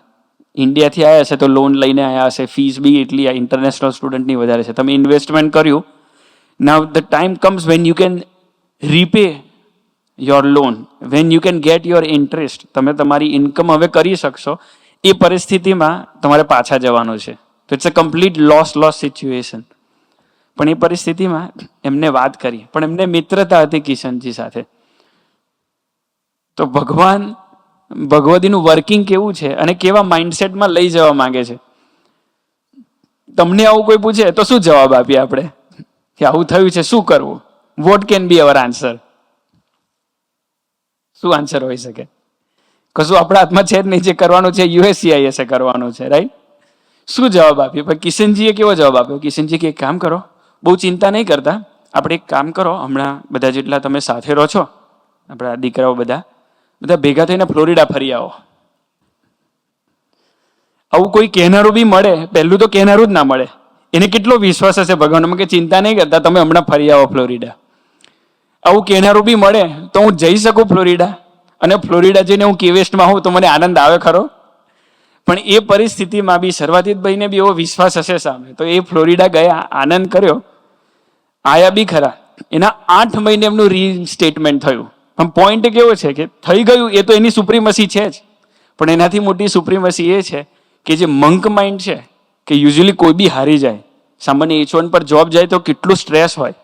ઇન્ડિયાથી આવ્યા છે તો લોન લઈને આવ્યા હશે, ફીસ બી એટલી ઇન્ટરનેશનલ સ્ટુડન્ટની વધારે છે, તમે ઇન્વેસ્ટમેન્ટ કર્યું. Now the time comes when you can repay your loan, when you can get your interest. તમે તમારી ઇન્કમ હવે કરી શકશો, એ પરિસ્થિતિમાં તમારે પાછા જવાનું છે. તો it's a complete loss situation. પણ એ પરિસ્થિતિમાં એમને વાત કરી, પણ એમને મિત્રતા હતી કિશનજી સાથે. તો ભગવદીનું વર્કિંગ કેવું છે અને કેવા માઇન્ડસેટમાં લઈ જવા માંગે છે. તમને આવું કોઈ પૂછે તો શું જવાબ આપીએ આપણે કે આવું થયું છે, શું કરવું? What can be hour answer? શું આન્સર હોઈ શકે? કશું આપણા હાથમાં છે જ નહીં. જે કરવાનું છે USCIS કરવાનું છે, રાઈટ? શું જવાબ આપ્યો? પણ કિશનજીએ કેવો જવાબ આપ્યો? કિશનજી કે એક કામ કરો, બહુ ચિંતા નહીં કરતા, આપણે એક કામ કરો, હમણાં બધા જેટલા તમે સાથે રહો છો, આપણા દીકરાઓ બધા ભેગા થઈને ફ્લોરિડા ફરી આવો. આવું કોઈ કહેનારું બી મળે, પહેલું તો કહેનારું જ ના મળે. એને કેટલો વિશ્વાસ હશે ભગવાનમાં કે ચિંતા નહીં કરતા, તમે હમણાં ફરી આવો ફ્લોરિડા. આવું કહેનારું બી મળે તો હું જઈ શકું ફ્લોરિડા, અને ફ્લોરિડા જઈને હું કી વેસ્ટમાં હોઉં તો મને આનંદ આવે ખરો? પણ એ પરિસ્થિતિમાં બી સર્વાતીતભાઈને બી એવો વિશ્વાસ હશે સામે, તો એ ફ્લોરિડા ગયા, આનંદ કર્યો, આયા બી ખરા. એના 8 મહિને એમનું રીસ્ટેટમેન્ટ થયું. પણ પોઈન્ટ કેવો છે કે થઈ ગયું એ તો એની સુપ્રીમસી છે જ, પણ એનાથી મોટી સુપ્રીમસી એ છે કે જે મંક માઇન્ડ છે, કે યુઝ્યુઅલી કોઈ બી હારી જાય, સામાન્ય H1 પર જોબ જાય તો કેટલું સ્ટ્રેસ હોય,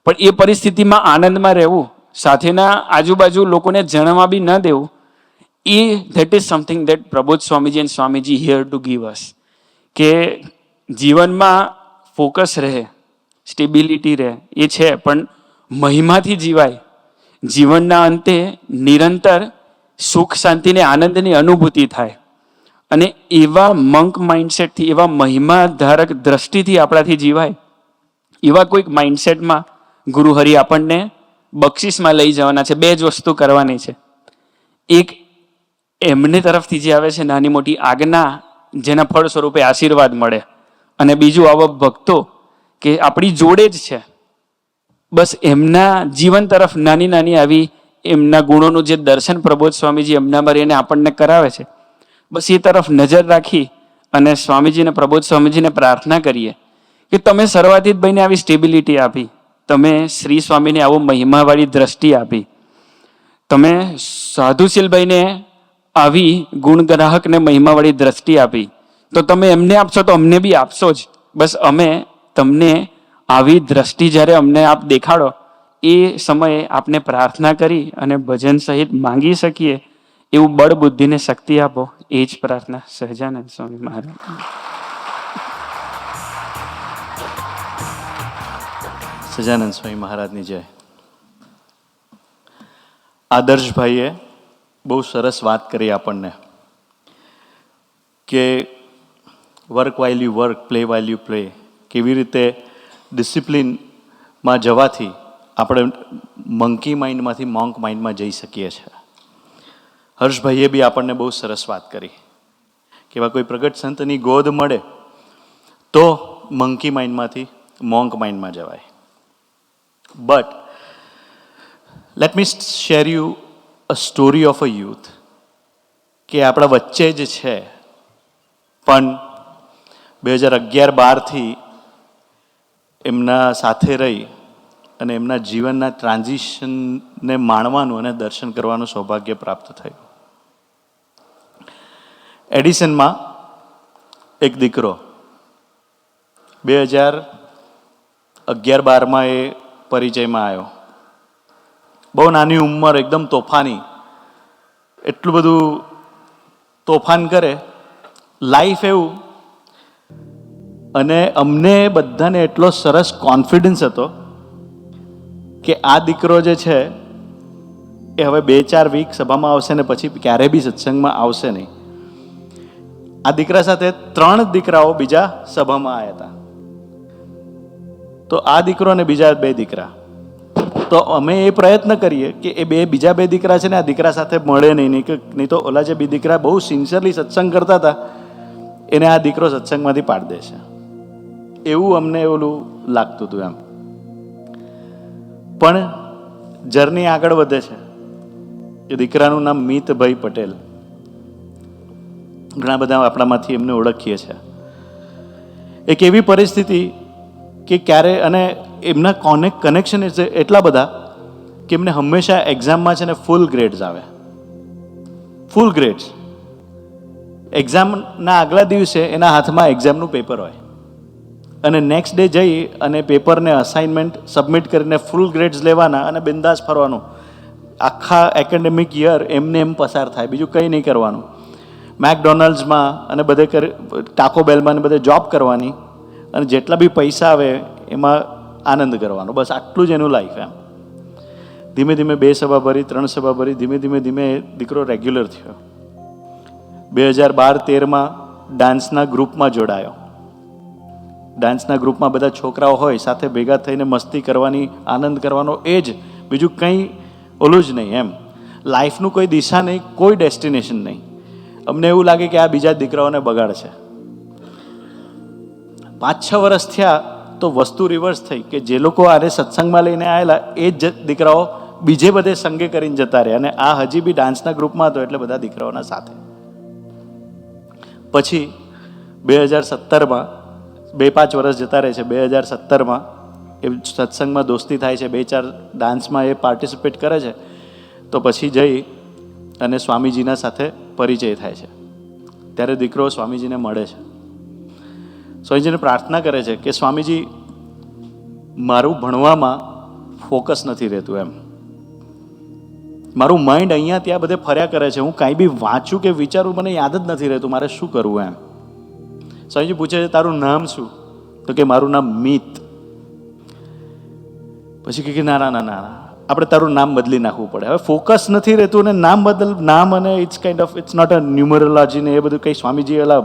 પણ એ પરિસ્થિતિમાં આનંદમાં રહેવું, સાથેના આજુબાજુ લોકોને જણાવવા બી ન દેવું, એ that is something that Prabodh Swamiji and Swamiji here to give us. કે જીવનમાં ફોકસ રહે, સ્ટેબિલિટી રહે, એ છે, પણ મહિમાથી જીવાય. જીવનના અંતે નિરંતર સુખ, શાંતિ ને આનંદની અનુભૂતિ થાય. અને એવા મંક માઇન્ડસેટથી, એવા મહિમાધારક દ્રષ્ટિથી આપણાથી જીવાય, એવા કોઈક માઇન્ડસેટમાં ગુરુહરિ આપણને બક્ષિસમાં લઈ જવાના છે. 2 જ વસ્તુ કરવાની છે. એક એમને તરફથી જે આવે છે નાની મોટી આજ્ઞા, જેના ફળ સ્વરૂપે આશીર્વાદ મળે, અને બીજું આવા ભક્તો કે આપણી જોડે જ છે, બસ એમના જીવન તરફ નાની નાની આવી એમના ગુણોનું જે દર્શન પ્રબોધ સ્વામીજી એમનામાં રહીને આપણને કરાવે છે, બસ એ તરફ નજર રાખી અને સ્વામીજીને, પ્રબોધ સ્વામીજીને પ્રાર્થના કરીએ કે તમે સર્વાતીતભાઈને આવી સ્ટેબિલિટી આપી, તમે શ્રી સ્વામીને આવો મહિમાવાળી દ્રષ્ટિ આપી, તમે સાધુશીલભાઈને આવી ગુણગ્રાહકને મહિમાવાળી દ્રષ્ટિ આપી, તો તમે એમને આપશો તો અમને બી આપશો જ. બસ અમે તમને આવી દ્રષ્ટિ જ્યારે અમને આપ દેખાડો, એ સમયે આપને પ્રાર્થના કરી અને ભજન સહિત માંગી શકીએ એવું બળ, બુદ્ધિને શક્તિ આપો. એ જ પ્રાર્થના સહજાનંદ સ્વામી મહારાજ. સહજાનંદ સ્વામી મહારાજની જય. આદર્શભાઈએ બહુ સરસ વાત કરી આપણને કે work while you work, play while you play. કેવી રીતે ડિસિપ્લિનમાં જવાથી આપણે મંકી માઇન્ડમાંથી મોંક માઇન્ડમાં જઈ શકીએ છીએ. હર્ષભાઈએ બી આપણને બહુ સરસ વાત કરી કે એવા કોઈ પ્રગટ સંતની ગોદ મળે તો મંકી માઇન્ડમાંથી મોંક માઇન્ડમાં જવાય. But let me share you a story of a youth, કે આપણા વચ્ચે જ છે, પણ 2011-12થી એમના સાથે રહી અને એમના જીવનના ટ્રાન્ઝિશનને માણવાનું અને દર્શન કરવાનું સૌભાગ્ય પ્રાપ્ત થયું. એડિસનમાં એક દીકરો 2011-12માં એ પરિચયમાં આવ્યો. બહુ નાની ઉંમર, એકદમ તોફાની, એટલું બધું તોફાન કરે, લાઈફ એવું. અને અમને બધાને એટલો સરસ કોન્ફિડન્સ હતો કે આ દીકરો જે છે એ હવે 2-4 વીક સભામાં આવશે ને પછી ક્યારેય બી સત્સંગમાં આવશે નહીં. આ દીકરા સાથે 3 દીકરાઓ બીજા સભામાં આવ્યા હતા. તો આ દીકરો અને બીજા 2 દીકરા, તો અમે એ પ્રયત્ન કરીએ કે એ બીજા 2 દીકરા છે ને આ દીકરા સાથે મળે નહીં તો ઓલા જે 2 દીકરા બહુ સિન્સિયરલી સત્સંગ કરતા હતા એને આ દીકરો સત્સંગમાંથી પાડી દેશે, એવું અમને ઓલું લાગતું હતું એમ. પણ જર્ની આગળ વધે છે. એ દીકરાનું નામ મિતભાઈ પટેલ. ઘણા બધા આપણામાંથી એમને ઓળખીએ છીએ. એક એવી પરિસ્થિતિ કે ક્યારે, અને એમના કનેક્શન એટલા બધા કે એમને હંમેશા એક્ઝામમાં છે ને ફૂલ ગ્રેડ્સ આવે, ફૂલ ગ્રેડ્સ. એક્ઝામના આગલા દિવસે એના હાથમાં એક્ઝામનું પેપર હોય અને નેક્સ્ટ ડે જઈ અને પેપરને અસાઇનમેન્ટ સબમિટ કરીને ફૂલ ગ્રેડ્સ લેવાના અને બિંદાસ ફરવાનું. આખા એકેડેમિક યર એમને એમ પસાર થાય, બીજું કંઈ નહીં કરવાનું. મેકડોનલ્ડ્સમાં અને બધે ટાકો બેલમાં ને બધે જોબ કરવાની અને જેટલા બી પૈસા આવે એમાં આનંદ કરવાનો, બસ આટલું જ એનું લાઈફ એમ. ધીમે ધીમે 2 સભા ભરી, 3 સભા ભરી, ધીમે ધીમે ધીમે દીકરો રેગ્યુલર થયો. 2012-13માં ડાન્સના ગ્રુપમાં જોડાયો. ડાન્સના ગ્રુપમાં બધા છોકરાઓ હોય સાથે ભેગા થઈને મસ્તી કરવાની, આનંદ કરવાનો, એ જ, બીજું કંઈ ઓલું જ નહીં એમ. લાઈફનું કોઈ દિશા નહીં, કોઈ ડેસ્ટિનેશન નહીં. અમને એવું લાગે કે આ બીજા દીકરાઓને બગાડશે. 5-6 વર્ષ થયા તો વસ્તુ રિવર્સ થઈ કે જે લોકો આને સત્સંગમાં લઈને આવેલા એ જ દીકરાઓ બીજે બધે સંગે કરીને જતા રહ્યા, અને આ હજી બી ડાન્સના ગ્રુપમાં હતો એટલે બધા દીકરાઓના સાથે. પછી 2017માં 2-5 વર્ષ જતા રહે છે. 2017માં એ સત્સંગમાં દોસ્તી થાય છે, 2-4 ડાન્સમાં એ પાર્ટિસિપેટ કરે છે. તો પછી જઈ અને સ્વામીજીના સાથે પરિચય થાય છે. ત્યારે દીકરો સ્વામીજીને મળે છે. સ્વામીજીને પ્રાર્થના કરે છે કે સ્વામીજી, મારું ભણવામાં ફોકસ નથી રહેતું એમ. મારું માઇન્ડ અહીંયા ત્યાં બધે ફર્યા કરે છે. હું કાંઈ બી વાંચું કે વિચારું મને યાદ જ નથી રહેતું, મારે શું કરવું એમ. સ્વામીજી પૂછે છે, તારું નામ શું? તો કે મારું નામ મિત. પછી કે ના ના ના ના, આપણે તારું નામ બદલી નાખવું પડે. હવે ફોકસ નથી રહેતું અને નામ અને it's kind of it's not a numerology ને એ બધું કંઈ સ્વામીજી એલા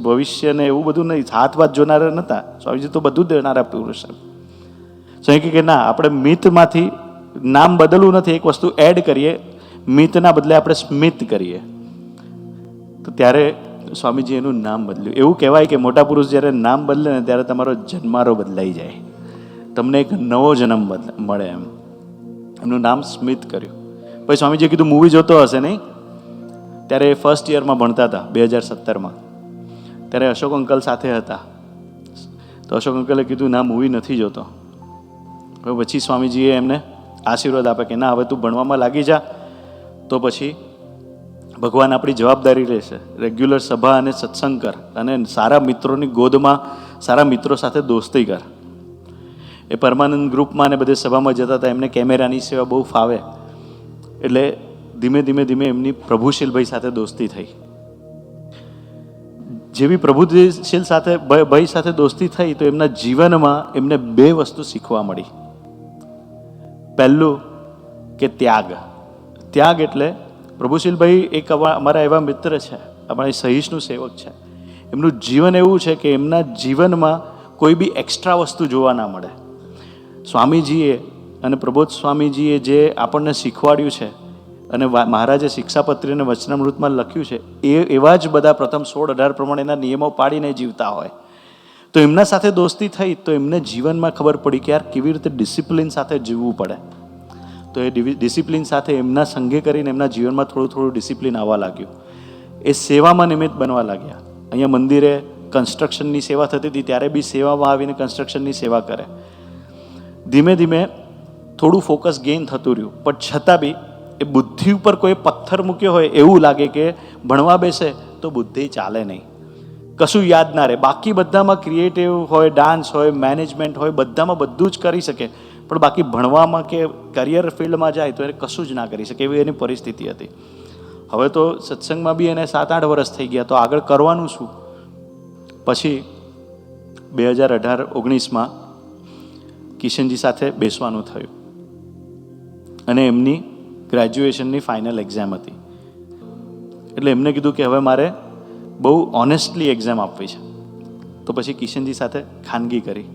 ભવિષ્ય ને એવું બધું નહીં, હાથ વાત જોનારા નહોતા. સ્વામીજી તો બધું જ દેનારા પુરુષ. સ્વામી કે ના, આપણે મિતમાંથી નામ બદલવું નથી, એક વસ્તુ એડ કરીએ, મિતના બદલે આપણે સ્મિત કરીએ. તો ત્યારે સ્વામીજી એનું નામ બદલ્યું. એવું કહેવાય કે મોટા પુરુષ જ્યારે નામ બદલે ને ત્યારે તમારો જન્મારો બદલાઈ જાય, તમને એક નવો જન્મ મળે એમ. એમનું નામ સ્મિત કર્યું. પછી સ્વામીજીએ કીધું મૂવી જોતો હશે નહીં? ત્યારે ફર્સ્ટ યરમાં ભણતા હતા 2017માં. ત્યારે અશોક અંકલ સાથે હતા. તો અશોક અંકલે કીધું ના, મૂવી નથી જોતો. હવે પછી સ્વામીજીએ એમને આશીર્વાદ આપે કે ના, હવે તું ભણવામાં લાગી જા, તો પછી ભગવાન આપણી જવાબદારી રહેશે. રેગ્યુલર સભા અને સત્સંગ કર અને સારા મિત્રોની ગોદમાં સારા મિત્રો સાથે દોસ્તી કર. એ પરમાનંદ ગ્રુપમાં ને બધે સભામાં જતા હતા. એમને કેમેરાની સેવા બહુ ફાવે એટલે ધીમે ધીમે ધીમે એમની પ્રભુશીલભાઈ સાથે દોસ્તી થઈ. જેવી પ્રભુશીલ સાથે ભાઈ સાથે દોસ્તી થઈ તો એમના જીવનમાં એમને 2 વસ્તુ શીખવા મળી. પહેલું કે ત્યાગ. ત્યાગ એટલે પ્રભુશીલભાઈ એક અમારા એવા મિત્ર છે, અમારા સહિષ્ણુ સેવક છે. એમનું જીવન એવું છે કે એમના જીવનમાં કોઈ બી એક્સ્ટ્રા વસ્તુ જોવા ના મળે. સ્વામીજીએ અને પ્રબોધ સ્વામીજીએ જે આપણને શીખવાડ્યું છે અને મહારાજે શિક્ષાપત્રી અને વચનામૃતમાં લખ્યું છે એ એવા જ બધા પ્રથમ 16-18 પ્રમાણેના નિયમો પાડીને જીવતા હોય. તો એમના સાથે દોસ્તી થઈ તો એમને જીવનમાં ખબર પડી કે યાર કેવી રીતે ડિસિપ્લિન સાથે જીવવું પડે. તો એ ડિસિપ્લિન સાથે એમના સંગે કરીને એમના જીવનમાં થોડું થોડું ડિસિપ્લિન આવવા લાગ્યું. એ સેવામાં નિમિત્ત બનવા લાગ્યા. અહીંયા મંદિરે કન્સ્ટ્રક્શનની સેવા થતી હતી ત્યારે બી સેવામાં આવીને કન્સ્ટ્રક્શનની સેવા કરે. ધીમે ધીમે થોડું ફોકસ ગેઇન થતું રહ્યું, પણ છતાં બી એ બુદ્ધિ ઉપર કોઈ પથ્થર મૂક્યો હોય એવું લાગે કે ભણવા બેસે તો બુદ્ધિ ચાલે નહીં, કશું યાદ ના રહે. બાકી બધામાં ક્રિએટિવ હોય, ડાન્સ હોય, મેનેજમેન્ટ હોય, બધામાં બધું જ કરી શકે, પણ બાકી ભણવામાં કે કરિયર ફિલ્ડમાં જાય તો એને કશું જ ના કરી શકે એવી એની પરિસ્થિતિ હતી. હવે તો સત્સંગમાં બી એને 7-8 વર્ષ થઈ ગયા, તો આગળ કરવાનું શું? પછી 2018-19માં કિશનજી સાથે બેસવાનું થયું અને એમની ગ્રેજ્યુએશનની ફાઇનલ એક્ઝામ હતી. એટલે એમને કીધું કે હવે મારે બહુ ઓનેસ્ટલી એક્ઝામ આપવી છે. તો પછી કિશનજી સાથે ખાનગી કરી.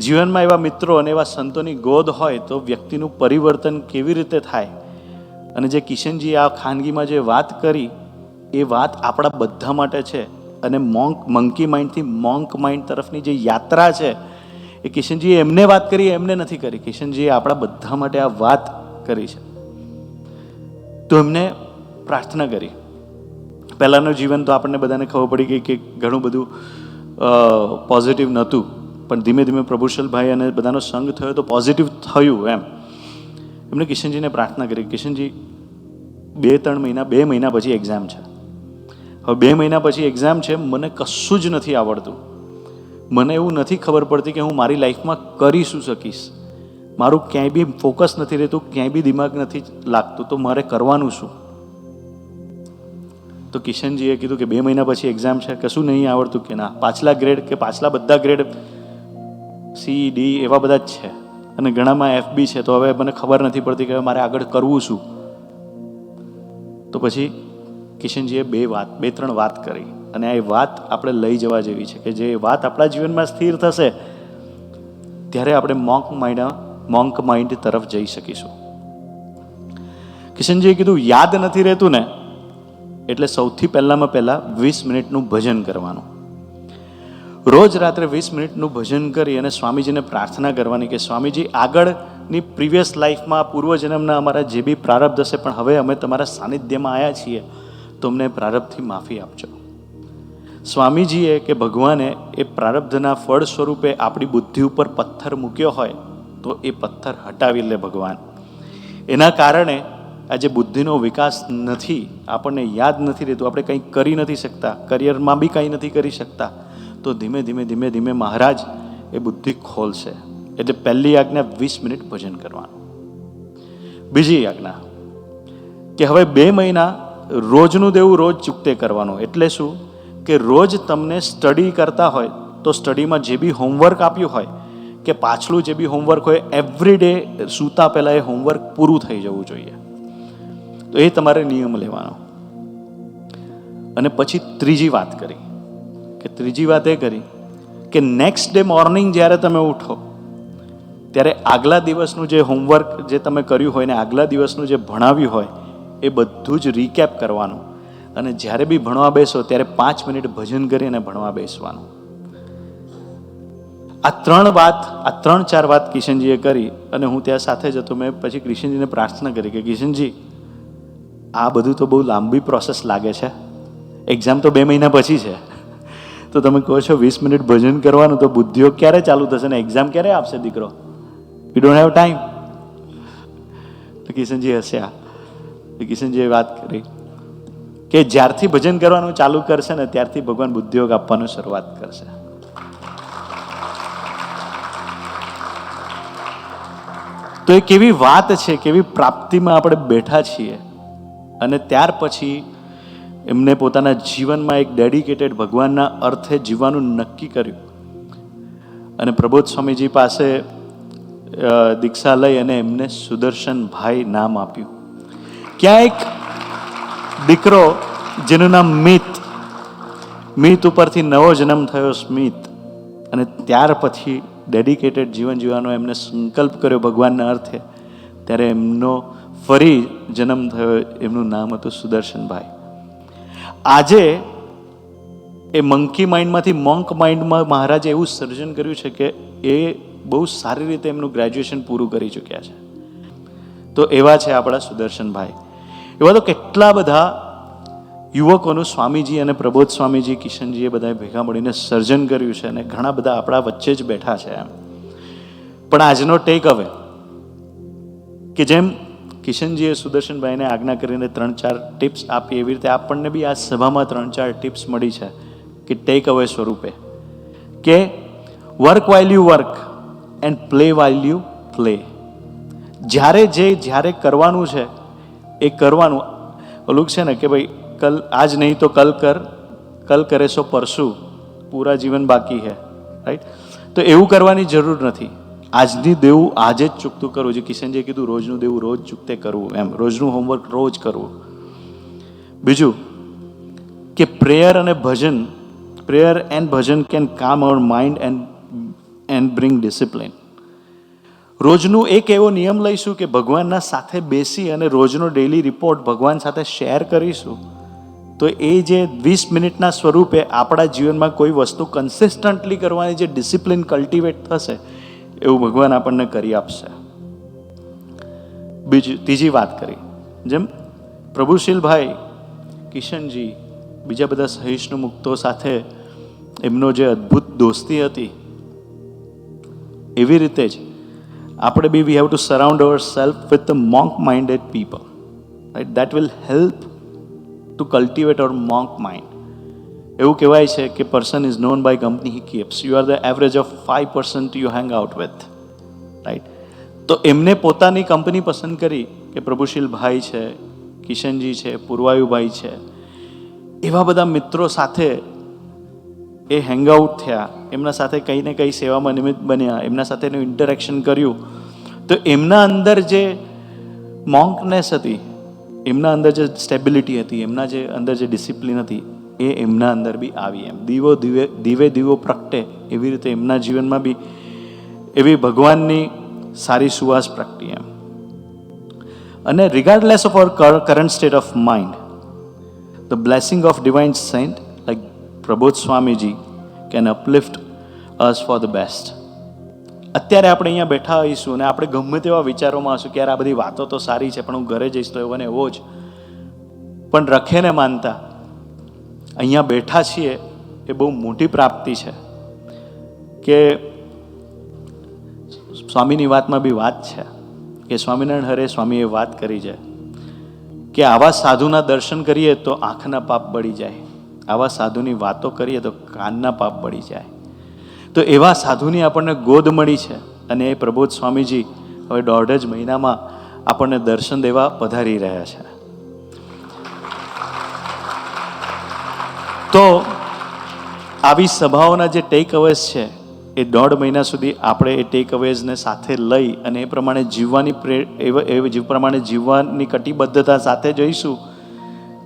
જીવનમાં એવા મિત્રો અને એવા સંતોની ગોદ હોય તો વ્યક્તિનું પરિવર્તન કેવી રીતે થાય. અને જે કિશનજીએ આ ખાનગીમાં જે વાત કરી એ વાત આપણા બધા માટે છે. અને મંકી માઇન્ડથી મોંક માઇન્ડ તરફની જે યાત્રા છે એ કિશનજીએ એમને વાત કરી, એમને નથી કરી. કિશનજીએ આપણા બધા માટે આ વાત કરી છે. તો એમને પ્રાર્થના કરી. પહેલાંનું જીવન તો આપણને બધાને ખબર પડી ગઈ કે ઘણું બધું પોઝિટિવ નહોતું, પણ ધીમે ધીમે પ્રભુશલભાઈ અને બધાનો સંગ થયો તો પોઝિટિવ થયું એમ. એમને કિશનજીને પ્રાર્થના કરી, કિશનજી 2 મહિના પછી એક્ઝામ છે. હવે 2 મહિના પછી એક્ઝામ છે, મને કશું જ નથી આવડતું, મને એવું નથી ખબર પડતી કે હું મારી લાઈફમાં કરી શું શકીશ, મારું ક્યાંય બી ફોકસ નથી રહેતું, ક્યાંય બી દિમાગ નથી લાગતું, તો મારે કરવાનું શું? તો કિશનજીએ કીધું કે 2 મહિના પછી એક્ઝામ છે, કશું નહીં આવડતું કે ના, પાછલા ગ્રેડ કે પાછલા બધા ગ્રેડ સી ડી એવા બધા જ છે અને ઘણામાં એફ બી છે, તો હવે મને ખબર નથી પડતી કે હવે મારે આગળ કરવું શું. તો પછી કિશનજીએ 2-3 વાત કરી અને આ વાત આપણે લઈ જવા જેવી છે કે જે વાત આપણા જીવનમાં સ્થિર થશે ત્યારે આપણે મોંક માઇન્ડ તરફ જઈ શકીશું. કિશનજીએ કીધું યાદ નથી રહેતું ને એટલે સૌથી પહેલાં 20 મિનિટનું ભજન કરવાનું. રોજ રાત્રે 20 મિનિટનું ભજન કરી અને સ્વામીજીને પ્રાર્થના કરવાની કે સ્વામીજી, આગળની પ્રીવિયસ લાઈફમાં પૂર્વજન્મના અમારા જે બી પ્રારબ્ધ હશે, પણ હવે અમે તમારા સાનિધ્યમાં આવ્યા છીએ તો અમને પ્રારબ્ધથી માફી આપજો. સ્વામીજીએ કે ભગવાને એ પ્રારબ્ધના ફળ સ્વરૂપે આપણી બુદ્ધિ ઉપર પથ્થર મૂક્યો હોય તો એ પથ્થર હટાવી લે ભગવાન. એના કારણે આજે બુદ્ધિનો વિકાસ નથી, આપણને યાદ નથી રહેતું, આપણે કંઈ કરી નથી શકતા, કરિયરમાં બી કંઈ નથી કરી શકતા, તો ધીમે ધીમે મહારાજ એ બુદ્ધિ ખોલશે. એટલે પહેલી આજ્ઞા 20 મિનિટ ભજન કરવાનું. બીજી આજ્ઞા કે હવે 2 મહિના રોજનું દેવું રોજ ચૂકતે કરવાનું. એટલે શું કે રોજ તમને સ્ટડી કરતા હોય તો સ્ટડીમાં જે બી હોમવર્ક આપ્યું હોય કે પાછલું જે બી હોમવર્ક હોય, એવરી ડે સૂતા પહેલાં એ હોમવર્ક પૂરું થઈ જવું જોઈએ. તો એ તમારે નિયમ લેવાનો. અને પછી ત્રીજી વાત કરી કે નેક્સ્ટ ડે મોર્નિંગ જ્યારે તમે ઉઠો ત્યારે આગલા દિવસનું જે હોમવર્ક જે તમે કર્યું હોય ને આગલા દિવસનું જે ભણાવ્યું હોય એ બધું જ રીકેપ કરવાનું. અને જ્યારે બી ભણવા બેસો ત્યારે 5 મિનિટ ભજન કરીને ભણવા બેસવાનું. આ 3-4 વાત કિશનજીએ કરી અને હું ત્યાં સાથે જ હતો. મેં પછી કિશનજીને પ્રાર્થના કરી કે કિશનજી, આ બધું તો બહુ લાંબી પ્રોસેસ લાગે છે, એક્ઝામ તો 2 મહિના પછી છે, તો તમે કહો છો 20 મિનિટ ભજન કરવાનું, તો બુદ્ધિઓ ક્યારે ચાલુ થશે ને એક્ઝામ ક્યારે આપશે દીકરો? We don't have time. તો કિશનજી હસ્યા. તો કિશનજીએ વાત કરી કે જ્યારથી ભજન કરવાનું ચાલુ કરશે ને ત્યારથી ભગવાન બુદ્ધિયોગ આપવાનું શરૂઆત કરશે. તો એ કેવી વાત છે, કેવી પ્રાપ્તિમાં આપણે બેઠા છીએ. અને ત્યાર પછી એમને પોતાના જીવનમાં એક ડેડિકેટેડ ભગવાનના અર્થે જીવવાનું નક્કી કર્યું અને પ્રબોધ સ્વામીજી પાસે દીક્ષા લઈ અને એમને સુદર્શનભાઈ નામ આપ્યું. ક્યાં એક દીકરો જેનું નામ મિત ઉપરથી નવો જન્મ થયો, સ્મિત. અને ત્યાર પછી ડેડિકેટેડ જીવન જીવવાનો એમને સંકલ્પ કર્યો ભગવાનના અર્થે, ત્યારે એમનો ફરી જન્મ થયો. એમનું નામ હતું સુદર્શનભાઈ. આજે એ મંકી માઇન્ડમાંથી મોંક માઇન્ડમાં મહારાજે એવું સર્જન કર્યું છે કે એ બહુ સારી રીતે એમનું ગ્રેજ્યુએશન પૂરું કરી ચૂક્યા છે. તો એવા છે આપણા સુદર્શનભાઈ. એવા તો કેટલા બધા યુવકોનું સ્વામીજી અને પ્રબોધ સ્વામીજી, કિશનજીએ બધાએ ભેગા મળીને સર્જન કર્યું છે અને ઘણા બધા આપણા વચ્ચે જ બેઠા છે એમ. પણ આજનો ટેક અવે કે જેમ કિશનજીએ સુદર્શનભાઈને આજ્ઞા કરીને 3-4 ટિપ્સ આપી, એવી રીતે આપણને બી આ સભામાં 3-4 ટિપ્સ મળી છે કે ટેક અવે સ્વરૂપે કે work while you work and play while you play. જ્યારે કરવાનું છે એ કરવાનું. ઓલું છે ને કે ભાઈ આજ નહીં તો કલ કરે સો પરસું, પૂરા જીવન બાકી હે, રાઈટ? તો એવું કરવાની જરૂર નથી. આજની દેવું આજે જ ચૂકતું કરવું. જે કિશનજીએ કીધું રોજનું દેવું રોજ ચૂકતે કરવું, એમ રોજનું હોમવર્ક રોજ કરવું. બીજું કે પ્રેયર એન્ડ ભજન કેન કામ અવર માઇન્ડ એન્ડ બ્રિંગ ડિસિપ્લિન. રોજનું એક એવો નિયમ લઈશું કે ભગવાનના સાથે બેસી અને રોજનો ડેઇલી રિપોર્ટ ભગવાન સાથે શેર કરીશું, તો એ જે 20 મિનિટના સ્વરૂપે આપણા જીવનમાં કોઈ વસ્તુ કન્સિસ્ટન્ટલી કરવાની જે ડિસિપ્લિન કલ્ટિવેટ થશે એવું ભગવાન આપણને કરી આપશે. ત્રીજી વાત કરી, જેમ પ્રભુશીલભાઈ, કિશનજી, બીજા બધા સહિષ્ણુ મુક્તો સાથે એમનો જે અદ્ભુત દોસ્તી હતી, એવી રીતે જ આપણે બી we have to surround our self with the monk minded people, right? That will help to cultivate our monk mind. એવું કહેવાય છે કે person is known by company he keeps. You are the average of 5% you hang out with, right? તો એમને પોતાની company પસંદ કરી કે પ્રભુશીલભાઈ છે, કિશનજી છે, પૂર્વાયુભાઈ છે, એવા બધા મિત્રો સાથે એ હેંગઆઉટ થયા, એમના સાથે કંઈ ને કંઈ સેવામાં નિમિત્ત બન્યા, એમના સાથેનું ઇન્ટરેક્શન કર્યું, તો એમના અંદર જે મોંકનેસ હતી, એમના અંદર જે સ્ટેબિલિટી હતી, એમના જે અંદર જે ડિસિપ્લિન હતી, એ એમના અંદર બી આવી. એમ દીવે દીવો પ્રગટે એવી રીતે એમના જીવનમાં બી એવી ભગવાનની સારી સુવાસ પ્રગટી એમ. અને regardless of our current state of mind, the blessing of divine saint like Prabodh Swamiji can uplift us for the best. અત્યારે આપણે અહીંયા બેઠા હોઈશું અને આપણે ગમે તેવા વિચારોમાં હશું કે યાર આ બધી વાતો તો સારી છે, પણ હું ઘરે જઈશ તો એવો ને એવો જ. પણ રખે ને માનતા અહીંયા બેઠા છીએ એ બહુ મોટી પ્રાપ્તિ છે. કે સ્વામીની વાતમાં બી વાત છે કે સ્વામિનારાયણ હરે સ્વામીએ વાત કરી છે કે આવા સાધુના દર્શન કરીએ તો આંખના પાપ બળી જાય, આવા સાધુની વાતો કરીએ તો કાનના પાપ બળી જાય. તો એવા સાધુની આપણને ગોદ મળી છે અને એ પ્રબોધ સ્વામીજી હવે 1.5 જ મહિનામાં આપણને દર્શન દેવા પધારી રહ્યા છે. તો આવી સભાઓના જે ટેક અવેઝ છે એ 1.5 મહિના સુધી આપણે એ ટેક અવેઝને સાથે લઈ અને એ પ્રમાણે જીવવાની પ્રમાણે જીવવાની કટિબદ્ધતા સાથે જઈશું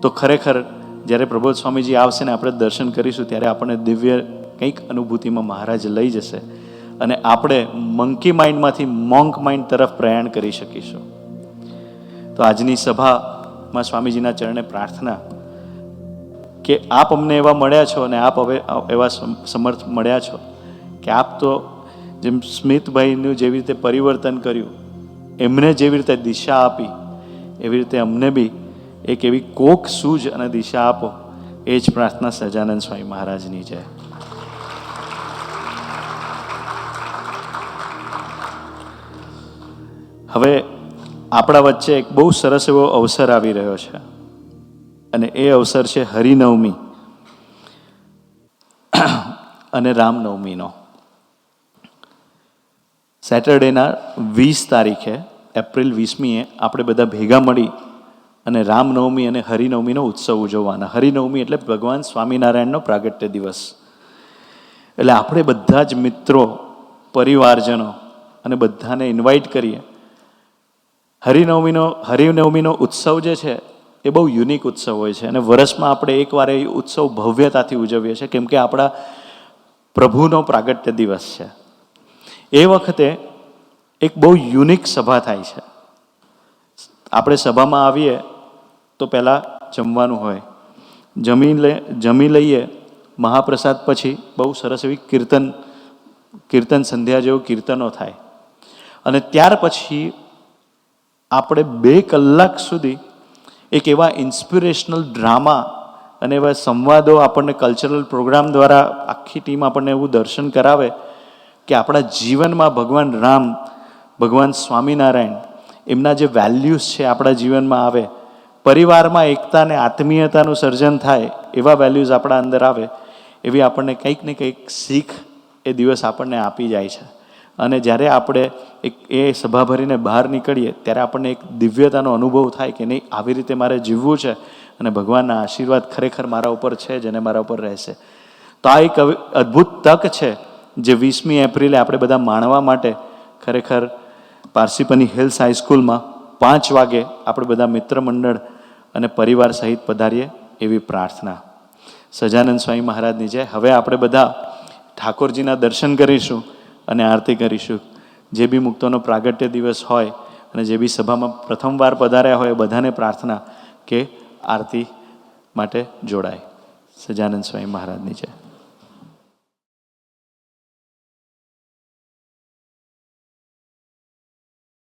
તો ખરેખર જ્યારે પ્રબોધ સ્વામીજી આવશે ને આપણે દર્શન કરીશું ત્યારે આપણને દિવ્ય કંઈક અનુભૂતિમાં મહારાજ લઈ જશે અને આપણે મંકી માઇન્ડમાંથી મોંક માઇન્ડ તરફ પ્રયાણ કરી શકીશું. તો આજની સભામાં સ્વામીજીના ચરણે પ્રાર્થના કે આપ અમને એવા મળ્યા છો અને આપ હવે એવા સમર્થ મળ્યા છો કે આપ તો જેમ સ્મિતભાઈનું જેવી રીતે પરિવર્તન કર્યું, એમને જેવી રીતે દિશા આપી, એવી રીતે અમને બી એક એવી કોક સૂઝ અને દિશા આપો. એ જ પ્રાર્થના સહજાનંદ સ્વામી મહારાજની છે. હવે આપણા વચ્ચે એક બહુ સરસ એવો અવસર આવી રહ્યો છે અને એ અવસર છે હરિનવમી અને રામનવમીનો. સેટરડેના 20 તારીખે એપ્રિલ 20મીએ આપણે બધા ભેગા મળી અને રામનવમી અને હરિનવમીનો ઉત્સવ ઉજવવાના. હરિનવમી એટલે ભગવાન સ્વામિનારાયણનો પ્રાગટ્ય દિવસ. એટલે આપણે બધા જ મિત્રો, પરિવારજનો અને બધાને ઇન્વાઇટ કરીએ. હરિનવમીનો ઉત્સવ જે છે એ બહુ યુનિક ઉત્સવ હોય છે અને વર્ષમાં આપણે એકવાર એ ઉત્સવ ભવ્યતાથી ઉજવીએ છીએ કેમ કે આપણા પ્રભુનો પ્રાગટ્ય દિવસ છે. એ વખતે એક બહુ યુનિક સભા થાય છે. આપણે સભામાં આવીએ તો પહેલાં જમવાનું હોય, જમી લઈએ, મહાપ્રસાદ પછી બહુ સરસ એવી કીર્તન સંધ્યા જેવું કીર્તનો થાય અને ત્યાર પછી આપણે 2 કલાક સુધી એક એવા ઇન્સ્પિરેશનલ ડ્રામા અને એવા સંવાદો આપણને કલ્ચરલ પ્રોગ્રામ દ્વારા આખી ટીમ આપણને એવું દર્શન કરાવે કે આપણા જીવનમાં ભગવાન રામ, ભગવાન સ્વામિનારાયણ, એમના જે વેલ્યુઝ છે આપણા જીવનમાં આવે, પરિવારમાં એકતા અને આત્મીયતાનું સર્જન થાય, એવા વેલ્યુઝ આપણા અંદર આવે, એવી આપણને કંઈક ને કંઈક શીખ એ દિવસ આપણને આપી જાય છે. અને જ્યારે આપણે એ સભા ભરીને બહાર નીકળીએ ત્યારે આપણને એક દિવ્યતાનો અનુભવ થાય કે નહીં, આવી રીતે મારે જીવવું છે અને ભગવાનના આશીર્વાદ ખરેખર મારા ઉપર છે જ અને મારા ઉપર રહેશે. તો આ એક અદ્ભુત તક છે જે 20મી એપ્રિલે આપણે બધા માણવા માટે ખરેખર પારસીપની હિલ્સ હાઈસ્કૂલમાં 5 વાગે આપણે બધા મિત્ર મંડળ અને પરિવાર સહિત પધારીએ એવી પ્રાર્થના. સહજાનંદ સ્વામી મહારાજની જય. હવે આપણે બધા ઠાકોરજીના દર્શન કરીશું અને આરતી કરીશું. જે બી મુક્તોનો પ્રાગટ્ય દિવસ હોય અને જે બી સભામાં પ્રથમવાર પધાર્યા હોય બધાને પ્રાર્થના કે આરતી માટે જોડાય. સહજાનંદ સ્વામી મહારાજની જય.